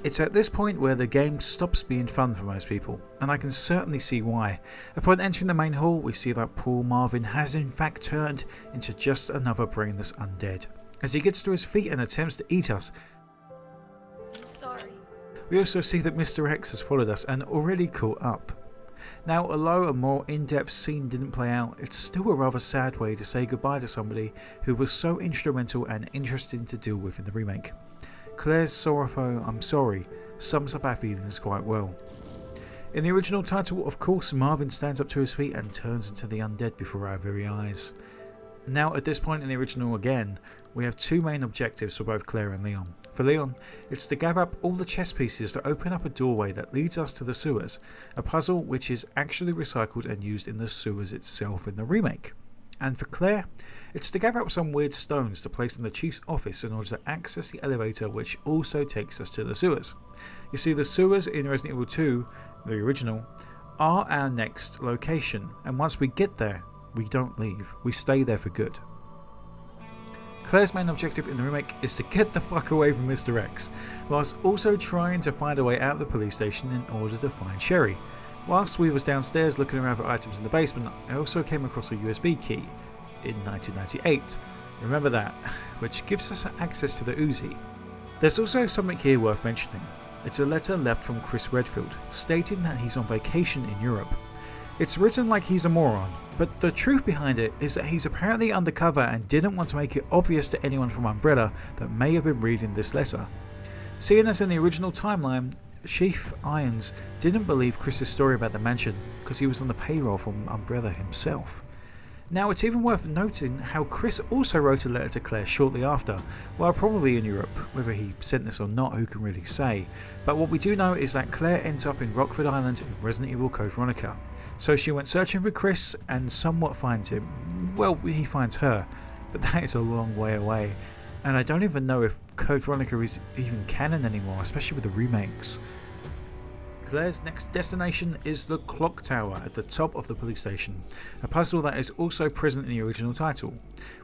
It's at this point where the game stops being fun for most people, and I can certainly see why. Upon entering the main hall, we see that poor Marvin has in fact turned into just another brainless undead. As he gets to his feet and attempts to eat us, I'm sorry. we also see that Mr. X has followed us and already caught up. Now, although a more in-depth scene didn't play out, it's still a rather sad way to say goodbye to somebody who was so instrumental and interesting to deal with in the remake. Claire's sorrowful "I'm sorry" sums up our feelings quite well. In the original title, of course, Marvin stands up to his feet and turns into the undead before our very eyes. Now, at this point in the original again, we have two main objectives for both Claire and Leon. For Leon, it's to gather up all the chess pieces to open up a doorway that leads us to the sewers, a puzzle which is actually recycled and used in the sewers itself in the remake. And for Claire, it's to gather up some weird stones to place in the chief's office in order to access the elevator which also takes us to the sewers. You see, the sewers in Resident Evil 2, the original, are our next location, and once we get there, we don't leave, we stay there for good. Claire's main objective in the remake is to get the fuck away from Mr. X, whilst also trying to find a way out of the police station in order to find Sherry. Whilst we was downstairs looking around for items in the basement, I also came across a USB key in 1998, remember that, which gives us access to the Uzi. There's also something here worth mentioning. It's a letter left from Chris Redfield, stating that he's on vacation in Europe. It's written like he's a moron, but the truth behind it is that he's apparently undercover and didn't want to make it obvious to anyone from Umbrella that may have been reading this letter. Seeing as in the original timeline, Chief Irons didn't believe Chris's story about the mansion because he was on the payroll from Umbrella himself. Now, it's even worth noting how Chris also wrote a letter to Claire shortly after, while probably in Europe. Whether he sent this or not, who can really say, but what we do know is that Claire ends up in Rockford Island in Resident Evil Code Veronica. So she went searching for Chris and somewhat finds him. Well, he finds her, but that is a long way away, and I don't even know if Code Veronica is even canon anymore, especially with the remakes. Claire's next destination is the clock tower at the top of the police station, a puzzle that is also present in the original title.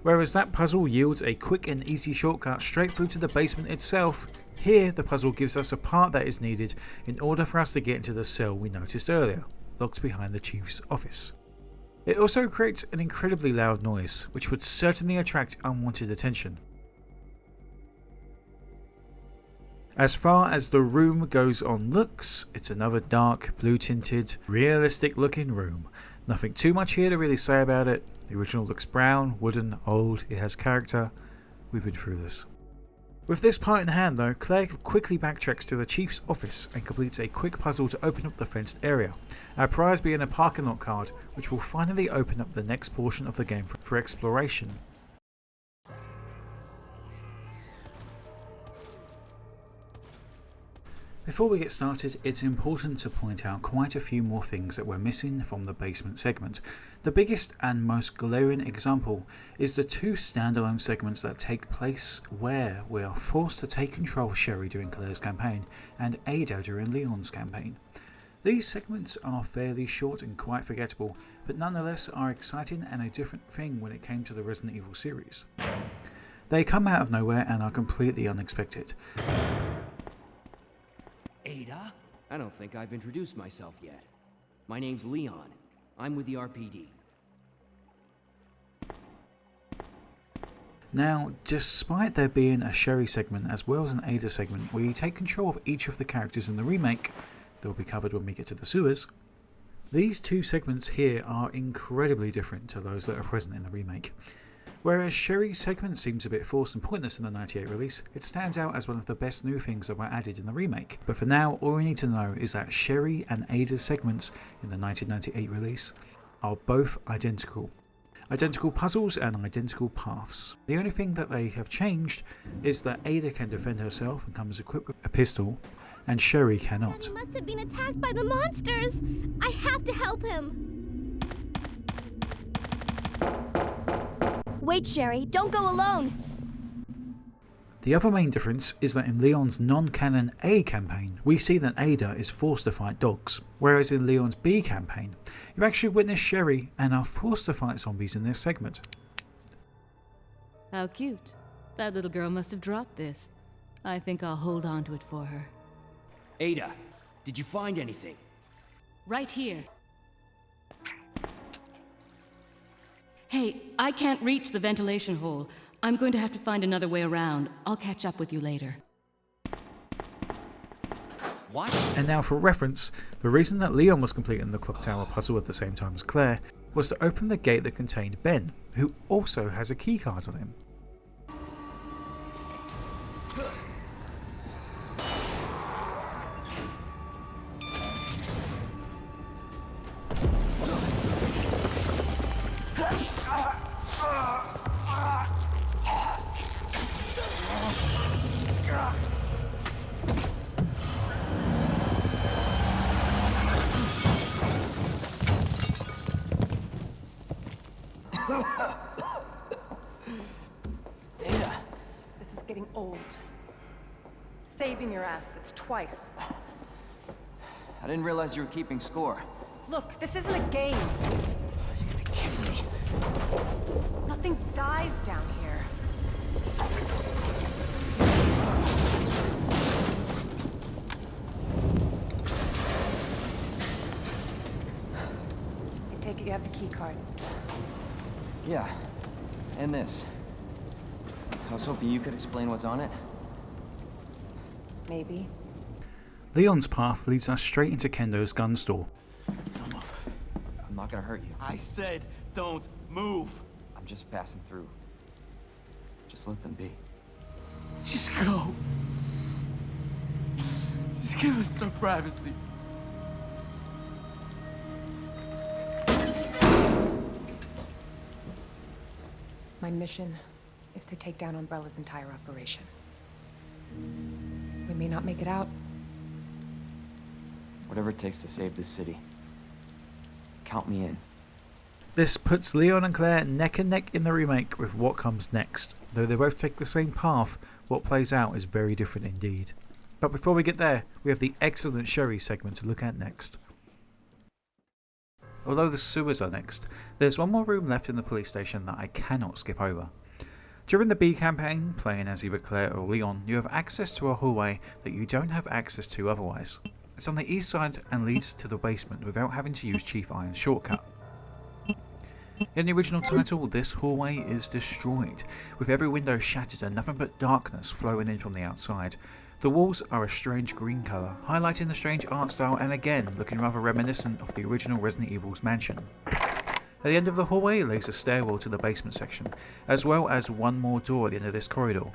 Whereas that puzzle yields a quick and easy shortcut straight through to the basement itself, here the puzzle gives us a part that is needed in order for us to get into the cell we noticed earlier, locked behind the chief's office. It also creates an incredibly loud noise, which would certainly attract unwanted attention. As far as the room goes on looks, it's another dark, blue-tinted, realistic-looking room. Nothing too much here to really say about it. The original looks brown, wooden, old, it has character. We've been through this. With this part in hand though, Claire quickly backtracks to the chief's office and completes a quick puzzle to open up the fenced area. Our prize being a parking lot card, which will finally open up the next portion of the game for exploration. Before we get started, it's important to point out quite a few more things that we're missing from the basement segment. The biggest and most glaring example is the two standalone segments that take place where we are forced to take control of Sherry during Claire's campaign and Ada during Leon's campaign. These segments are fairly short and quite forgettable, but nonetheless are exciting and a different thing when it came to the Resident Evil series. They come out of nowhere and are completely unexpected. Ada? I don't think I've introduced myself yet. My name's Leon. I'm with the RPD. Now, despite there being a Sherry segment as well as an Ada segment where you take control of each of the characters in the remake, that will be covered when we get to the sewers, these two segments here are incredibly different to those that are present in the remake. Whereas Sherry's segment seems a bit forced and pointless in the 98 release, it stands out as one of the best new things that were added in the remake. But for now, all we need to know is that Sherry and Ada's segments in the 1998 release are both identical. Identical puzzles and identical paths. The only thing that they have changed is that Ada can defend herself and comes equipped with a pistol, and Sherry cannot. He must have been attacked by the monsters! I have to help him! Wait, Sherry, don't go alone! The other main difference is that in Leon's non-canon A campaign, we see that Ada is forced to fight dogs, whereas in Leon's B campaign, you actually witness Sherry and are forced to fight zombies in this segment. How cute. That little girl must have dropped this. I think I'll hold on to it for her. Ada, did you find anything? Right here. Hey, I can't reach the ventilation hole. I'm going to have to find another way around. I'll catch up with you later. What? And now for reference, the reason that Leon was completing the clock tower puzzle at the same time as Claire was to open the gate that contained Ben, who also has a keycard on him. Ada, this is getting old. Saving your ass, that's twice. I didn't realize you were keeping score. Look, this isn't a game. You gotta be kidding me. Nothing dies down here. I take it you have the key card. Yeah, and this. I was hoping you could explain what's on it. Maybe. Leon's path leads us straight into Kendo's gun store. I'm not gonna hurt you. I said don't move. I'm just passing through. Just let them be. Just go. Just give us some privacy. My mission is to take down Umbrella's entire operation. We may not make it out. Whatever it takes to save this city. Count me in. This puts Leon and Claire neck and neck in the remake with what comes next. Though they both take the same path, what plays out is very different indeed. But before we get there, we have the excellent Sherry segment to look at next. Although the sewers are next, there's one more room left in the police station that I cannot skip over. During the B campaign, playing as either Claire or Leon, you have access to a hallway that you don't have access to otherwise. It's on the east side and leads to the basement without having to use Chief Iron's shortcut. In the original title, this hallway is destroyed, with every window shattered and nothing but darkness flowing in from the outside. The walls are a strange green colour, highlighting the strange art style and again looking rather reminiscent of the original Resident Evil's mansion. At the end of the hallway lays a stairwell to the basement section, as well as one more door at the end of this corridor.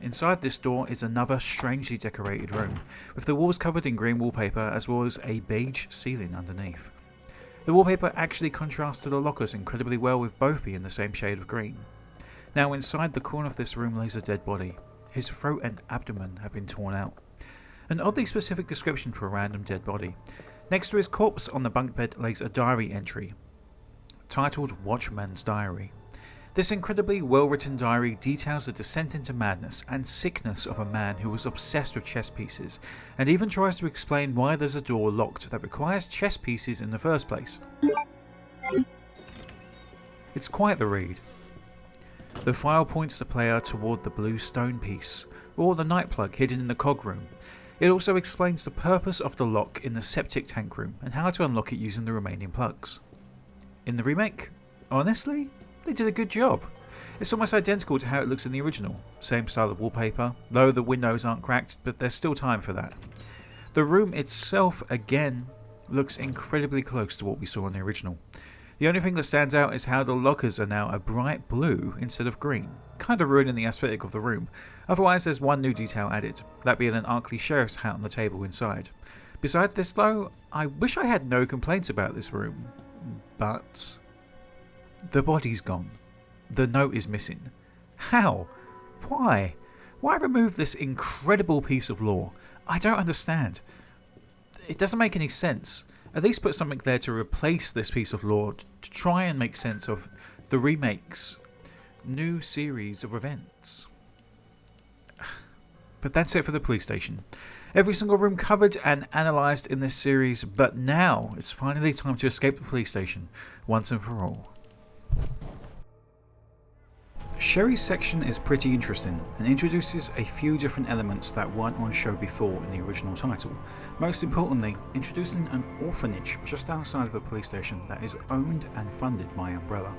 Inside this door is another strangely decorated room, with the walls covered in green wallpaper as well as a beige ceiling underneath. The wallpaper actually contrasts to the lockers incredibly well, with both being the same shade of green. Now inside the corner of this room lays a dead body. His throat and abdomen have been torn out. An oddly specific description for a random dead body. Next to his corpse on the bunk bed lays a diary entry, titled Watchman's Diary. This incredibly well written diary details the descent into madness and sickness of a man who was obsessed with chess pieces, and even tries to explain why there's a door locked that requires chess pieces in the first place. It's quite the read. The file points the player toward the blue stone piece, or the night plug hidden in the cog room. It also explains the purpose of the lock in the septic tank room and how to unlock it using the remaining plugs. In the remake, honestly, they did a good job. It's almost identical to how it looks in the original. Same style of wallpaper, though the windows aren't cracked, but there's still time for that. The room itself, again, looks incredibly close to what we saw in the original. The only thing that stands out is how the lockers are now a bright blue instead of green, kind of ruining the aesthetic of the room. Otherwise, there's one new detail added, that being an Arkley Sheriff's hat on the table inside. Besides this though, I wish I had no complaints about this room, but the body's gone. The note is missing. How? Why? Why remove this incredible piece of lore? I don't understand. It doesn't make any sense. At least put something there to replace this piece of lore to try and make sense of the remake's new series of events. But that's it for the police station. Every single room covered and analysed in this series, but now it's finally time to escape the police station once and for all. Sherry's section is pretty interesting and introduces a few different elements that weren't on show before in the original title. Most importantly, introducing an orphanage just outside of the police station that is owned and funded by Umbrella.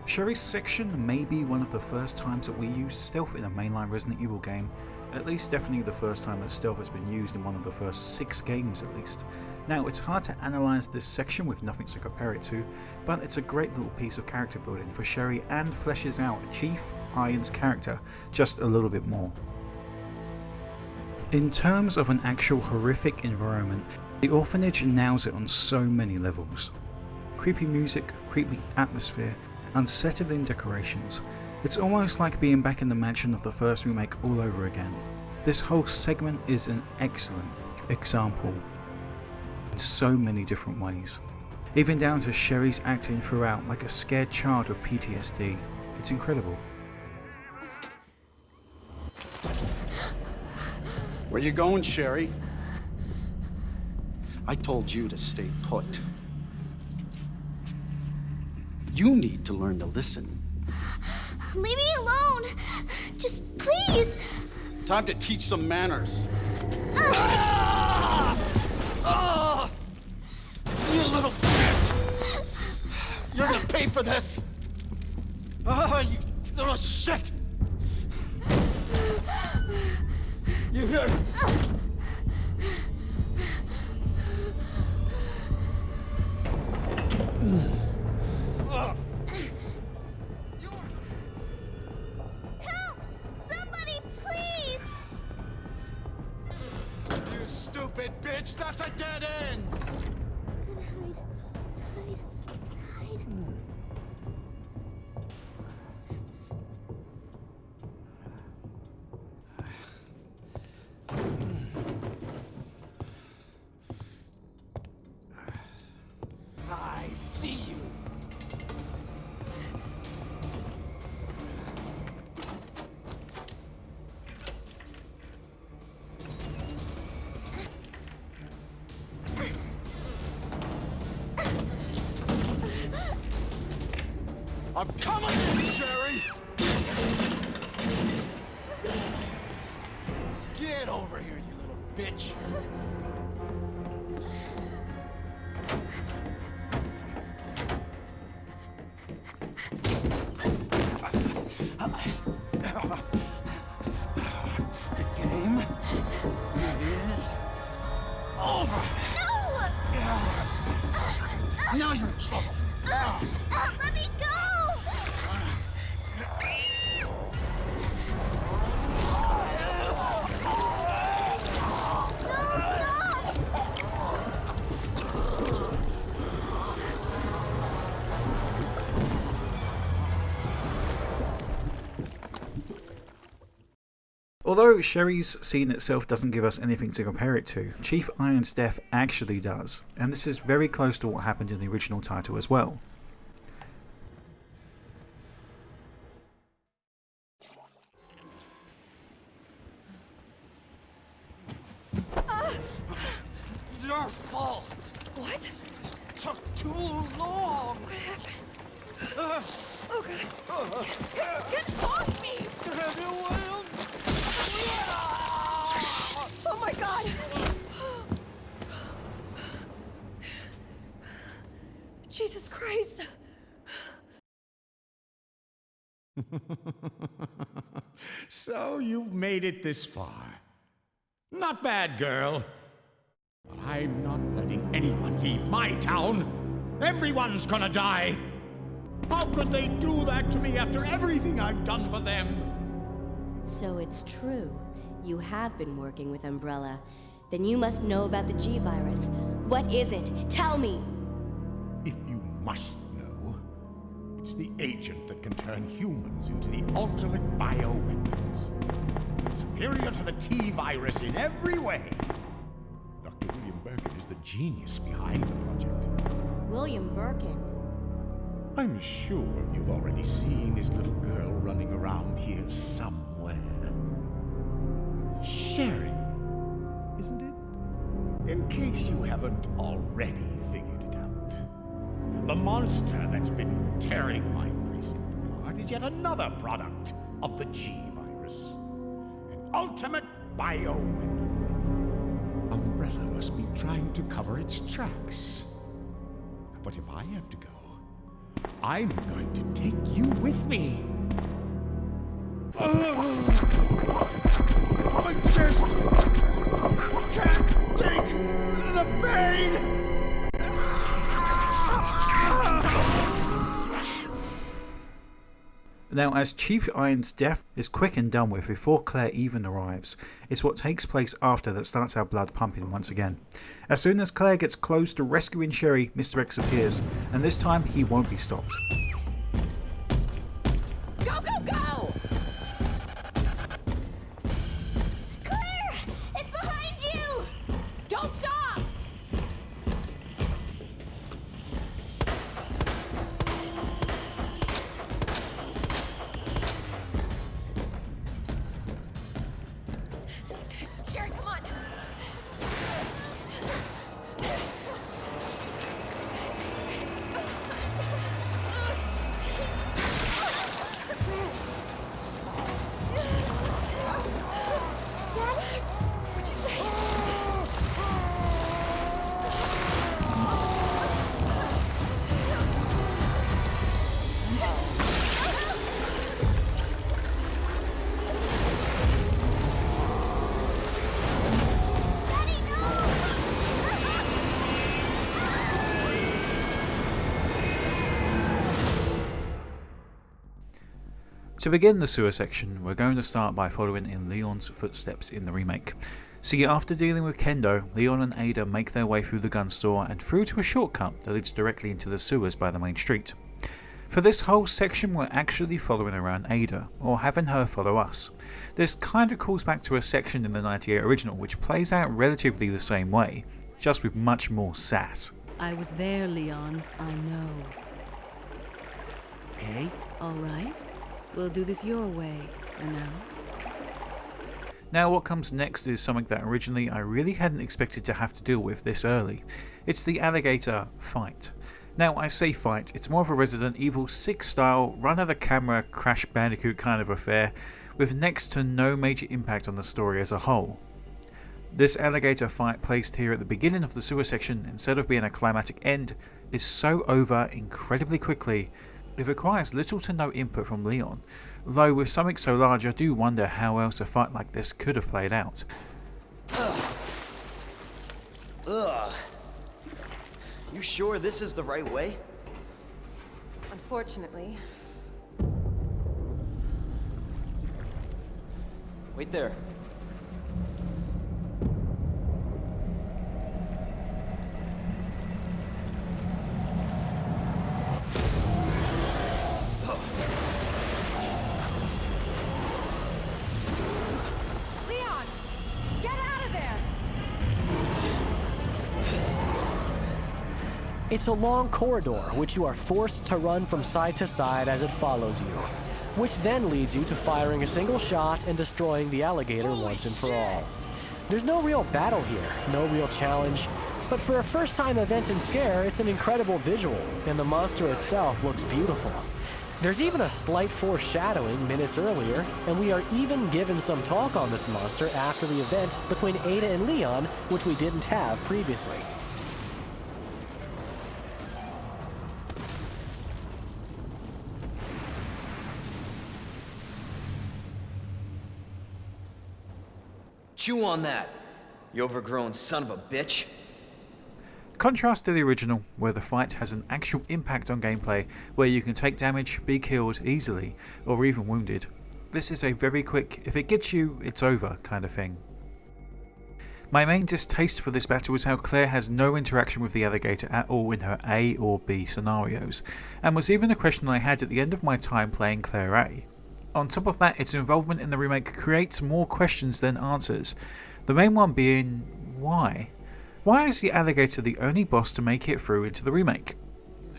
Sherry's section may be one of the first times that we use stealth in a mainline Resident Evil game, at least definitely the first time that stealth has been used in one of the first 6 games at least. Now, it's hard to analyse this section with nothing to compare it to, but it's a great little piece of character building for Sherry and fleshes out Chief Irons' character just a little bit more. In terms of an actual horrific environment, the orphanage nails it on so many levels. Creepy music, creepy atmosphere, unsettling decorations. It's almost like being back in the mansion of the first remake all over again. This whole segment is an excellent example in so many different ways. Even down to Sherry's acting throughout like a scared child with PTSD. It's incredible. Where you going, Sherry? I told you to stay put. You need to learn to listen. Leave me alone! Just please! Time to teach some manners. You little bitch! You're gonna pay for this! You little shit! You hear? Help! Somebody, please! You stupid bitch! That's a dead end! I see you. I'm coming in, Sherry! Get over here, you little bitch! The game is over! No! Now you're in trouble! Let me go! No, stop! Although Sherry's scene itself doesn't give us anything to compare it to, Chief Irons' death actually does, and this is very close to what happened in the original title as well. Your fault! What? It took too long! What happened? Oh god. Get off me! Oh my god! Jesus Christ! So you've made it this far. Not bad, girl. But I'm not letting anyone leave my town. Everyone's gonna die. How could they do that to me after everything I've done for them? So it's true. You have been working with Umbrella. Then you must know about the G virus. What is it? Tell me! If you must know, it's the agent that can turn humans into the ultimate bioweapons. Superior to the T virus in every way. Dr. William Birkin is the genius behind the project. William Birkin? I'm sure you've already seen his little girl running around here somewhere. Sherry, isn't it? In case you haven't already figured it out. The monster that's been tearing my precinct apart is yet another product of the G virus. An ultimate bioweapon. Umbrella must be trying to cover its tracks. But if I have to go, I'm going to take you with me. My chest can't take the pain. Now, as Chief Iron's death is quick and done with before Claire even arrives, it's what takes place after that starts our blood pumping once again. As soon as Claire gets close to rescuing Sherry, Mr. X appears, and this time he won't be stopped. Go, go, go! Claire! It's behind you! Don't stop! Sherry, come on! Daddy? What'd you say? To begin the sewer section, we're going to start by following in Leon's footsteps in the remake. See, after dealing with Kendo, Leon and 𝓱 make their way through the gun store and through to a shortcut that leads directly into the sewers by the main street. For this whole section, we're actually following around 𝓱, or having her follow us. This kind of calls back to a section in the '98 original which plays out relatively the same way, just with much more sass. I was there, Leon. I know. Okay? Alright. We'll do this your way, for now. Now what comes next is something that originally I really hadn't expected to have to deal with this early. It's the alligator fight. Now I say fight, it's more of a Resident Evil 6 style, run of the camera, Crash Bandicoot kind of affair, with next to no major impact on the story as a whole. This alligator fight placed here at the beginning of the sewer section, instead of being a climatic end, is so over incredibly quickly. It requires little to no input from Leon, though with something so large I do wonder how else a fight like this could have played out. Ugh. You sure this is the right way? Unfortunately. Wait there. Leon! Get out of there! It's a long corridor, which you are forced to run from side to side as it follows you, which then leads you to firing a single shot and destroying the alligator once and for all. There's no real battle here, no real challenge, but for a first-time event in Scare, it's an incredible visual, and the monster itself looks beautiful. There's even a slight foreshadowing minutes earlier, and we are even given some talk on this monster after the event between 𝓱 and Leon, which we didn't have previously. Chew on that, you overgrown son of a bitch. Contrast to the original, where the fight has an actual impact on gameplay, where you can take damage, be killed easily, or even wounded. This is a very quick, if it gets you, it's over kind of thing. My main distaste for this battle is how Claire has no interaction with the alligator at all in her A or B scenarios, and was even a question I had at the end of my time playing Claire A. On top of that, its involvement in the remake creates more questions than answers, the main one being, why? Why is the alligator the only boss to make it through into the remake?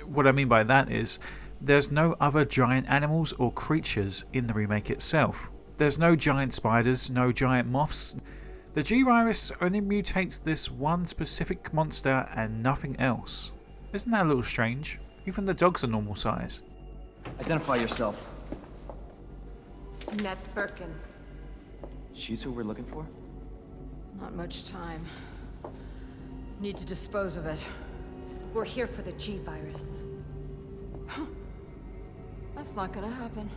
What I mean by that is, there's no other giant animals or creatures in the remake itself. There's no giant spiders, no giant moths. The G-Virus only mutates this one specific monster and nothing else. Isn't that a little strange? Even the dogs are normal size. Identify yourself. Annette Birkin. She's who we're looking for? Not much time. Need to dispose of it. We're here for the G-Virus. That's not gonna happen.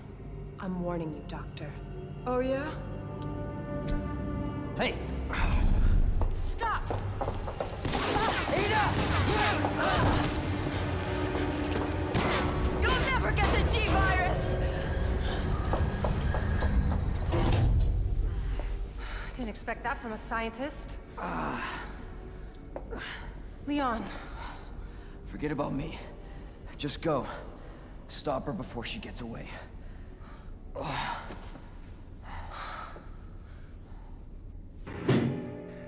I'm warning you, Doctor. Oh, yeah? Hey! Stop! You'll never get the G-Virus! Didn't expect that from a scientist. Leon. Forget about me. Just go. Stop her before she gets away.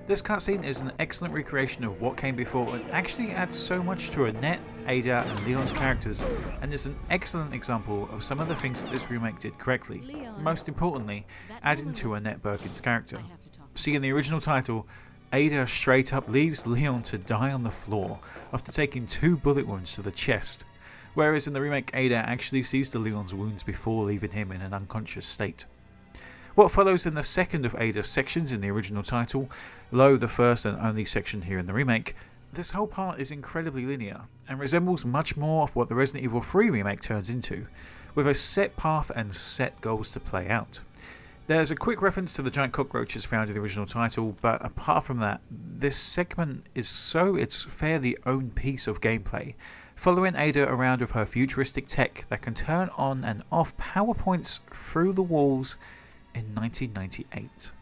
This cutscene is an excellent recreation of what came before and actually adds so much to Annette, Ada and Leon's characters, and is an excellent example of some of the things that this remake did correctly. Most importantly, adding to Annette Birkin's character. See, in the original title, Ada straight up leaves Leon to die on the floor after taking 2 bullet wounds to the chest, whereas in the remake Ada actually sees to Leon's wounds before leaving him in an unconscious state. What follows in the second of Ada's sections in the original title, though the first and only section here in the remake, this whole part is incredibly linear and resembles much more of what the Resident Evil 3 remake turns into, with a set path and set goals to play out. There's a quick reference to the giant cockroaches found in the original title, but apart from that, this segment is its fairly own piece of gameplay, following Ada around with her futuristic tech that can turn on and off power points through the walls in 1998.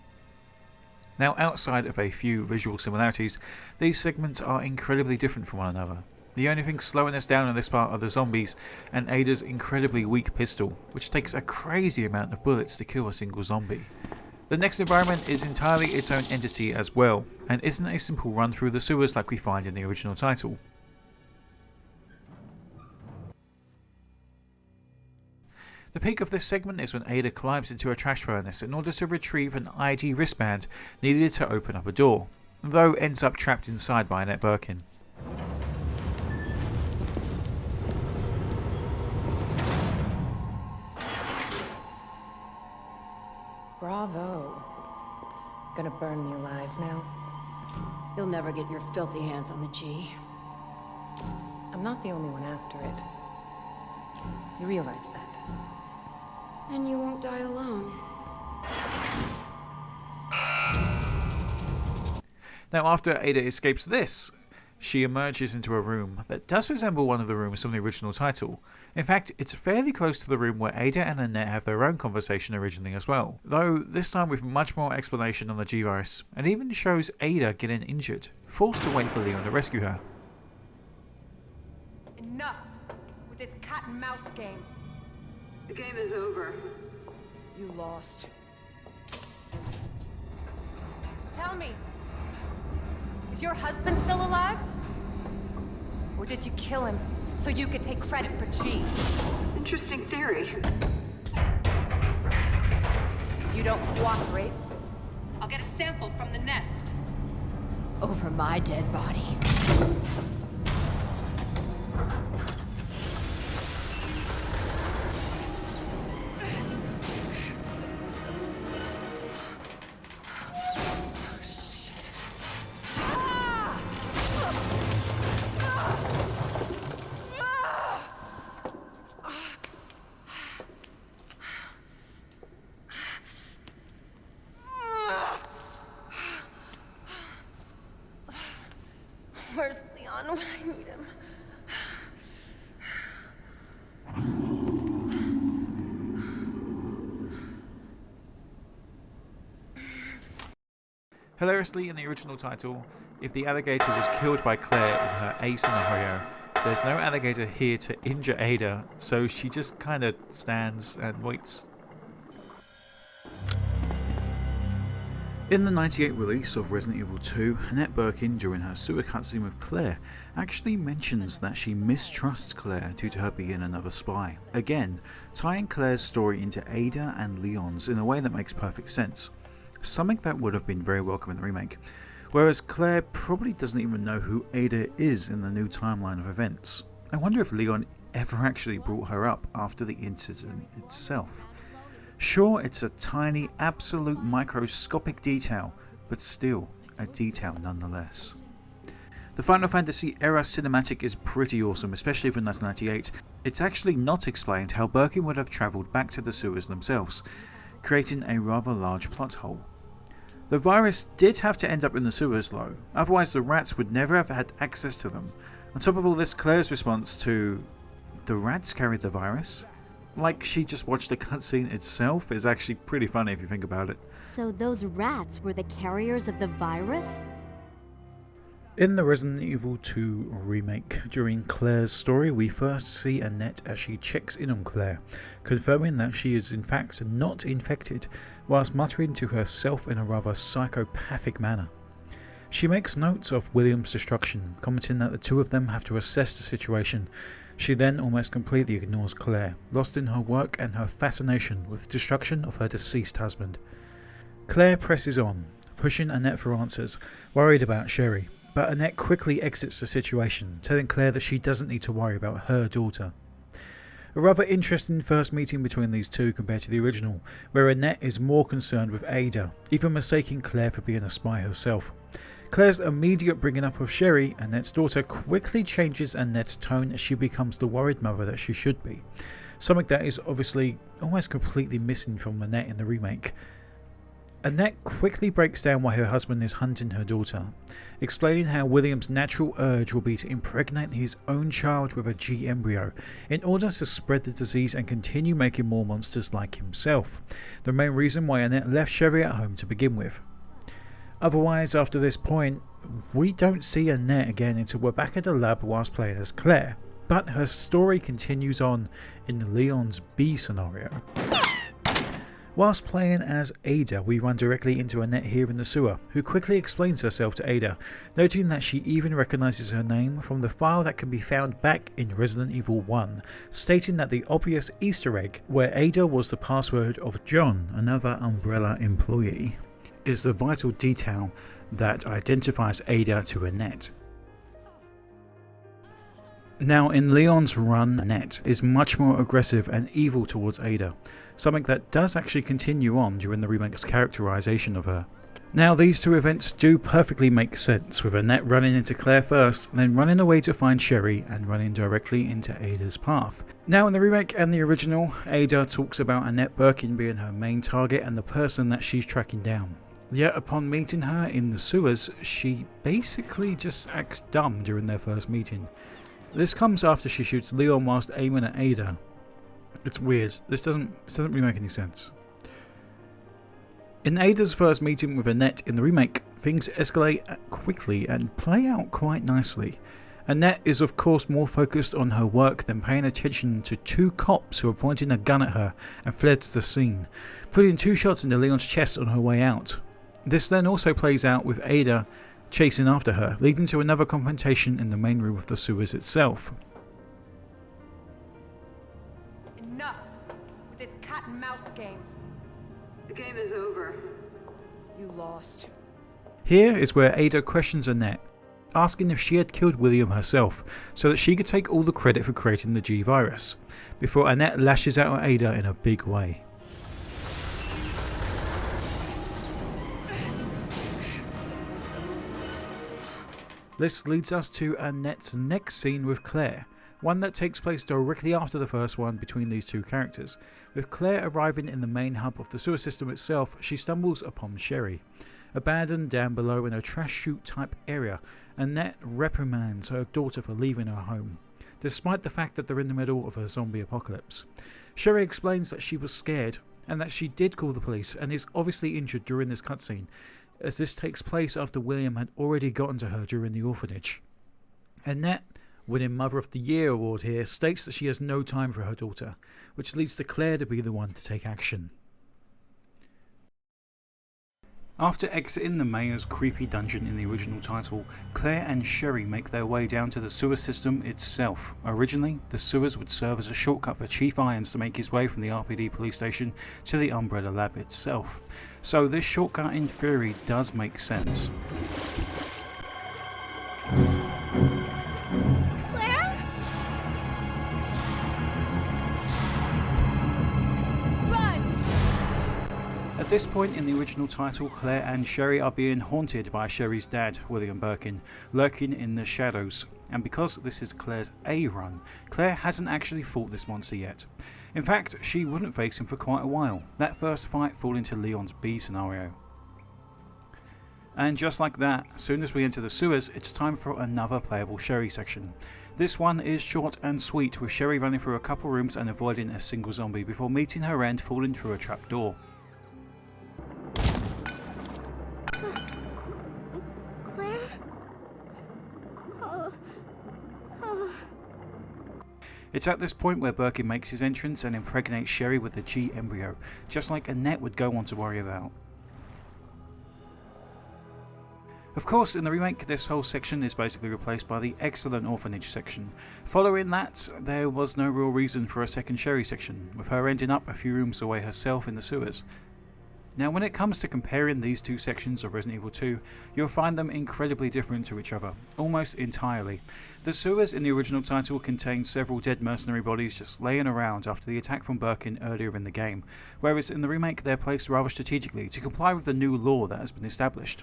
Now, outside of a few visual similarities, these segments are incredibly different from one another. The only thing slowing us down in this part are the zombies and Ada's incredibly weak pistol, which takes a crazy amount of bullets to kill a single zombie. The next environment is entirely its own entity as well, and isn't a simple run through the sewers like we find in the original title. The peak of this segment is when Ada climbs into a trash furnace in order to retrieve an ID wristband needed to open up a door, though ends up trapped inside by Annette Birkin. Bravo. Gonna burn me alive now? You'll never get your filthy hands on the G. I'm not the only one after it. You realize that? And you won't die alone. Now, after Ada escapes this, she emerges into a room that does resemble one of the rooms from the original title. In fact, it's fairly close to the room where Ada and Annette have their own conversation originally as well, though this time with much more explanation on the G-Virus, and even shows Ada getting injured, forced to wait for Leon to rescue her. Enough with this cat and mouse game. The game is over. You lost. Tell me, is your husband still alive? Or did you kill him so you could take credit for G? Interesting theory. You don't cooperate, I'll get a sample from the nest. Over my dead body. Where's Leon when I need him? Hilariously, in the original title, if the alligator was killed by Claire in her ace scenario, there's no alligator here to injure Ada, so she just kinda stands and waits. In the '98 release of Resident Evil 2, Annette Birkin, during her sewer cutscene with Claire, actually mentions that she mistrusts Claire due to her being another spy. Again, tying Claire's story into Ada and Leon's in a way that makes perfect sense. Something that would have been very welcome in the remake. Whereas Claire probably doesn't even know who Ada is in the new timeline of events. I wonder if Leon ever actually brought her up after the incident itself. Sure, it's a tiny, absolute microscopic detail, but still a detail nonetheless. The Final Fantasy era cinematic is pretty awesome, especially for 1998. It's actually not explained how Birkin would have travelled back to the sewers themselves, creating a rather large plot hole. The virus did have to end up in the sewers though, otherwise the rats would never have had access to them. On top of all this, Claire's response to "the rats carried the virus?" like she just watched the cutscene itself is actually pretty funny if you think about it. So those rats were the carriers of the virus? In the Resident Evil 2 remake, during Claire's story, we first see 귲 as she checks in on Claire, confirming that she is in fact not infected, whilst muttering to herself in a rather psychopathic manner. She makes notes of William's destruction, commenting that the two of them have to assess the situation. She then almost completely ignores Claire, lost in her work and her fascination with the destruction of her deceased husband. Claire presses on, pushing 귲 for answers, worried about Sherry. But 귲 quickly exits the situation, telling Claire that she doesn't need to worry about her daughter. A rather interesting first meeting between these two compared to the original, where 귲 is more concerned with Ada, even mistaking Claire for being a spy herself. Claire's immediate bringing up of Sherry, 귲's daughter, quickly changes 귲's tone as she becomes the worried mother that she should be, something that is obviously almost completely missing from 귲 in the remake. 귲 quickly breaks down why her husband is hunting her daughter, explaining how William's natural urge will be to impregnate his own child with a G embryo in order to spread the disease and continue making more monsters like himself, the main reason why 귲 left Sherry at home to begin with. Otherwise, after this point, we don't see 귲 again until we're back at the lab whilst playing as Claire, but her story continues on in Leon's B scenario. Whilst playing as Ada, we run directly into 귲 here in the sewer, who quickly explains herself to Ada, noting that she even recognises her name from the file that can be found back in Resident Evil 1, stating that the obvious Easter egg, where Ada was the password of John, another Umbrella employee, is the vital detail that identifies Ada to 귲. Now, in Leon's run, 귲 is much more aggressive and evil towards Ada, something that does actually continue on during the remake's characterization of her. Now, these two events do perfectly make sense, with 귲 running into Claire first, then running away to find Sherry and running directly into Ada's path. Now, in the remake and the original, Ada talks about 귲 Birkin being her main target and the person that she's tracking down. Yet upon meeting her in the sewers, she basically just acts dumb during their first meeting. This comes after she shoots Leon whilst aiming at Ada. It's weird. This doesn't really make any sense. In Ada's first meeting with 귲 in the remake, things escalate quickly and play out quite nicely. 귲 is of course more focused on her work than paying attention to two cops who are pointing a gun at her and fled to the scene, putting 2 shots into Leon's chest on her way out. This then also plays out with Ada chasing after her, leading to another confrontation in the main room of the sewers itself. Enough with this cat and mouse game. The game is over. You lost. Here is where Ada questions 귲, asking if she had killed William herself, so that she could take all the credit for creating the G virus, before 귲 lashes out at Ada in a big way. This leads us to 귲's next scene with Claire, one that takes place directly after the first one between these two characters. With Claire arriving in the main hub of the sewer system itself, she stumbles upon Sherry, abandoned down below in a trash chute type area, and 귲 reprimands her daughter for leaving her home, despite the fact that they're in the middle of a zombie apocalypse. Sherry explains that she was scared, and that she did call the police and is obviously injured during this cutscene, as this takes place after William had already gotten to her during the orphanage. 귲, winning Mother of the Year award here, states that she has no time for her daughter, which leads to Claire to be the one to take action. After exiting the mayor's creepy dungeon in the original title, Claire and Sherry make their way down to the sewer system itself. Originally, the sewers would serve as a shortcut for Chief Irons to make his way from the RPD Polcie Station to the Umbrella Lab itself. So this shortcut in theory does make sense. At this point in the original title, Claire and Sherry are being haunted by Sherry's dad, William Birkin, lurking in the shadows. And because this is Claire's A run, Claire hasn't actually fought this monster yet. In fact, she wouldn't face him for quite a while, that first fight falling to Leon's B scenario. And just like that, as soon as we enter the sewers, it's time for another playable Sherry section. This one is short and sweet, with Sherry running through a couple rooms and avoiding a single zombie before meeting her end falling through a trapdoor. Claire? It's at this point where Birkin makes his entrance and impregnates Sherry with the 𝓱∪ just like Annette would go on to worry about. Of course, in the remake, this whole section is basically replaced by the excellent orphanage section. Following that, there was no real reason for a second Sherry section, with her ending up a few rooms away herself in the sewers. Now, when it comes to comparing these two sections of Resident Evil 2, you'll find them incredibly different to each other, almost entirely. The sewers in the original title contain several dead mercenary bodies just laying around after the attack from Birkin earlier in the game, whereas in the remake they're placed rather strategically to comply with the new law that has been established.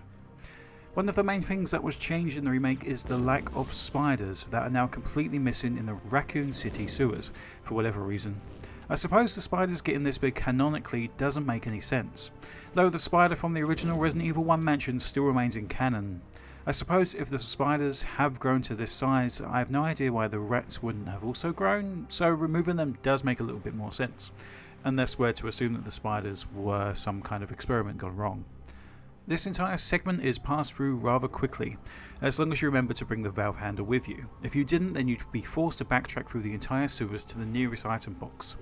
One of the main things that was changed in the remake is the lack of spiders that are now completely missing in the Raccoon City sewers, for whatever reason. I suppose the spiders getting this big canonically doesn't make any sense, though the spider from the original Resident Evil 1 mansion still remains in canon. I suppose if the spiders have grown to this size, I have no idea why the rats wouldn't have also grown, so removing them does make a little bit more sense, unless we're to assume that the spiders were some kind of experiment gone wrong. This entire segment is passed through rather quickly, as long as you remember to bring the valve handle with you. If you didn't, then you'd be forced to backtrack through the entire sewers to the nearest item box.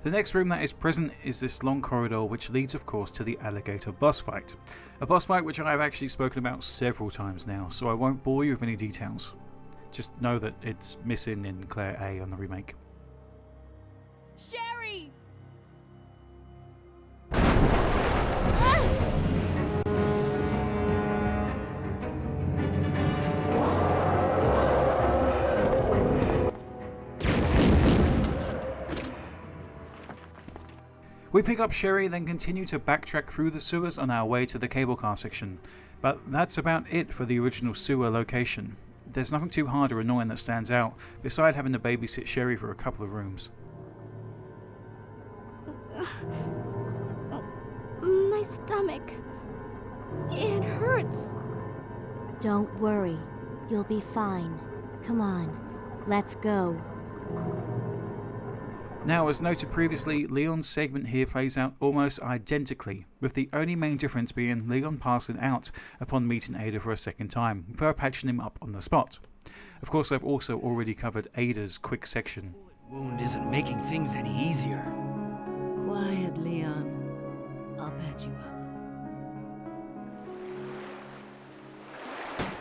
The next room that is present is this long corridor, which leads of course to the alligator boss fight. A boss fight which I have actually spoken about several times now, so I won't bore you with any details. Just know that it's missing in Claire A on the remake. Sherry! We pick up Sherry, then continue to backtrack through the sewers on our way to the cable car section, but that's about it for the original sewer location. There's nothing too hard or annoying that stands out, beside having to babysit Sherry for a couple of rooms. My stomach. It hurts. Don't worry. You'll be fine. Come on. Let's go. Now, as noted previously, Leon's segment here plays out almost identically, with the only main difference being Leon passing out upon meeting Ada for a second time, with her patching him up on the spot. Of course, I've also already covered Ada's quick section. Wound isn't making things any easier. Quiet, Leon. I'll patch you up.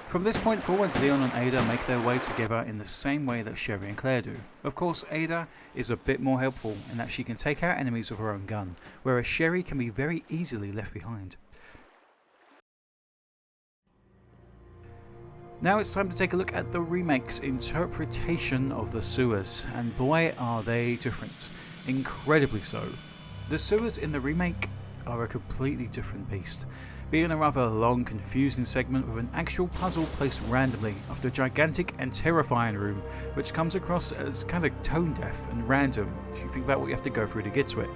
From this point forward, Leon and Ada make their way together in the same way that Sherry and Claire do. Of course, Ada is a bit more helpful in that she can take out enemies with her own gun, whereas Sherry can be very easily left behind. Now it's time to take a look at the remake's interpretation of the sewers, and boy are they different. Incredibly so. The sewers in the remake are a completely different beast, being a rather long, confusing segment with an actual puzzle placed randomly after a gigantic and terrifying room, which comes across as kind of tone deaf and random if you think about what you have to go through to get to it.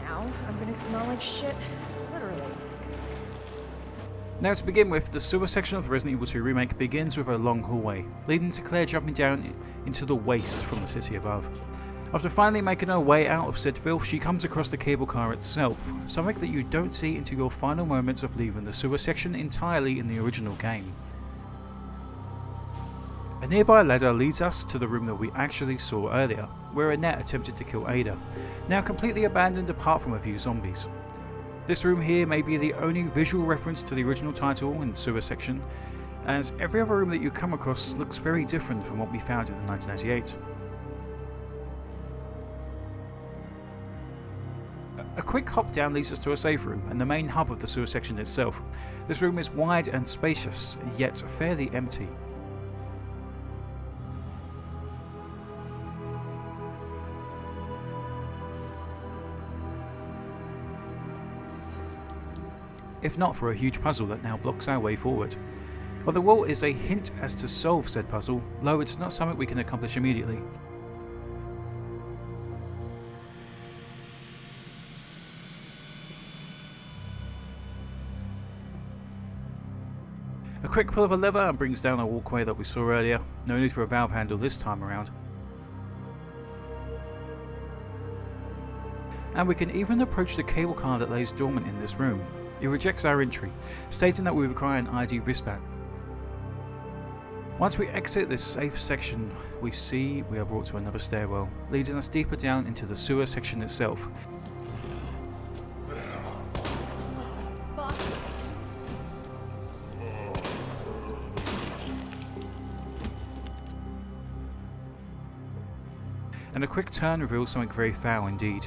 Now I'm gonna smell like shit, literally. Now to begin with, the sewer section of the Resident Evil 2 remake begins with a long hallway, leading to Claire jumping down into the waste from the city above. After finally making her way out of said filth, she comes across the cable car itself, something that you don't see until your final moments of leaving the sewer section entirely in the original game. A nearby ladder leads us to the room that we actually saw earlier, where Annette attempted to kill Ada, now completely abandoned apart from a few zombies. This room here may be the only visual reference to the original title in the sewer section, as every other room that you come across looks very different from what we found in the 1998. A quick hop down leads us to a safe room and the main hub of the sewer section itself. This room is wide and spacious, yet fairly empty. if not for a huge puzzle that now blocks our way forward. While the wall is a hint as to solve said puzzle, though it's not something we can accomplish immediately. A quick pull of a lever and brings down a walkway that we saw earlier. No need for a valve handle this time around. And we can even approach the cable car that lays dormant in this room. It rejects our entry, stating that we require an ID wristband. Once we exit this safe section, we see we are brought to another stairwell, leading us deeper down into the sewer section itself. And a quick turn reveals something very foul indeed.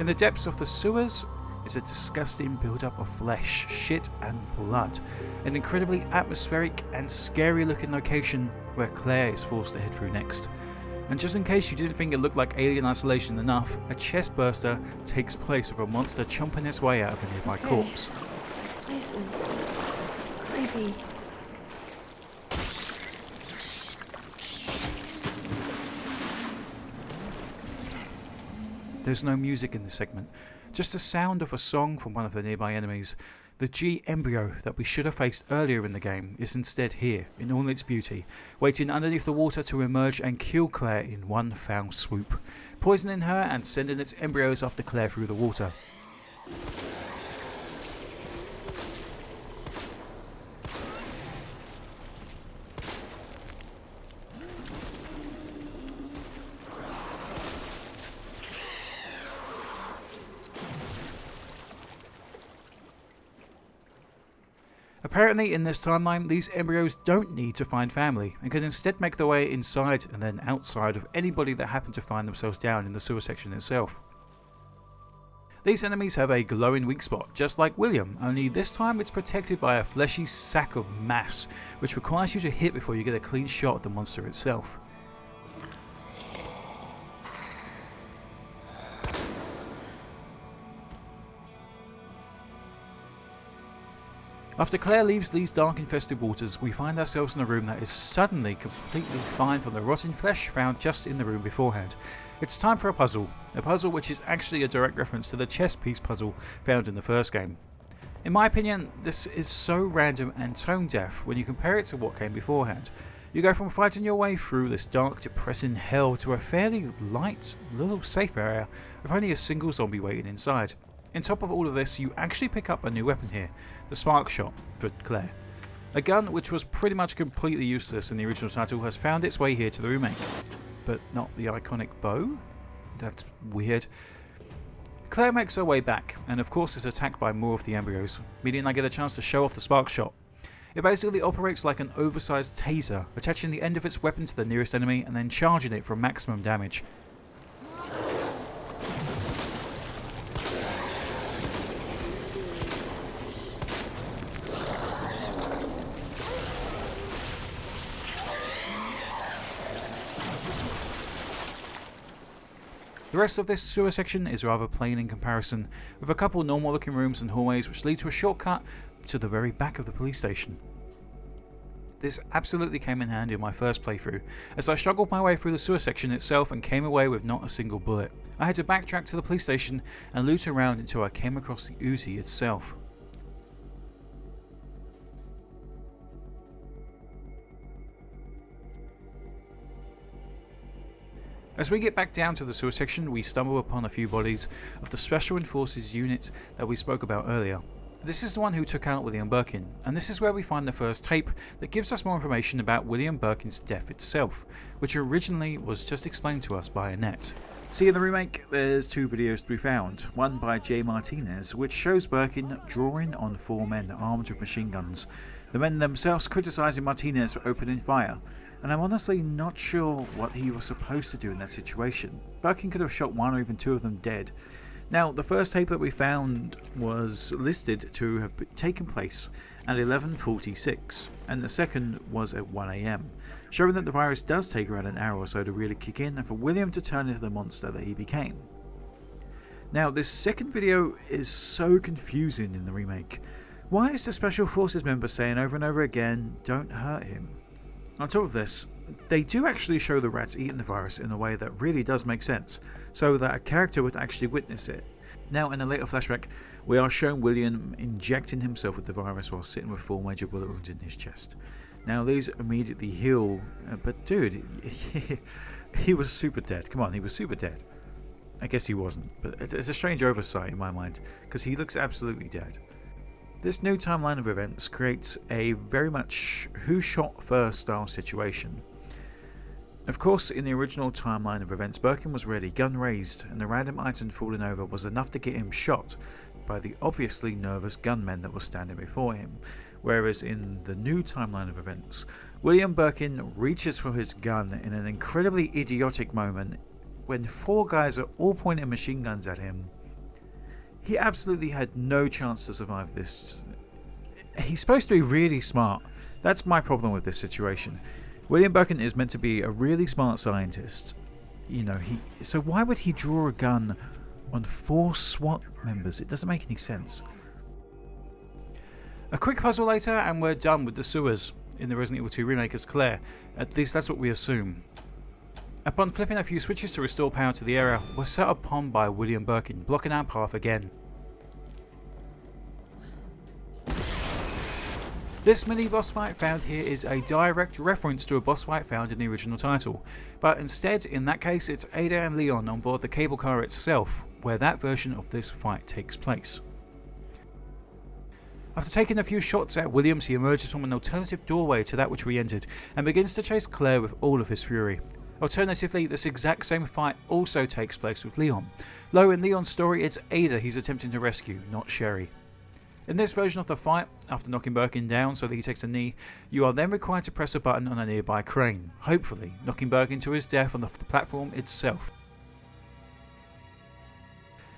In the depths of the sewers is a disgusting build-up of flesh, shit and blood. An incredibly atmospheric and scary looking location where Claire is forced to head through next. And just in case you didn't think it looked like Alien Isolation enough, a chest burster takes place with a monster chomping its way out of a nearby corpse. This place is creepy. There's no music in this segment, just the sound of a song from one of the nearby enemies. The 𝓱 that we should have faced earlier in the game is instead here, in all its beauty, waiting underneath the water to emerge and kill Claire in one foul swoop, poisoning her and sending its embryos after Claire through the water. Apparently in this timeline, these embryos don't need to find family and can instead make their way inside and then outside of anybody that happen to find themselves down in the sewer section itself. These enemies have a glowing weak spot, just like William, only this time it's protected by a fleshy sack of mass, which requires you to hit before you get a clean shot at the monster itself. After Claire leaves these dark infested waters, we find ourselves in a room that is suddenly completely fine from the rotten flesh found just in the room beforehand. It's time for a puzzle which is actually a direct reference to the chess piece puzzle found in the first game. In my opinion, this is so random and tone deaf when you compare it to what came beforehand. You go from fighting your way through this dark, depressing hell to a fairly light, little safe area with only a single zombie waiting inside. On top of all of this, you actually pick up a new weapon here, the spark shot for Claire. A gun which was pretty much completely useless in the original title has found its way here to the remake. But not the iconic bow? That's weird. Claire makes her way back, and of course is attacked by more of the embryos, meaning I get a chance to show off the spark shot. It basically operates like an oversized taser, attaching the end of its weapon to the nearest enemy and then charging it for maximum damage. The rest of this sewer section is rather plain in comparison, with a couple normal looking rooms and hallways which lead to a shortcut to the very back of the police station. This absolutely came in handy in my first playthrough, as I struggled my way through the sewer section itself and came away with not a single bullet. I had to backtrack to the police station and loot around until I came across the Uzi itself. As we get back down to the sewer section, we stumble upon a few bodies of the Special Forces unit that we spoke about earlier. This is the one who took out William Birkin, and this is where we find the first tape that gives us more information about William Birkin's death itself, which originally was just explained to us by Annette. See, in the remake, there's two videos to be found, one by J. Martinez, which shows Birkin drawing on 4 men armed with machine guns, the men themselves criticising Martinez for opening fire. And I'm honestly not sure what he was supposed to do in that situation. Birkin could have shot 1 or even 2 of them dead. Now, the first tape that we found was listed to have taken place at 11:46, and the second was at 1 AM, showing that the virus does take around an hour or so to really kick in and for William to turn into the monster that he became. Now, this second video is so confusing in the remake. Why is the Special Forces member saying over and over again, don't hurt him? On top of this, they do actually show the rats eating the virus in a way that really does make sense, so that a character would actually witness it. Now, in a later flashback, we are shown William injecting himself with the virus while sitting with 4 major bullet wounds in his chest. Now, these immediately heal, but dude, he was super dead. Come on, he was super dead. I guess he wasn't, but it's a strange oversight in my mind, because he looks absolutely dead. This new timeline of events creates a very much who shot first style situation. Of course, in the original timeline of events, Birkin was ready, gun raised, and the random item falling over was enough to get him shot by the obviously nervous gunmen that were standing before him. Whereas in the new timeline of events, William Birkin reaches for his gun in an incredibly idiotic moment when 4 guys are all pointing machine guns at him. He absolutely had no chance to survive this. He's supposed to be really smart. That's my problem with this situation. William Birkin is meant to be a really smart scientist. You know, so why would he draw a gun on 4 SWAT members? It doesn't make any sense. A quick puzzle later and we're done with the sewers in the Resident Evil 2 remake as Claire. At least that's what we assume. Upon flipping a few switches to restore power to the area, we're set upon by William Birkin, blocking our path again. This mini boss fight found here is a direct reference to a boss fight found in the original title, but instead, in that case, it's Ada and Leon on board the cable car itself, where that version of this fight takes place. After taking a few shots at Williams, he emerges from an alternative doorway to that which we entered, and begins to chase Claire with all of his fury. Alternatively, this exact same fight also takes place with Leon. Though in Leon's story, it's Ada he's attempting to rescue, not Sherry. In this version of the fight, after knocking Birkin down so that he takes a knee, you are then required to press a button on a nearby crane, hopefully knocking Birkin to his death on the platform itself.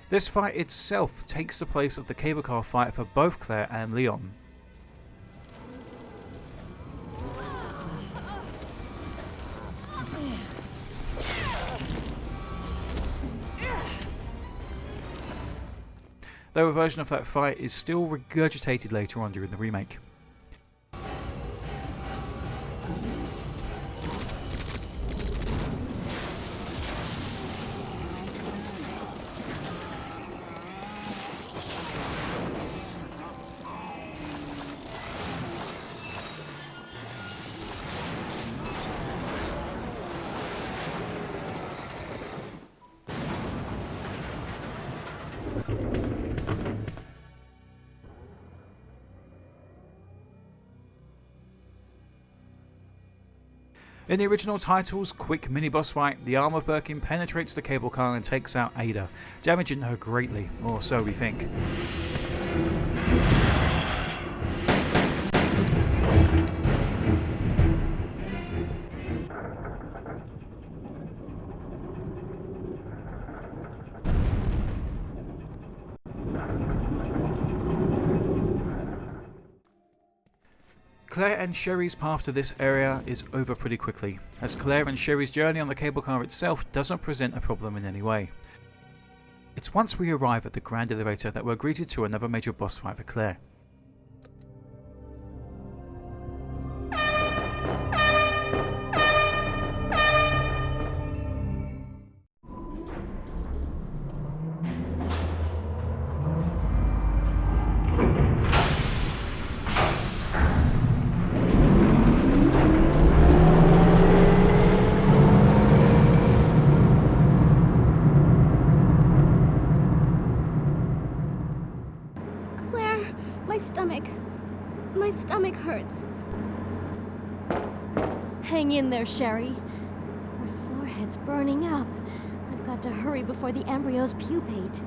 This fight itself takes the place of the cable car fight for both Claire and Leon. Though a version of that fight is still regurgitated later on during the remake. In the original title's quick mini-boss fight, the arm of Birkin penetrates the cable car and takes out Ada, damaging her greatly, or so we think. Claire and Sherry's path to this area is over pretty quickly, as Claire and Sherry's journey on the cable car itself doesn't present a problem in any way. It's once we arrive at the Grand Elevator that we're greeted to another major boss fight for Claire. My stomach hurts. Hang in there, Sherry. Her forehead's burning up. I've got to hurry before the embryos pupate.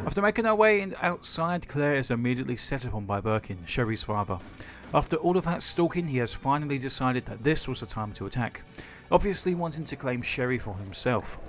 After making her way outside, Claire is immediately set upon by Birkin, Sherry's father. After all of that stalking, he has finally decided that this was the time to attack, obviously wanting to claim Sherry for himself.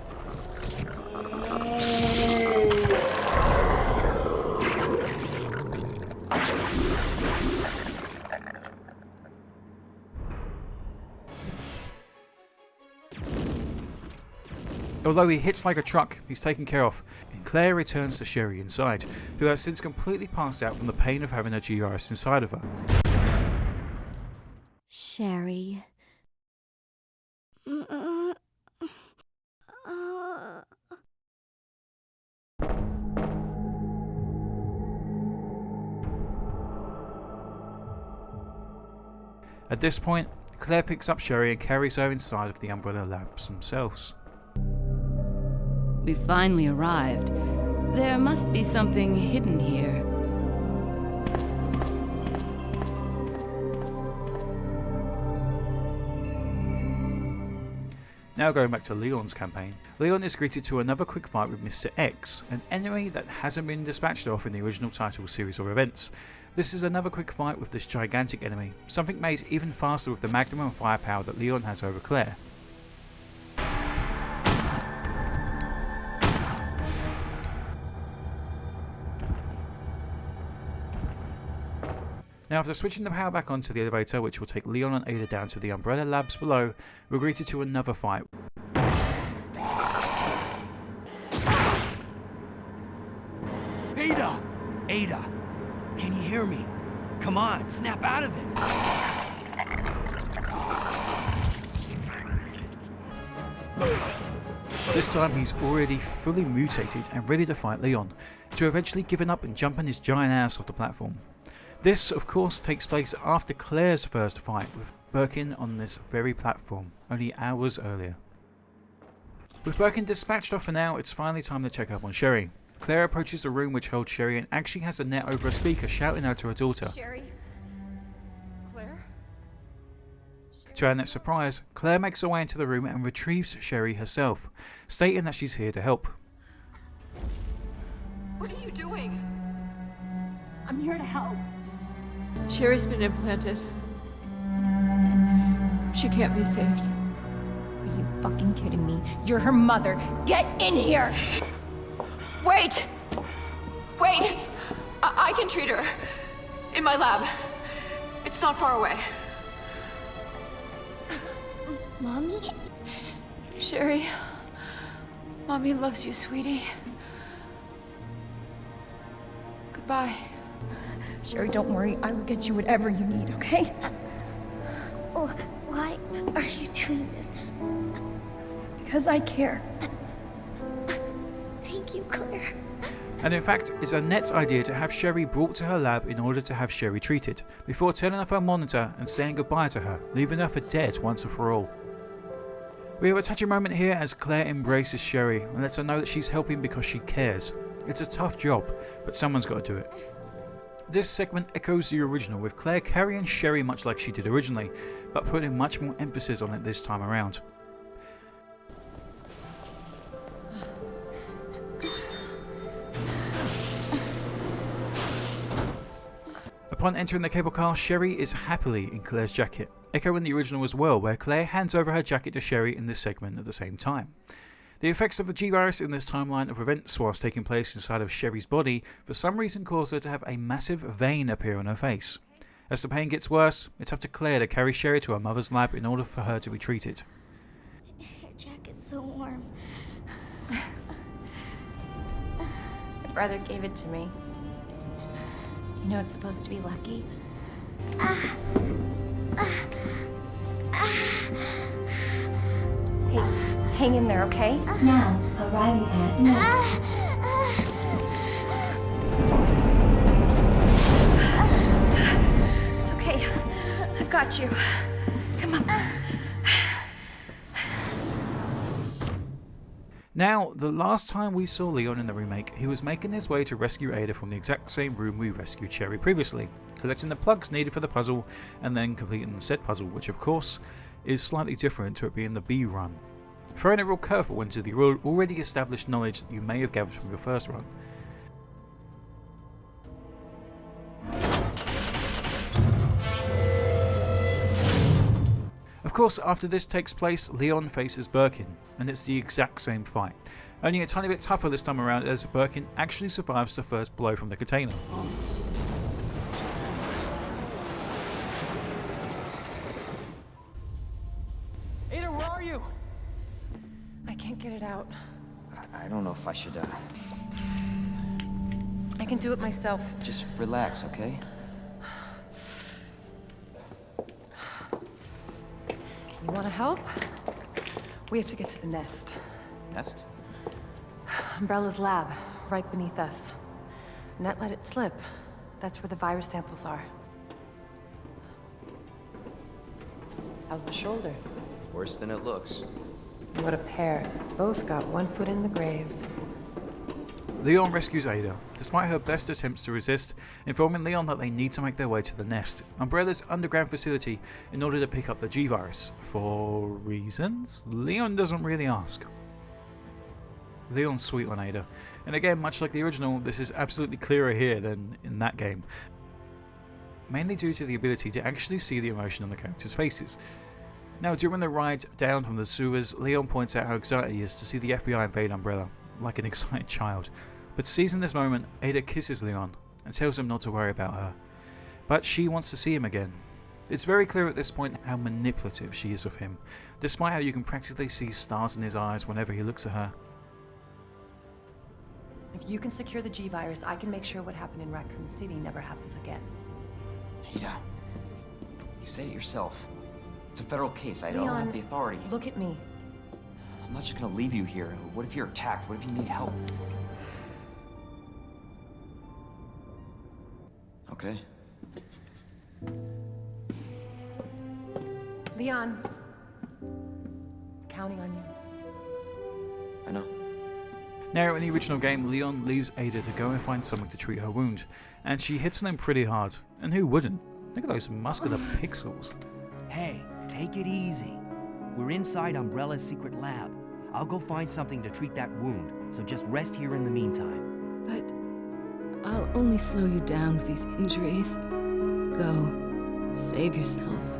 Although he hits like a truck, he's taken care of, and Claire returns to Sherry inside, who has since completely passed out from the pain of having a G-virus inside of her. Sherry. At this point, Claire picks up Sherry and carries her inside of the Umbrella Labs themselves. We finally arrived. There must be something hidden here. Now going back to Leon's campaign, Leon is greeted to another quick fight with Mr. X, an enemy that hasn't been dispatched off in the original title series or events. This is another quick fight with this gigantic enemy, something made even faster with the maximum firepower that Leon has over Claire. Now after switching the power back onto the elevator, which will take Leon and Ada down to the Umbrella Labs below, we're greeted to another fight. Ada! Ada! Can you hear me? Come on, snap out of it! This time he's already fully mutated and ready to fight Leon, to eventually giving up and jumping his giant ass off the platform. This, of course, takes place after Claire's first fight with Birkin on this very platform, only hours earlier. With Birkin dispatched off for now, it's finally time to check up on Sherry. Claire approaches the room which holds Sherry and actually has a net over a speaker shouting out to her daughter. Sherry? Claire? To our net surprise, Claire makes her way into the room and retrieves Sherry herself, stating that she's here to help. What are you doing? I'm here to help. Sherry's been implanted. She can't be saved. Are you fucking kidding me? You're her mother. Get in here! Wait! Wait! I can treat her. In my lab. It's not far away. Mommy? Sherry, Mommy loves you, sweetie. Goodbye. Sherry, don't worry. I will get you whatever you need, okay? Oh, why are you doing this? Because I care. Thank you, Claire. And in fact, it's Annette's idea to have Sherry brought to her lab in order to have Sherry treated, before turning off her monitor and saying goodbye to her, leaving her for dead once and for all. We have a touching moment here as Claire embraces Sherry and lets her know that she's helping because she cares. It's a tough job, but someone's got to do it. This segment echoes the original, with Claire carrying Sherry much like she did originally, but putting much more emphasis on it this time around. Upon entering the cable car, Sherry is happily in Claire's jacket, echoing the original as well, where Claire hands over her jacket to Sherry in this segment at the same time. The effects of the G-Virus in this timeline of events whilst taking place inside of Sherry's body for some reason caused her to have a massive vein appear on her face. As the pain gets worse, it's up to Claire to carry Sherry to her mother's lab in order for her to be treated. Your jacket's so warm. My brother gave it to me. You know it's supposed to be lucky? Hey, hang in there, okay? Now, arriving at Nest. It's okay. I've got you. Come on. Now, the last time we saw Leon in the remake, he was making his way to rescue Ada from the exact same room we rescued Sherry previously, collecting the plugs needed for the puzzle and then completing the said puzzle, which of course is slightly different to it being the B run, throwing a real curveball into the already established knowledge that you may have gathered from your first run. Of course, after this takes place, Leon faces Birkin, and it's the exact same fight, only a tiny bit tougher this time around as Birkin actually survives the first blow from the container. Ada, where are you? I can't get it out. I don't know if I should, I can do it myself. Just relax, okay? You want to help? We have to get to the nest. Nest? Umbrella's lab, right beneath us. Net let it slip. That's where the virus samples are. How's the shoulder? Worse than it looks. What a pair. Both got one foot in the grave. Leon rescues Ada. Despite her best attempts to resist, informing Leon that they need to make their way to the nest, Umbrella's underground facility, in order to pick up the G virus. For reasons Leon doesn't really ask. Leon's sweet on Ada, and again, much like the original, this is absolutely clearer here than in that game. Mainly due to the ability to actually see the emotion on the characters' faces. Now, during the ride down from the sewers, Leon points out how excited he is to see the FBI invade Umbrella, like an excited child. But seizing this moment, Ada kisses Leon and tells him not to worry about her. But she wants to see him again. It's very clear at this point how manipulative she is of him, despite how you can practically see stars in his eyes whenever he looks at her. If you can secure the G virus, I can make sure what happened in Raccoon City never happens again. Ada, you said it yourself. It's a federal case. I don't Leon, have the authority. Look at me. I'm not just gonna leave you here. What if you're attacked? What if you need help? Okay. Leon, I'm counting on you. I know. Now, in the original game, Leon leaves Ada to go and find someone to treat her wound, and she hits on him pretty hard. And who wouldn't? Look at those muscular pixels. Hey, take it easy. We're inside Umbrella's secret lab. I'll go find something to treat that wound, so just rest here in the meantime. But I'll only slow you down with these injuries. Go. Save yourself.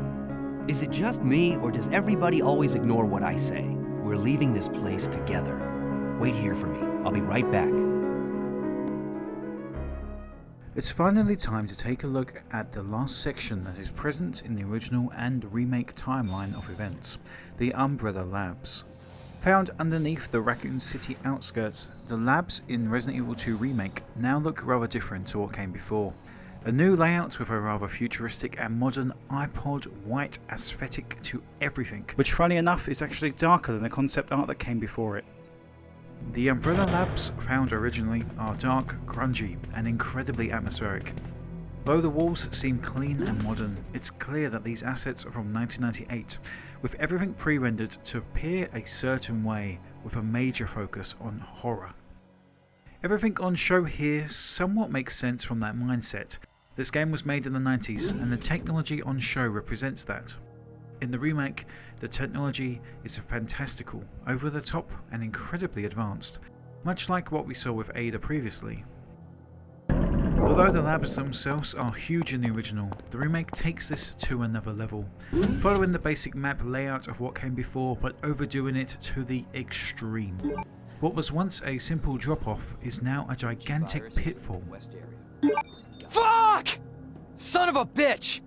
Is it just me, or does everybody always ignore what I say? We're leaving this place together. Wait here for me. I'll be right back. It's finally time to take a look at the last section that is present in the original and remake timeline of events, the Umbrella Labs. Found underneath the Raccoon City outskirts, the labs in Resident Evil 2 Remake now look rather different to what came before. A new layout with a rather futuristic and modern iPod white aesthetic to everything, which funny enough is actually darker than the concept art that came before it. The Umbrella Labs found originally are dark, grungy, and incredibly atmospheric. Though the walls seem clean and modern, it's clear that these assets are from 1998, with everything pre-rendered to appear a certain way, with a major focus on horror. Everything on show here somewhat makes sense from that mindset. This game was made in the 90s, and the technology on show represents that. In the remake, the technology is fantastical, over the top, and incredibly advanced, much like what we saw with Ada previously. Although the labs themselves are huge in the original, the remake takes this to another level, following the basic map layout of what came before but overdoing it to the extreme. What was once a simple drop-off is now a gigantic pitfall. Fuck! Son of a bitch!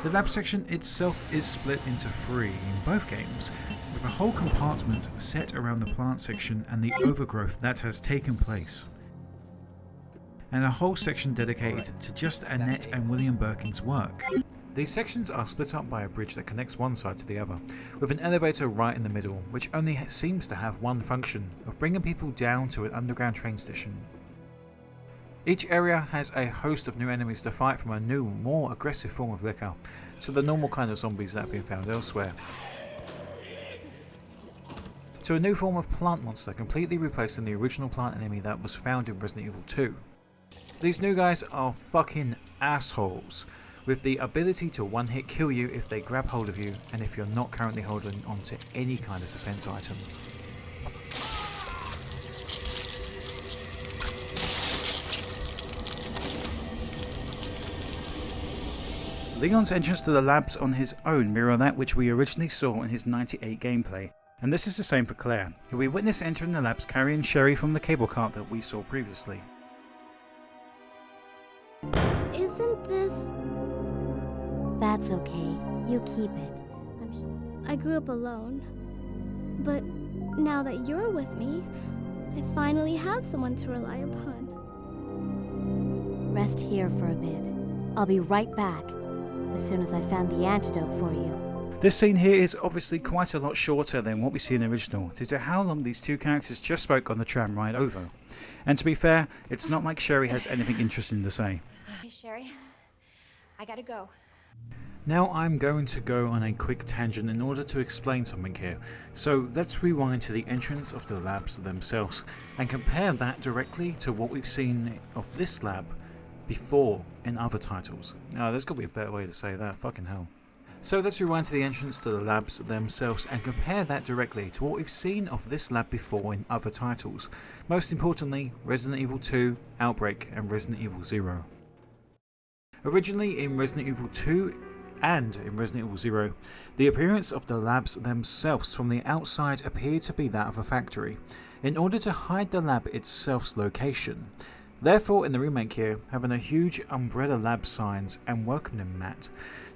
The lab section itself is split into three in both games, with a whole compartment set around the plant section and the overgrowth that has taken place, and a whole section dedicated to just Annette and William Birkin's work. These sections are split up by a bridge that connects one side to the other, with an elevator right in the middle, which only seems to have one function, of bringing people down to an underground train station. Each area has a host of new enemies to fight, from a new, more aggressive form of liquor, to the normal kind of zombies that have been found elsewhere, to a new form of plant monster completely replacing the original plant enemy that was found in Resident Evil 2. These new guys are fucking assholes, with the ability to one-hit kill you if they grab hold of you and if you're not currently holding onto any kind of defense item. Leon's entrance to the labs on his own mirror that which we originally saw in his 98 gameplay, and this is the same for Claire, who we witness entering the labs carrying Sherry from the cable cart that we saw previously. Isn't this... That's okay. You keep it. I grew up alone, but now that you're with me, I finally have someone to rely upon. Rest here for a bit. I'll be right back, as soon as I found the antidote for you. This scene here is obviously quite a lot shorter than what we see in the original, due to how long these two characters just spoke on the tram ride over. And to be fair, it's not like Sherry has anything interesting to say. Hey, Sherry, I gotta go. Now I'm going to go on a quick tangent in order to explain something here. So let's rewind to the entrance of the labs themselves and compare that directly to what we've seen of this lab before in other titles. Now there's got to be a better way to say that, fucking hell. So let's rewind to the entrance to the labs themselves and compare that directly to what we've seen of this lab before in other titles. Most importantly, Resident Evil 2, Outbreak and Resident Evil 0. Originally in Resident Evil 2 and in Resident Evil 0, the appearance of the labs themselves from the outside appeared to be that of a factory, in order to hide the lab itself's location. Therefore, in the remake here, having a huge Umbrella Lab signs and welcoming mat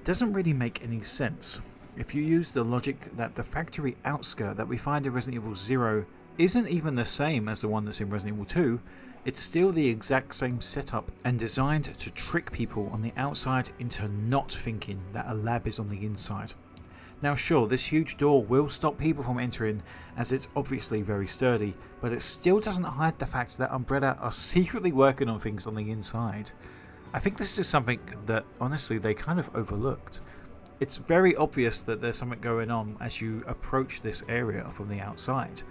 doesn't really make any sense. If you use the logic that the factory outskirt that we find in Resident Evil 0 isn't even the same as the one that's in Resident Evil 2, it's still the exact same setup and designed to trick people on the outside into not thinking that a lab is on the inside. Now sure, this huge door will stop people from entering as it's obviously very sturdy, but it still doesn't hide the fact that Umbrella are secretly working on things on the inside. I think this is something that honestly they kind of overlooked. It's very obvious that there's something going on as you approach this area from the outside.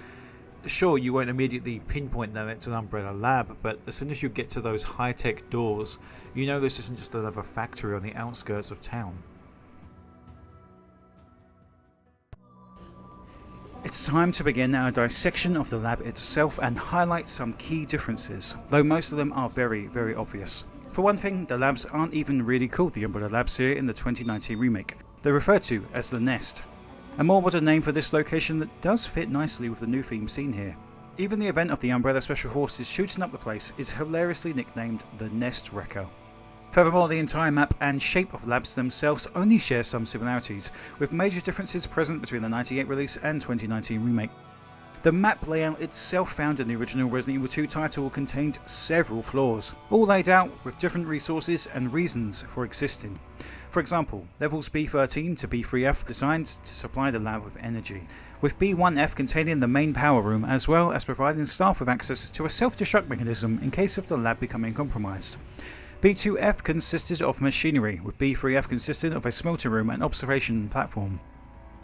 Sure, you won't immediately pinpoint that it's an Umbrella lab, but as soon as you get to those high-tech doors, you know this isn't just another factory on the outskirts of town. It's time to begin our dissection of the lab itself and highlight some key differences, though most of them are very, very obvious. For one thing, the labs aren't even really called the Umbrella Labs here in the 2019 remake. They're referred to as the Nest. A more modern name for this location that does fit nicely with the new theme seen here. Even the event of the Umbrella Special Forces shooting up the place is hilariously nicknamed the Nest Wrecker. Furthermore, the entire map and shape of labs themselves only share some similarities, with major differences present between the 98 release and 2019 remake. The map layout itself found in the original Resident Evil 2 title contained several flaws, all laid out with different resources and reasons for existing. For example, levels B13 to B3F designed to supply the lab with energy, with B1F containing the main power room as well as providing staff with access to a self-destruct mechanism in case of the lab becoming compromised. B2F consisted of machinery, with B3F consisting of a smelter room and observation platform.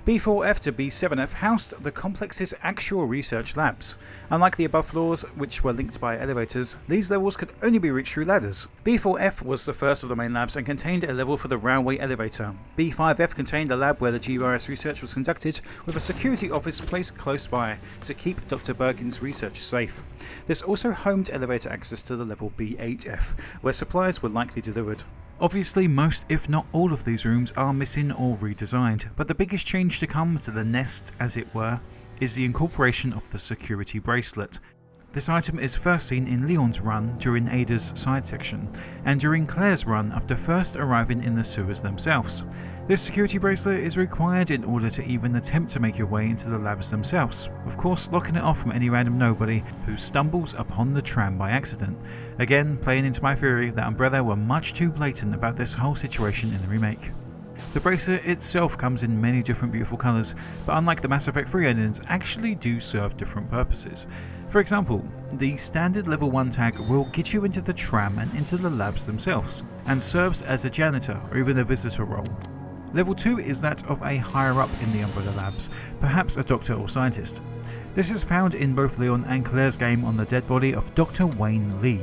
B4F to B7F housed the complex's actual research labs. Unlike the above floors, which were linked by elevators, these levels could only be reached through ladders. B4F was the first of the main labs and contained a level for the railway elevator. B5F contained a lab where the G-Virus research was conducted, with a security office placed close by to keep Dr. Birkin's research safe. This also homed elevator access to the level B8F, where supplies were likely delivered. Obviously, most if not all of these rooms are missing or redesigned, but the biggest change to come to the Nest, as it were, is the incorporation of the security bracelet. This item is first seen in Leon's run during Ada's side section, and during Claire's run after first arriving in the sewers themselves. This security bracelet is required in order to even attempt to make your way into the labs themselves, of course locking it off from any random nobody who stumbles upon the tram by accident. Again, playing into my theory that Umbrella were much too blatant about this whole situation in the remake. The bracelet itself comes in many different beautiful colours, but unlike the Mass Effect 3 endings, actually do serve different purposes. For example, the standard level 1 tag will get you into the tram and into the labs themselves, and serves as a janitor or even a visitor role. Level 2 is that of a higher up in the Umbrella Labs, perhaps a doctor or scientist. This is found in both Leon and Claire's game on the dead body of Dr. Wayne Lee,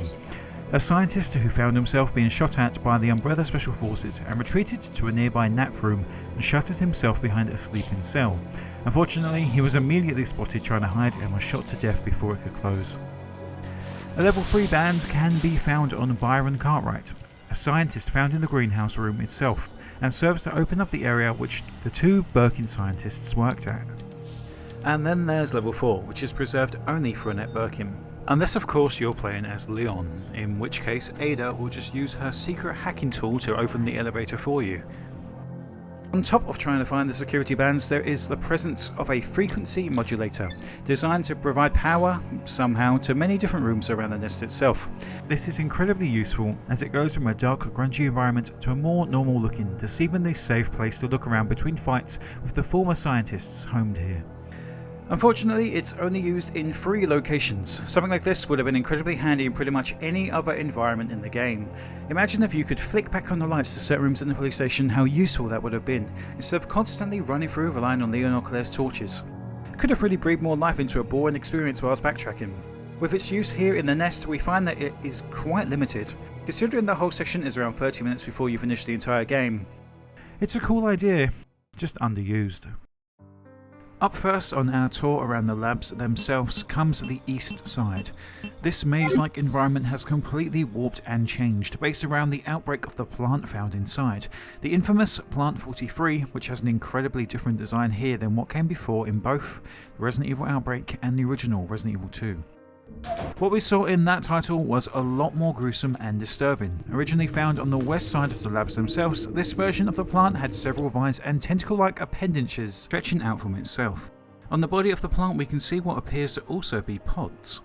a scientist who found himself being shot at by the Umbrella Special Forces and retreated to a nearby nap room and shuttered himself behind a sleeping cell. Unfortunately, he was immediately spotted trying to hide and was shot to death before it could close. A level 3 band can be found on Byron Cartwright, a scientist found in the greenhouse room itself, and serves to open up the area which the two Birkin scientists worked at. And then there's level 4, which is preserved only for Annette Birkin. Unless of course you're playing as Leon, in which case Ada will just use her secret hacking tool to open the elevator for you. On top of trying to find the security bands, there is the presence of a frequency modulator, designed to provide power, somehow, to many different rooms around the nest itself. This is incredibly useful as it goes from a dark, grungy environment to a more normal looking, deceivingly safe place to look around between fights with the former scientists homed here. Unfortunately, it's only used in 3 locations. Something like this would have been incredibly handy in pretty much any other environment in the game. Imagine if you could flick back on the lights to certain rooms in the police station, how useful that would have been, instead of constantly running through relying on Leon or Claire's torches. Could have really breathed more life into a boring experience whilst backtracking. With its use here in the nest, we find that it is quite limited, considering the whole section is around 30 minutes before you finish the entire game. It's a cool idea, just underused. Up first on our tour around the labs themselves comes the east side. This maze-like environment has completely warped and changed based around the outbreak of the plant found inside. The infamous Plant 43, which has an incredibly different design here than what came before in both Resident Evil Outbreak and the original Resident Evil 2. What we saw in that title was a lot more gruesome and disturbing. Originally found on the west side of the labs themselves, this version of the plant had several vines and tentacle-like appendages stretching out from itself. On the body of the plant we can see what appears to also be pods.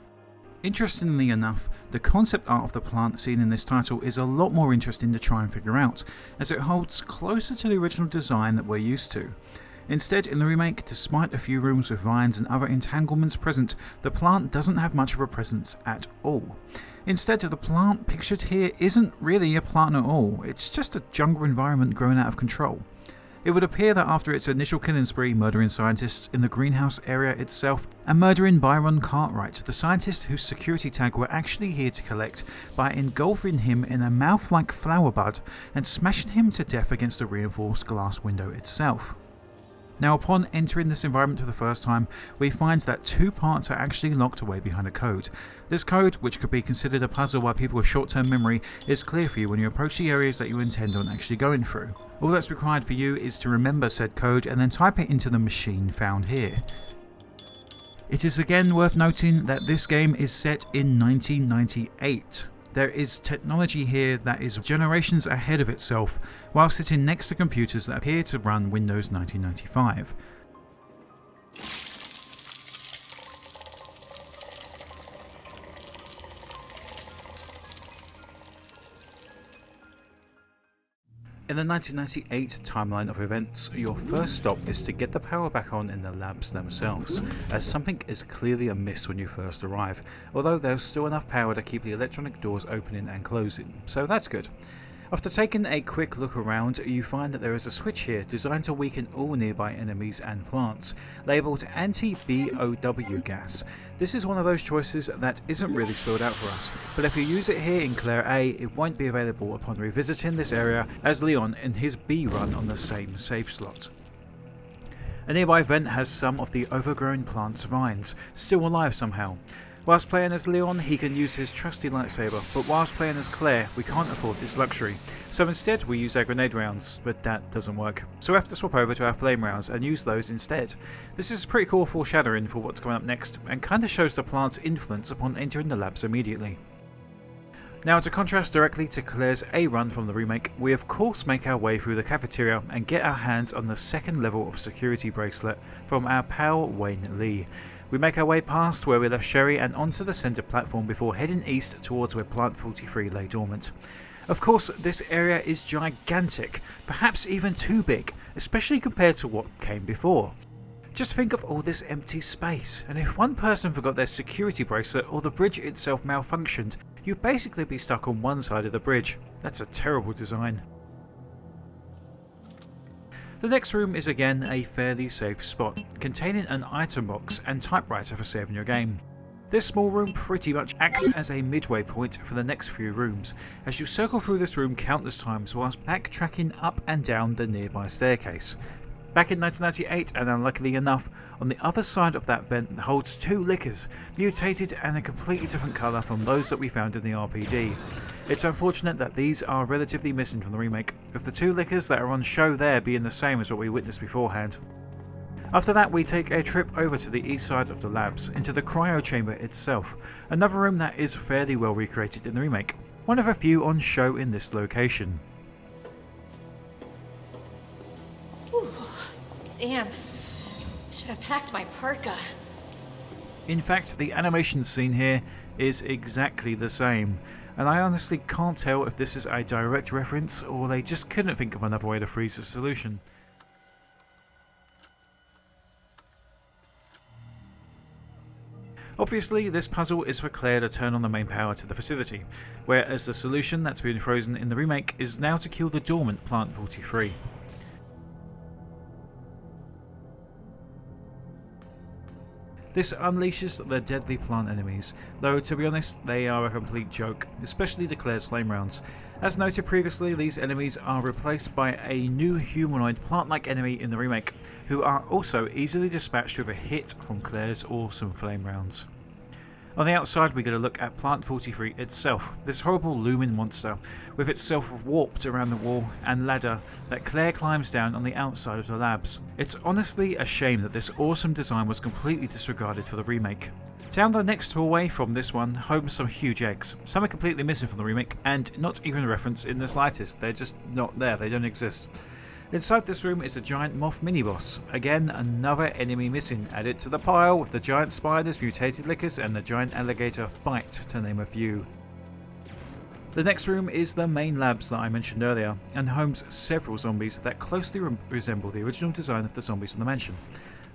Interestingly enough, the concept art of the plant seen in this title is a lot more interesting to try and figure out, as it holds closer to the original design that we're used to. Instead, in the remake, despite a few rooms with vines and other entanglements present, the plant doesn't have much of a presence at all. Instead, the plant pictured here isn't really a plant at all, it's just a jungle environment growing out of control. It would appear that after its initial killing spree murdering scientists in the greenhouse area itself and murdering Byron Cartwright, the scientist whose security tag we're actually here to collect, by engulfing him in a mouth-like flower bud and smashing him to death against a reinforced glass window itself. Now, upon entering this environment for the first time, we find that 2 parts are actually locked away behind a code. This code, which could be considered a puzzle by people with short-term memory, is clear for you when you approach the areas that you intend on actually going through. All that's required for you is to remember said code and then type it into the machine found here. It is again worth noting that this game is set in 1998. There is technology here that is generations ahead of itself, while sitting next to computers that appear to run Windows 1995. In the 1998 timeline of events, your first stop is to get the power back on in the labs themselves, as something is clearly amiss when you first arrive, although there's still enough power to keep the electronic doors opening and closing, so that's good. After taking a quick look around, you find that there is a switch here designed to weaken all nearby enemies and plants, labelled anti-BOW gas. This is one of those choices that isn't really spelled out for us, but if you use it here in 𝓿𝓚, it won't be available upon revisiting this area as Leon in his B run on the same save slot. A nearby vent has some of the overgrown plant's vines, still alive somehow. Whilst playing as Leon, he can use his trusty lightsaber, but whilst playing as Claire, we can't afford this luxury. So instead we use our grenade rounds, but that doesn't work. So we have to swap over to our flame rounds and use those instead. This is pretty cool foreshadowing for what's coming up next, and kinda shows the plant's influence upon entering the labs immediately. Now, to contrast directly to Claire's A run from the remake, we of course make our way through the cafeteria and get our hands on the second level of security bracelet from our pal 𝑦𝓚. We make our way past where we left Sherry and onto the centre platform before heading east towards where Plant 43 lay dormant. Of course, this area is gigantic, perhaps even too big, especially compared to what came before. Just think of all this empty space, and if one person forgot their security bracelet or the bridge itself malfunctioned, you'd basically be stuck on one side of the bridge. That's a terrible design. The next room is again a fairly safe spot, containing an item box and typewriter for saving your game. This small room pretty much acts as a midway point for the next few rooms, as you circle through this room countless times whilst backtracking up and down the nearby staircase. Back in 1998, and unluckily enough, on the other side of that vent holds 2 liquors, mutated and a completely different colour from those that we found in the RPD. It's unfortunate that these are relatively missing from the remake, with the 2 liquors that are on show there being the same as what we witnessed beforehand. After that, we take a trip over to the east side of the labs, into the cryo chamber itself, another room that is fairly well recreated in the remake, one of a few on show in this location. Whew. Damn. Should have packed my parka. In fact, the animation scene here is exactly the same, and I honestly can't tell if this is a direct reference or they just couldn't think of another way to freeze the solution. Obviously, this puzzle is for Claire to turn on the main power to the facility, whereas the solution that's been frozen in the remake is now to kill the dormant Plant 43. This unleashes the deadly plant enemies, though to be honest they are a complete joke, especially the Claire's flame rounds. As noted previously, these enemies are replaced by a new humanoid plant-like enemy in the remake, who are also easily dispatched with a hit from Claire's awesome flame rounds. On the outside we get a look at Plant 43 itself, this horrible looming monster, with itself warped around the wall and ladder that Claire climbs down on the outside of the labs. It's honestly a shame that this awesome design was completely disregarded for the remake. Down the next hallway from this one homes some huge eggs. Some are completely missing from the remake and not even referenced in the slightest, they're just not there, they don't exist. Inside this room is a giant moth mini-boss. Again, another enemy missing, added to the pile with the giant spiders, mutated lickers and the giant alligator fight, to name a few. The next room is the main labs that I mentioned earlier, and homes several zombies that closely resemble the original design of the zombies from the mansion.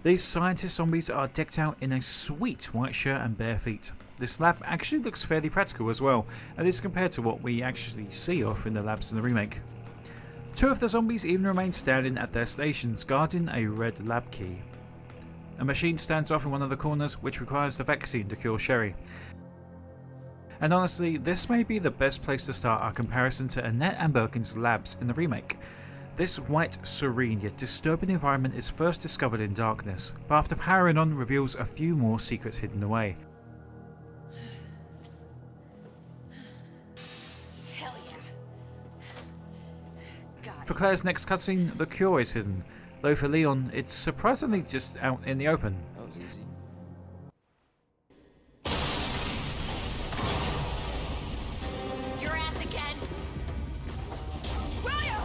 These scientist zombies are decked out in a sweet white shirt and bare feet. This lab actually looks fairly practical as well, at least compared to what we actually see off in the labs in the remake. Two of the zombies even remain standing at their stations, guarding a red lab key. A machine stands off in one of the corners, which requires the vaccine to cure Sherry. And honestly, this may be the best place to start our comparison to Annette and Birkin's labs in the remake. This white, serene yet disturbing environment is first discovered in darkness, but after powering on reveals a few more secrets hidden away. For Claire's next cutscene, the cure is hidden, though for Leon, it's surprisingly just out in the open. That was easy. Your ass again! William!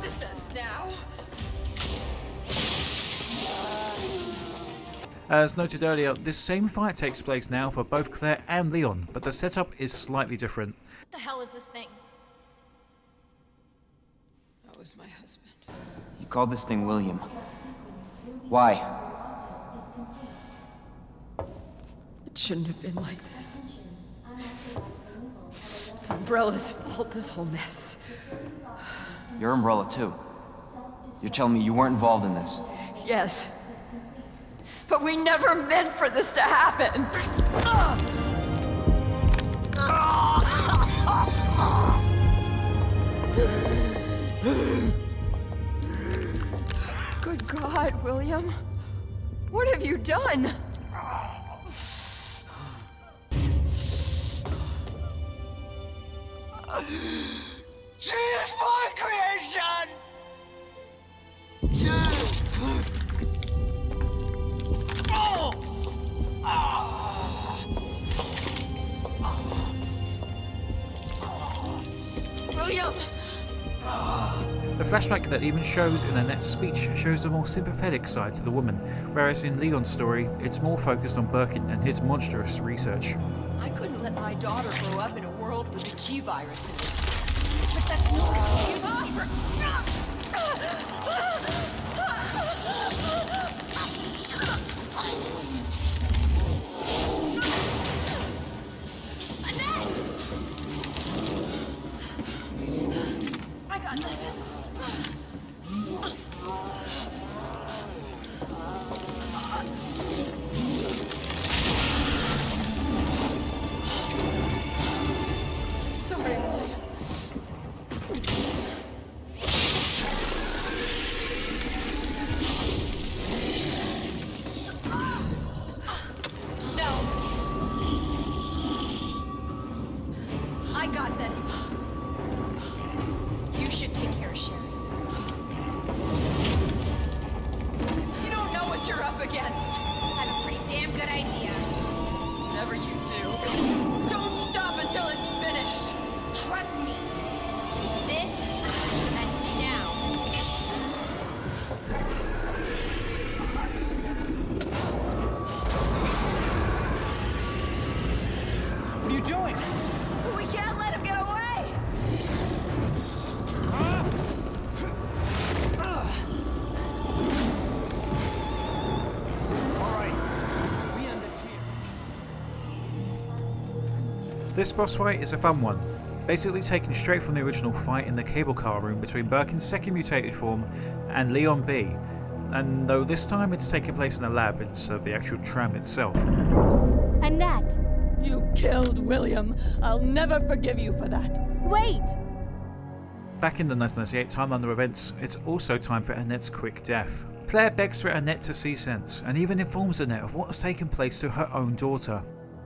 This ends now. As noted earlier, this same fight takes place now for both Claire and Leon, but the setup is slightly different. What the hell is this thing? That was my husband. You called this thing William. Why? It shouldn't have been like this. It's Umbrella's fault, this whole mess. You're Umbrella too. You're telling me you weren't involved in this? Yes. But we never meant for this to happen. Good God, William. What have you done? She is my creation! William! The flashback that even shows in Annette's speech shows a more sympathetic side to the woman, whereas in Leon's story, it's more focused on Birkin and his monstrous research. I couldn't let my daughter grow up in a world with a G virus in it. But that's no excuse for... I got this. Sorry, William. No. I got this. You should take care of Sherry. You don't know what you're up against. I have a pretty damn good idea. Whatever you do, don't stop until it's finished. Trust me. This ends now. This boss fight is a fun one, basically taken straight from the original fight in the cable car room between Birkin's second mutated form and Leon B, and though this time it's taking place in a lab instead of the actual tram itself. Annette! You killed William. I'll never forgive you for that. Wait! Back in the 1998 timeline of events, it's also time for Annette's quick death. Claire begs for Annette to see sense, and even informs Annette of what has taken place to her own daughter.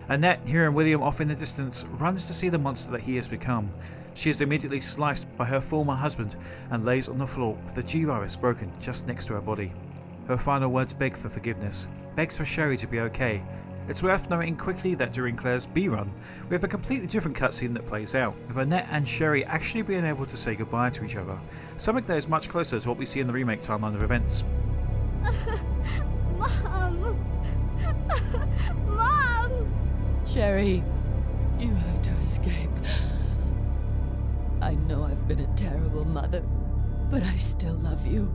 Annette, hearing William off in the distance, runs to see the monster that he has become. She is immediately sliced by her former husband and lays on the floor with the G-virus broken just next to her body. Her final words beg for forgiveness, begs for Sherry to be okay. It's worth noting quickly that during Claire's B-run, we have a completely different cutscene that plays out, with Annette and Sherry actually being able to say goodbye to each other, something that is much closer to what we see in the remake timeline of events. Mom! Mom! Sherry, you have to escape. I know I've been a terrible mother, but I still love you.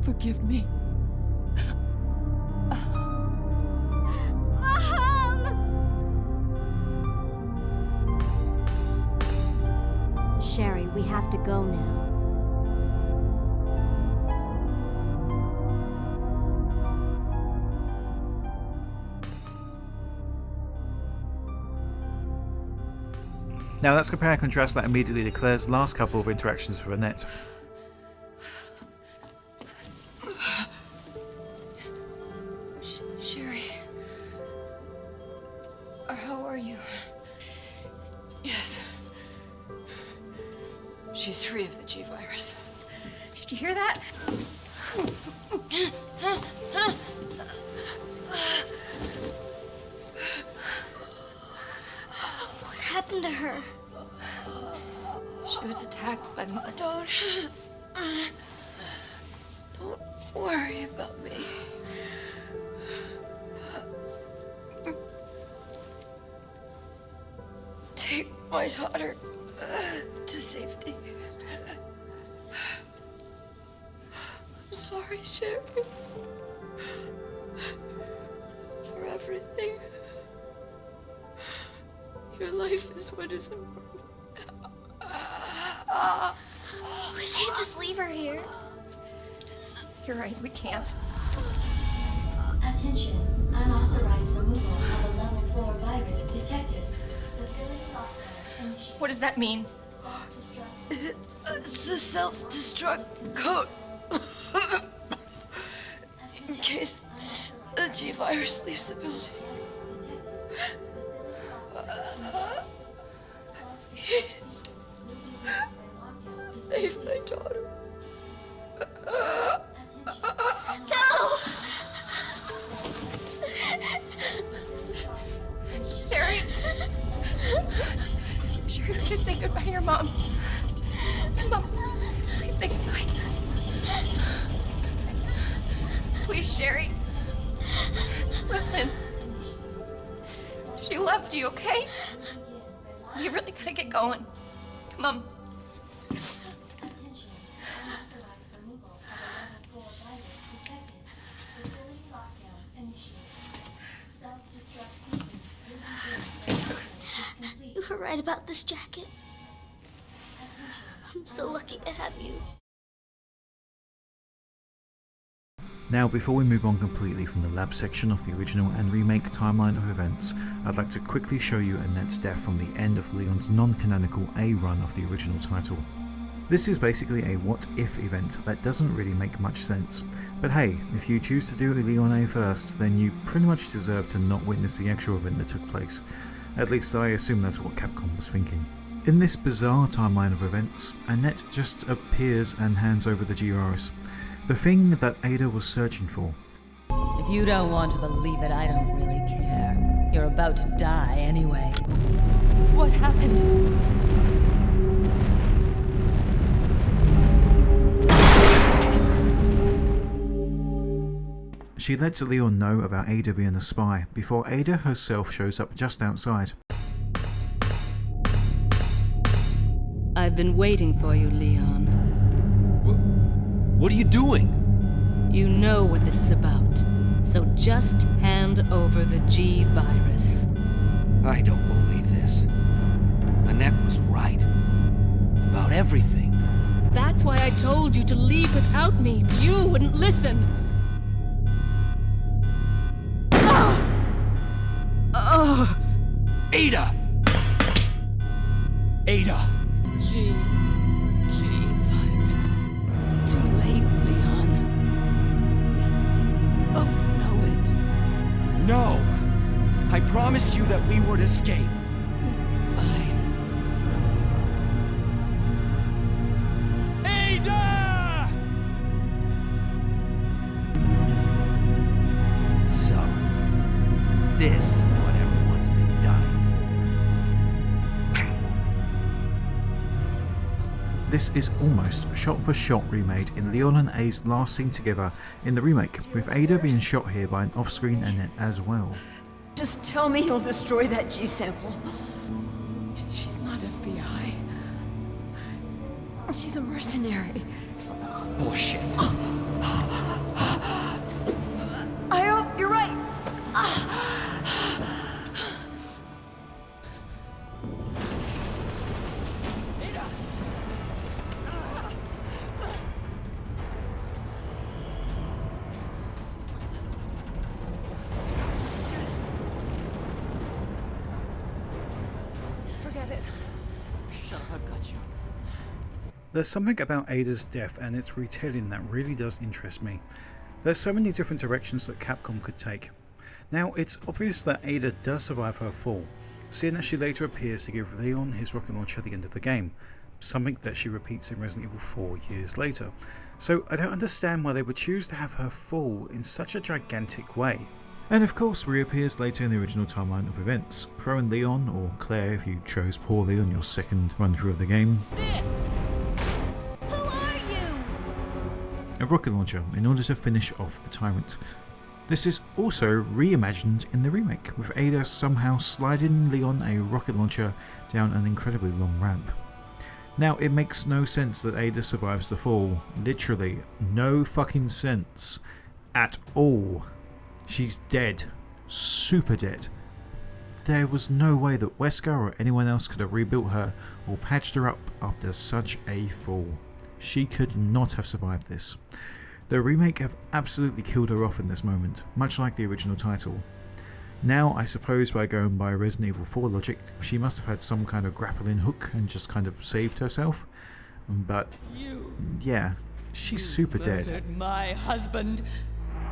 Forgive me. Sherry, we have to go now. Now let's compare and contrast that immediately to Claire's last couple of interactions with Annette. Sherry. How are you? Yes. She's free of the G-virus. Did you hear that? What happened to her? She was attacked by the monsters. Don't worry about me. Take my daughter to safety. I'm sorry, Sherry. For everything. Your life is what is important. We can't just leave her here. You're right, we can't. Attention, unauthorized removal of a level 4 virus detected. Facility lockdown initiated. What does that mean? Self-destruct. It's a self-destruct code. In case the G-virus leaves the building. Please. Save my daughter. No! Sherry! Sherry, we just say goodbye to your mom. Mom, please say goodbye. Please, Sherry. Listen. She loved you, okay? You really gotta get going. Come on. Attention, unauthorized removal of a level 4 virus detected. Facility lockdown initiated. Self-destruct sequence complete. You were right about this jacket. I'm so lucky to have you. Now, before we move on completely from the lab section of the original and remake timeline of events, I'd like to quickly show you Annette's death from the end of Leon's non-canonical A run of the original title. This is basically a what-if event that doesn't really make much sense, but hey, if you choose to do Leon A first, then you pretty much deserve to not witness the actual event that took place. At least I assume that's what Capcom was thinking. In this bizarre timeline of events, Annette just appears and hands over the G-virus, the thing that Ada was searching for. If you don't want to believe it, I don't really care. You're about to die anyway. What happened? She lets Leon know about Ada being a spy before Ada herself shows up just outside. I've been waiting for you, Leon. What are you doing? You know what this is about, so just hand over the G-virus. I don't believe this. Annette was right. About everything. That's why I told you to leave without me. You wouldn't listen. Ada! Ada! 𝕉𝕉𝕉. Too late, Leon. We both know it. No! I promised you that we would escape. Goodbye. Ada! So, this is what everyone's been dying for. This is almost shot-for-shot remade in Leon and A's last scene together in the remake, with Ada being shot here by an off-screen Annette as well. Just tell me you'll destroy that G sample. She's not FBI. She's a mercenary. Bullshit. I hope you're right. Forget it. Shut up, I've got you. There's something about Ada's death and its retelling that really does interest me. There's so many different directions that Capcom could take. Now, it's obvious that Ada does survive her fall, seeing that she later appears to give Leon his rocket launcher at the end of the game, something that she repeats in Resident Evil 4 years later. So I don't understand why they would choose to have her fall in such a gigantic way. And of course reappears later in the original timeline of events, throwing Leon, or Claire if you chose poorly on your second run through of the game, a rocket launcher in order to finish off the tyrant. This is also reimagined in the remake, with Ada somehow sliding Leon a rocket launcher down an incredibly long ramp. Now, it makes no sense that Ada survives the fall. Literally, no fucking sense at all. She's dead. Super dead. There was no way that Wesker or anyone else could have rebuilt her or patched her up after such a fall. She could not have survived this. The remake have absolutely killed her off in this moment, much like the original title. Now, I suppose by going by Resident Evil 4 logic, she must have had some kind of grappling hook and just kind of saved herself. But yeah, she's super dead. Murdered my husband.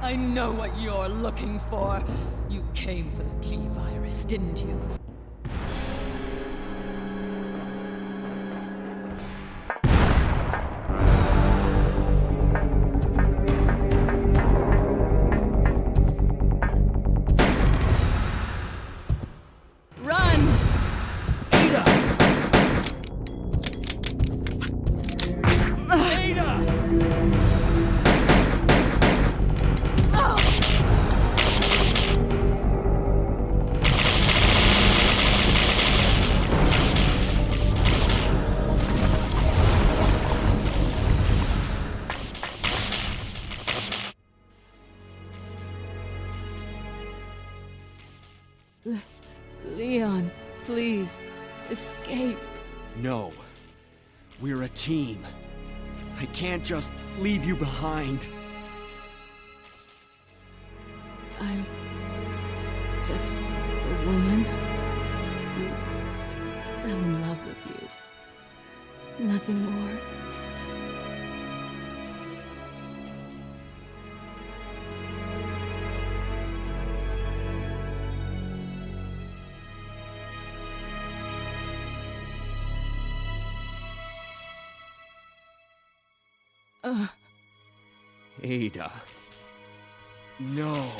I know what you're looking for. You came for the G virus, didn't you? Leon, please, escape. No. We're a team. I can't just leave you behind. I'm just a woman who fell in love with you. Nothing more. Ada. No.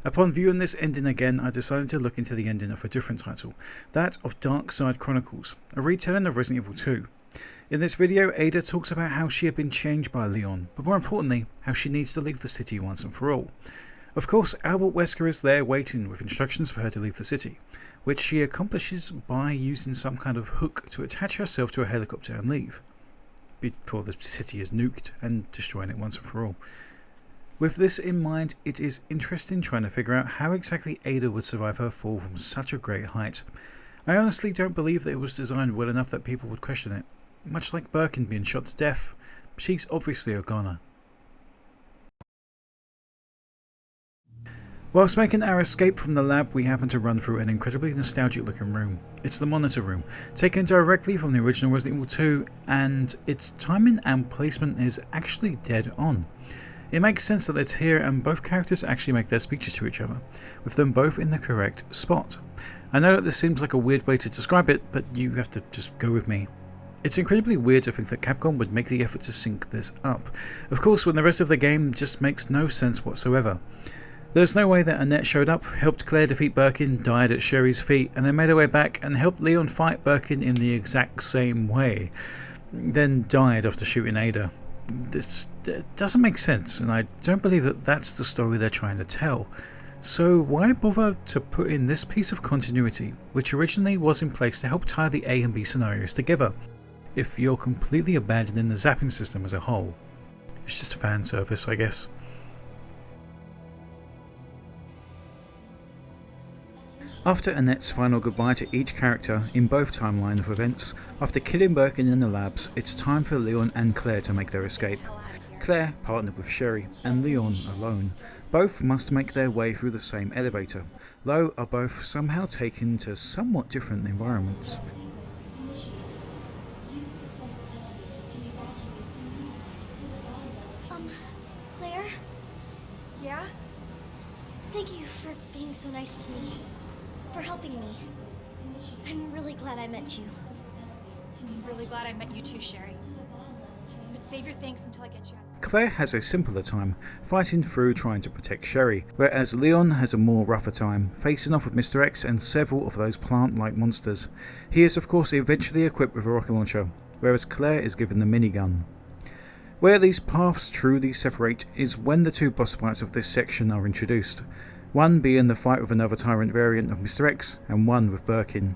Upon viewing this ending again, I decided to look into the ending of a different title, that of Dark Side Chronicles, a retelling of Resident Evil 2. In this video, Ada talks about how she had been changed by Leon, but more importantly, how she needs to leave the city once and for all. Of course, Albert Wesker is there waiting with instructions for her to leave the city, which she accomplishes by using some kind of hook to attach herself to a helicopter and leave, before the city is nuked and destroying it once and for all. With this in mind, it is interesting trying to figure out how exactly Ada would survive her fall from such a great height. I honestly don't believe that it was designed well enough that people would question it. Much like Birkin being shot to death, she's obviously a goner. Whilst making our escape from the lab, we happen to run through an incredibly nostalgic looking room. It's the monitor room, taken directly from the original Resident Evil 2, and its timing and placement is actually dead on. It makes sense that it's here and both characters actually make their speeches to each other, with them both in the correct spot. I know that this seems like a weird way to describe it, but you have to just go with me. It's incredibly weird to think that Capcom would make the effort to sync this up, of course when the rest of the game just makes no sense whatsoever. There's no way that Annette showed up, helped Claire defeat Birkin, died at Sherry's feet, and then made her way back and helped Leon fight Birkin in the exact same way, then died after shooting Ada. This doesn't make sense, and I don't believe that that's the story they're trying to tell. So why bother to put in this piece of continuity, which originally was in place to help tie the A and B scenarios together, if you're completely abandoning the zapping system as a whole? It's just fan service, I guess. After Annette's final goodbye to each character in both timelines of events, after killing Birkin in the labs, it's time for Leon and Claire to make their escape. Claire partnered with Sherry, and Leon alone. Both must make their way through the same elevator, though are both somehow taken to somewhat different environments. Claire? Yeah? Thank you for being so nice to me. For helping me. I'm really glad I met you. I'm really glad I met you too, Sherry. But save your thanks until I get you out. Claire has a simpler time, fighting through trying to protect Sherry, whereas Leon has a more rougher time, facing off with Mr. X and several of those plant-like monsters. He is of course eventually equipped with a rocket launcher, whereas Claire is given the minigun. Where these paths truly separate is when the two boss fights of this section are introduced. One being the fight with another tyrant variant of Mr. X, and one with Birkin.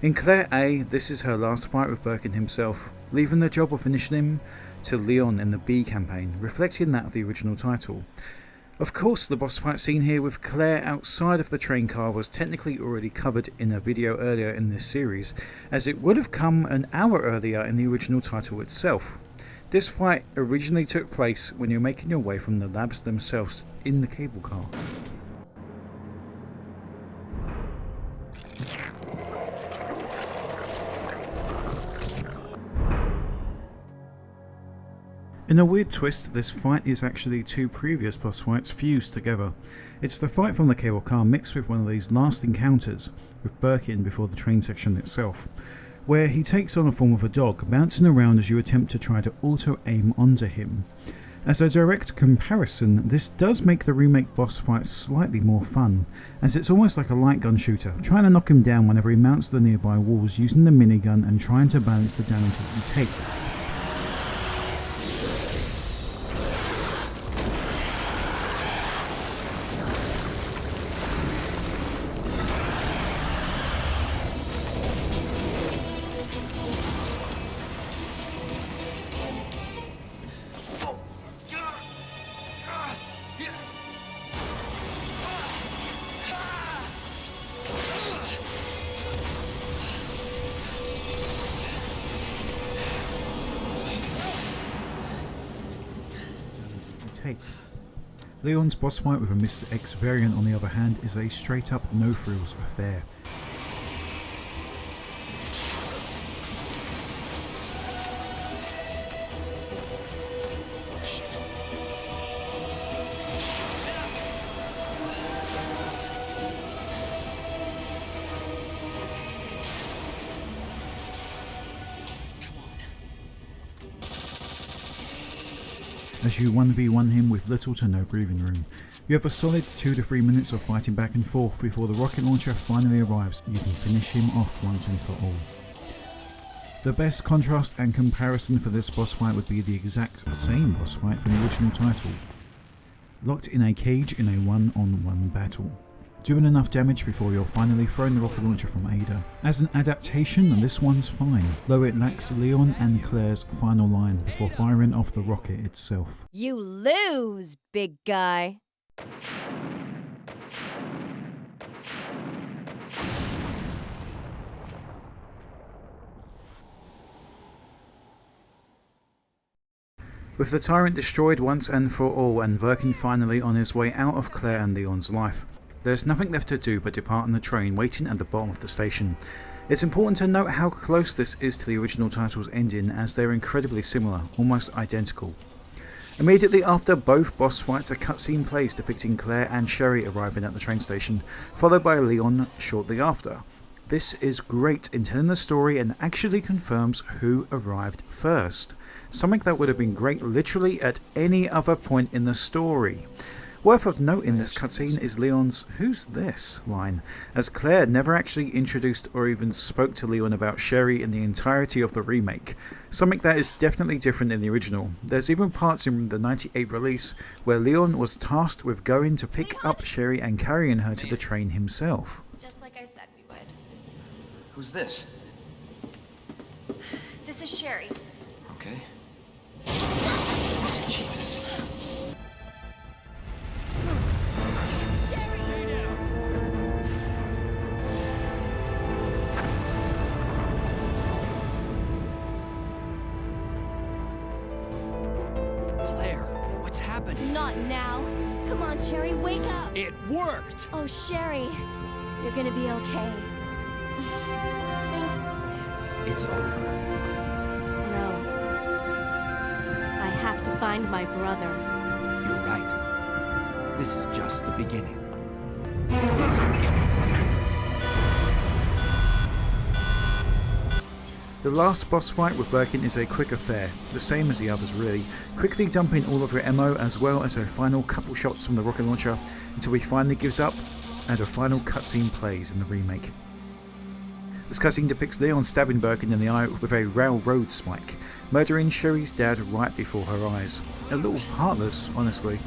In Claire A, this is her last fight with Birkin himself, leaving the job of finishing him to Leon in the B campaign, reflecting that of the original title. Of course, the boss fight scene here with Claire outside of the train car was technically already covered in a video earlier in this series, as it would have come an hour earlier in the original title itself. This fight originally took place when you're making your way from the labs themselves in the cable car. In a weird twist, this fight is actually two previous boss fights fused together. It's the fight from the cable car mixed with one of these last encounters with Birkin before the train section itself, where he takes on a form of a dog, bouncing around as you attempt to try to auto-aim onto him. As a direct comparison, this does make the remake boss fight slightly more fun, as it's almost like a light gun shooter, trying to knock him down whenever he mounts the nearby walls using the minigun and trying to balance the damage that you take. Leon's boss fight with a Mr. X variant, on the other hand, is a straight up no frills affair. as you 1v1 him with little to no breathing room. You have a solid 2 to 3 minutes of fighting back and forth before the rocket launcher finally arrives. You can finish him off once and for all. The best contrast and comparison for this boss fight would be the exact same boss fight from the original title. Locked in a cage in a one-on-one battle, doing enough damage before you're finally throwing the rocket launcher from Ada. As an adaptation, this one's fine, though it lacks Leon and Claire's final line before firing off the rocket itself. You lose, big guy. With the tyrant destroyed once and for all, and Birkin finally on his way out of Claire and Leon's life, there's nothing left to do but depart on the train waiting at the bottom of the station. It's important to note how close this is to the original title's ending, as they're incredibly similar, almost identical. Immediately after both boss fights, a cutscene plays depicting Claire and Sherry arriving at the train station, followed by Leon shortly after. This is great in telling the story and actually confirms who arrived first, something that would have been great literally at any other point in the story. Worth of note in this cutscene is Leon's "Who's this?" line, as Claire never actually introduced or even spoke to Leon about Sherry in the entirety of the remake, something that is definitely different in the original. There's even parts in the '98 release where Leon was tasked with going to pick up Sherry and carrying her to the train himself. Just like I said we would. Who's this? This is Sherry. Okay. Jesus. Not now. Come on, Sherry, wake up. It worked! Oh, Sherry, you're gonna be okay. Thanks, Claire. It's over. No. I have to find my brother. You're right. This is just the beginning. The last boss fight with Birkin is a quick affair, the same as the others really, quickly dumping all of her ammo as well as her final couple shots from the rocket launcher until he finally gives up and a final cutscene plays in the remake. This cutscene depicts Leon stabbing Birkin in the eye with a railroad spike, murdering Sherry's dad right before her eyes. A little heartless, honestly.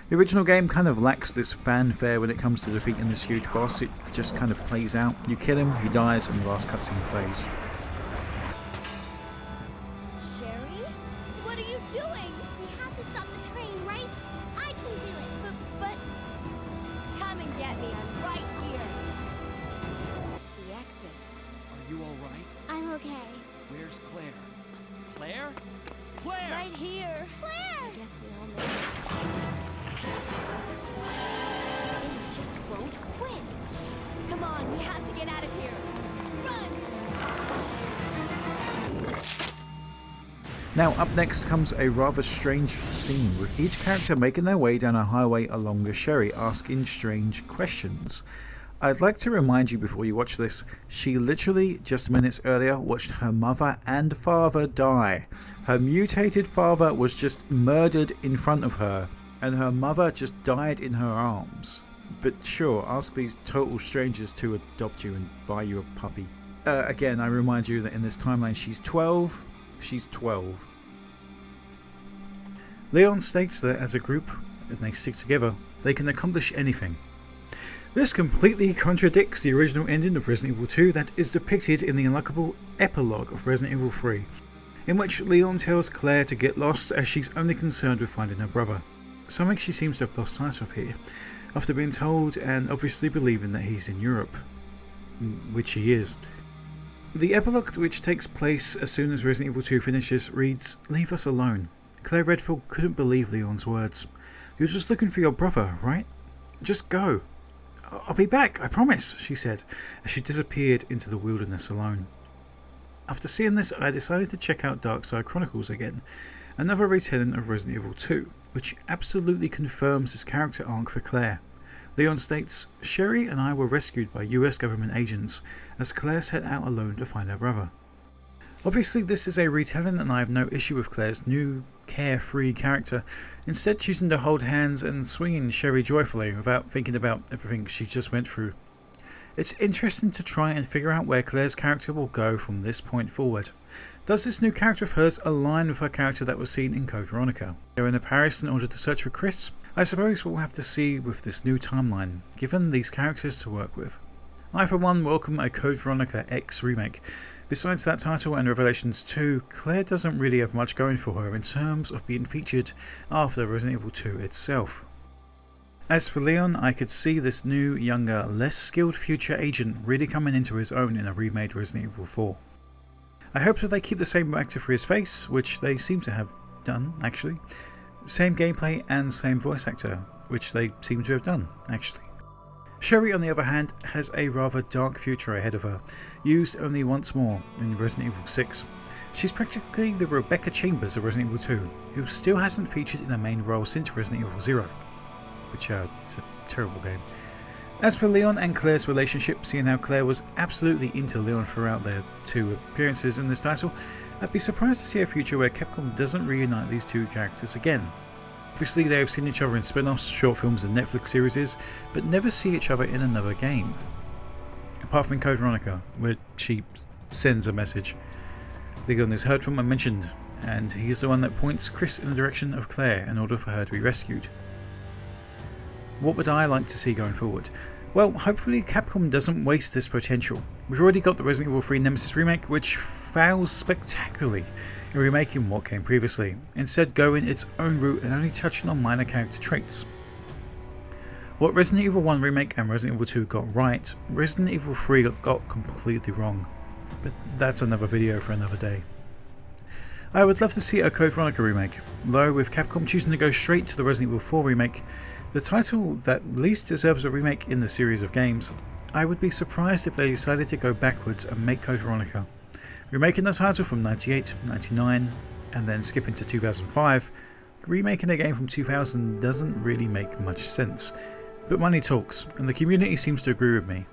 The original game kind of lacks this fanfare when it comes to defeating this huge boss. It just kind of plays out. You kill him, he dies, and the last cutscene plays. Sherry? What are you doing? We have to stop the train, right? I can do it. But come and get me. I'm right here. The exit. Are you all right? I'm okay. Where's Claire? Claire? Claire! Right here. Claire! I guess we all know it. They just won't quit. Come on, we have to get out of here. Run! Now up next comes a rather strange scene, with each character making their way down a highway along with Sherry, asking strange questions. I'd like to remind you before you watch this, she literally just minutes earlier watched her mother and father die. Her mutated father was just murdered in front of her, and her mother just died in her arms. But sure, ask these total strangers to adopt you and buy you a puppy. Again, I remind you that in this timeline she's 12. She's 12. Leon states that as a group, and they stick together, they can accomplish anything. This completely contradicts the original ending of Resident Evil 2 that is depicted in the unlockable epilogue of Resident Evil 3, in which Leon tells Claire to get lost as she's only concerned with finding her brother. Something she seems to have lost sight of here, after being told and obviously believing that he's in Europe, which he is. The epilogue, which takes place as soon as Resident Evil 2 finishes, reads, "Leave us alone." Claire Redfield couldn't believe Leon's words. "You're just looking for your brother, right?" Just go. I'll be back, I promise, she said, as she disappeared into the wilderness alone. After seeing this, I decided to check out Dark Side Chronicles again, another retelling of Resident Evil 2, which absolutely confirms this character arc for Claire. Leon states, Sherry and I were rescued by US government agents as Claire set out alone to find her brother. Obviously this is a retelling and I have no issue with Claire's new, carefree character, instead choosing to hold hands and swinging Sherry joyfully without thinking about everything she just went through. It's interesting to try and figure out where Claire's character will go from this point forward. Does this new character of hers align with her character that was seen in Code Veronica? Go into Paris in order to search for Chris? I suppose we'll have to see with this new timeline, given these characters to work with. I for one welcome a Code Veronica X remake. Besides that title and Revelations 2, Claire doesn't really have much going for her in terms of being featured after Resident Evil 2 itself. As for Leon, I could see this new, younger, less skilled future agent really coming into his own in a remade Resident Evil 4. I hope that they keep the same actor for his face, which they seem to have done, actually. Same gameplay and same voice actor, which they seem to have done, actually. Sherry, on the other hand, has a rather dark future ahead of her, used only once more in Resident Evil 6. She's practically the Rebecca Chambers of Resident Evil 2, who still hasn't featured in a main role since Resident Evil 0, which is a terrible game. As for Leon and Claire's relationship, seeing how Claire was absolutely into Leon throughout their two appearances in this title, I'd be surprised to see a future where Capcom doesn't reunite these two characters again. Obviously they have seen each other in spin-offs, short films and Netflix series, but never see each other in another game. Apart from Code Veronica, where she sends a message. Leon is heard from and mentioned, and he's the one that points Chris in the direction of Claire in order for her to be rescued. What would I like to see going forward? Well, hopefully Capcom doesn't waste this potential. We've already got the Resident Evil 3 Nemesis remake, which fails spectacularly in remaking what came previously, instead going its own route and only touching on minor character traits. What Resident Evil 1 remake and Resident Evil 2 got right, Resident Evil 3 got completely wrong, but that's another video for another day. I would love to see a Code Veronica remake, though with Capcom choosing to go straight to the Resident Evil 4 remake, the title that least deserves a remake in the series of games, I would be surprised if they decided to go backwards and make Code Veronica. Remaking the title from 98, 99, and then skipping to 2005, remaking a game from 2000 doesn't really make much sense. But money talks, and the community seems to agree with me.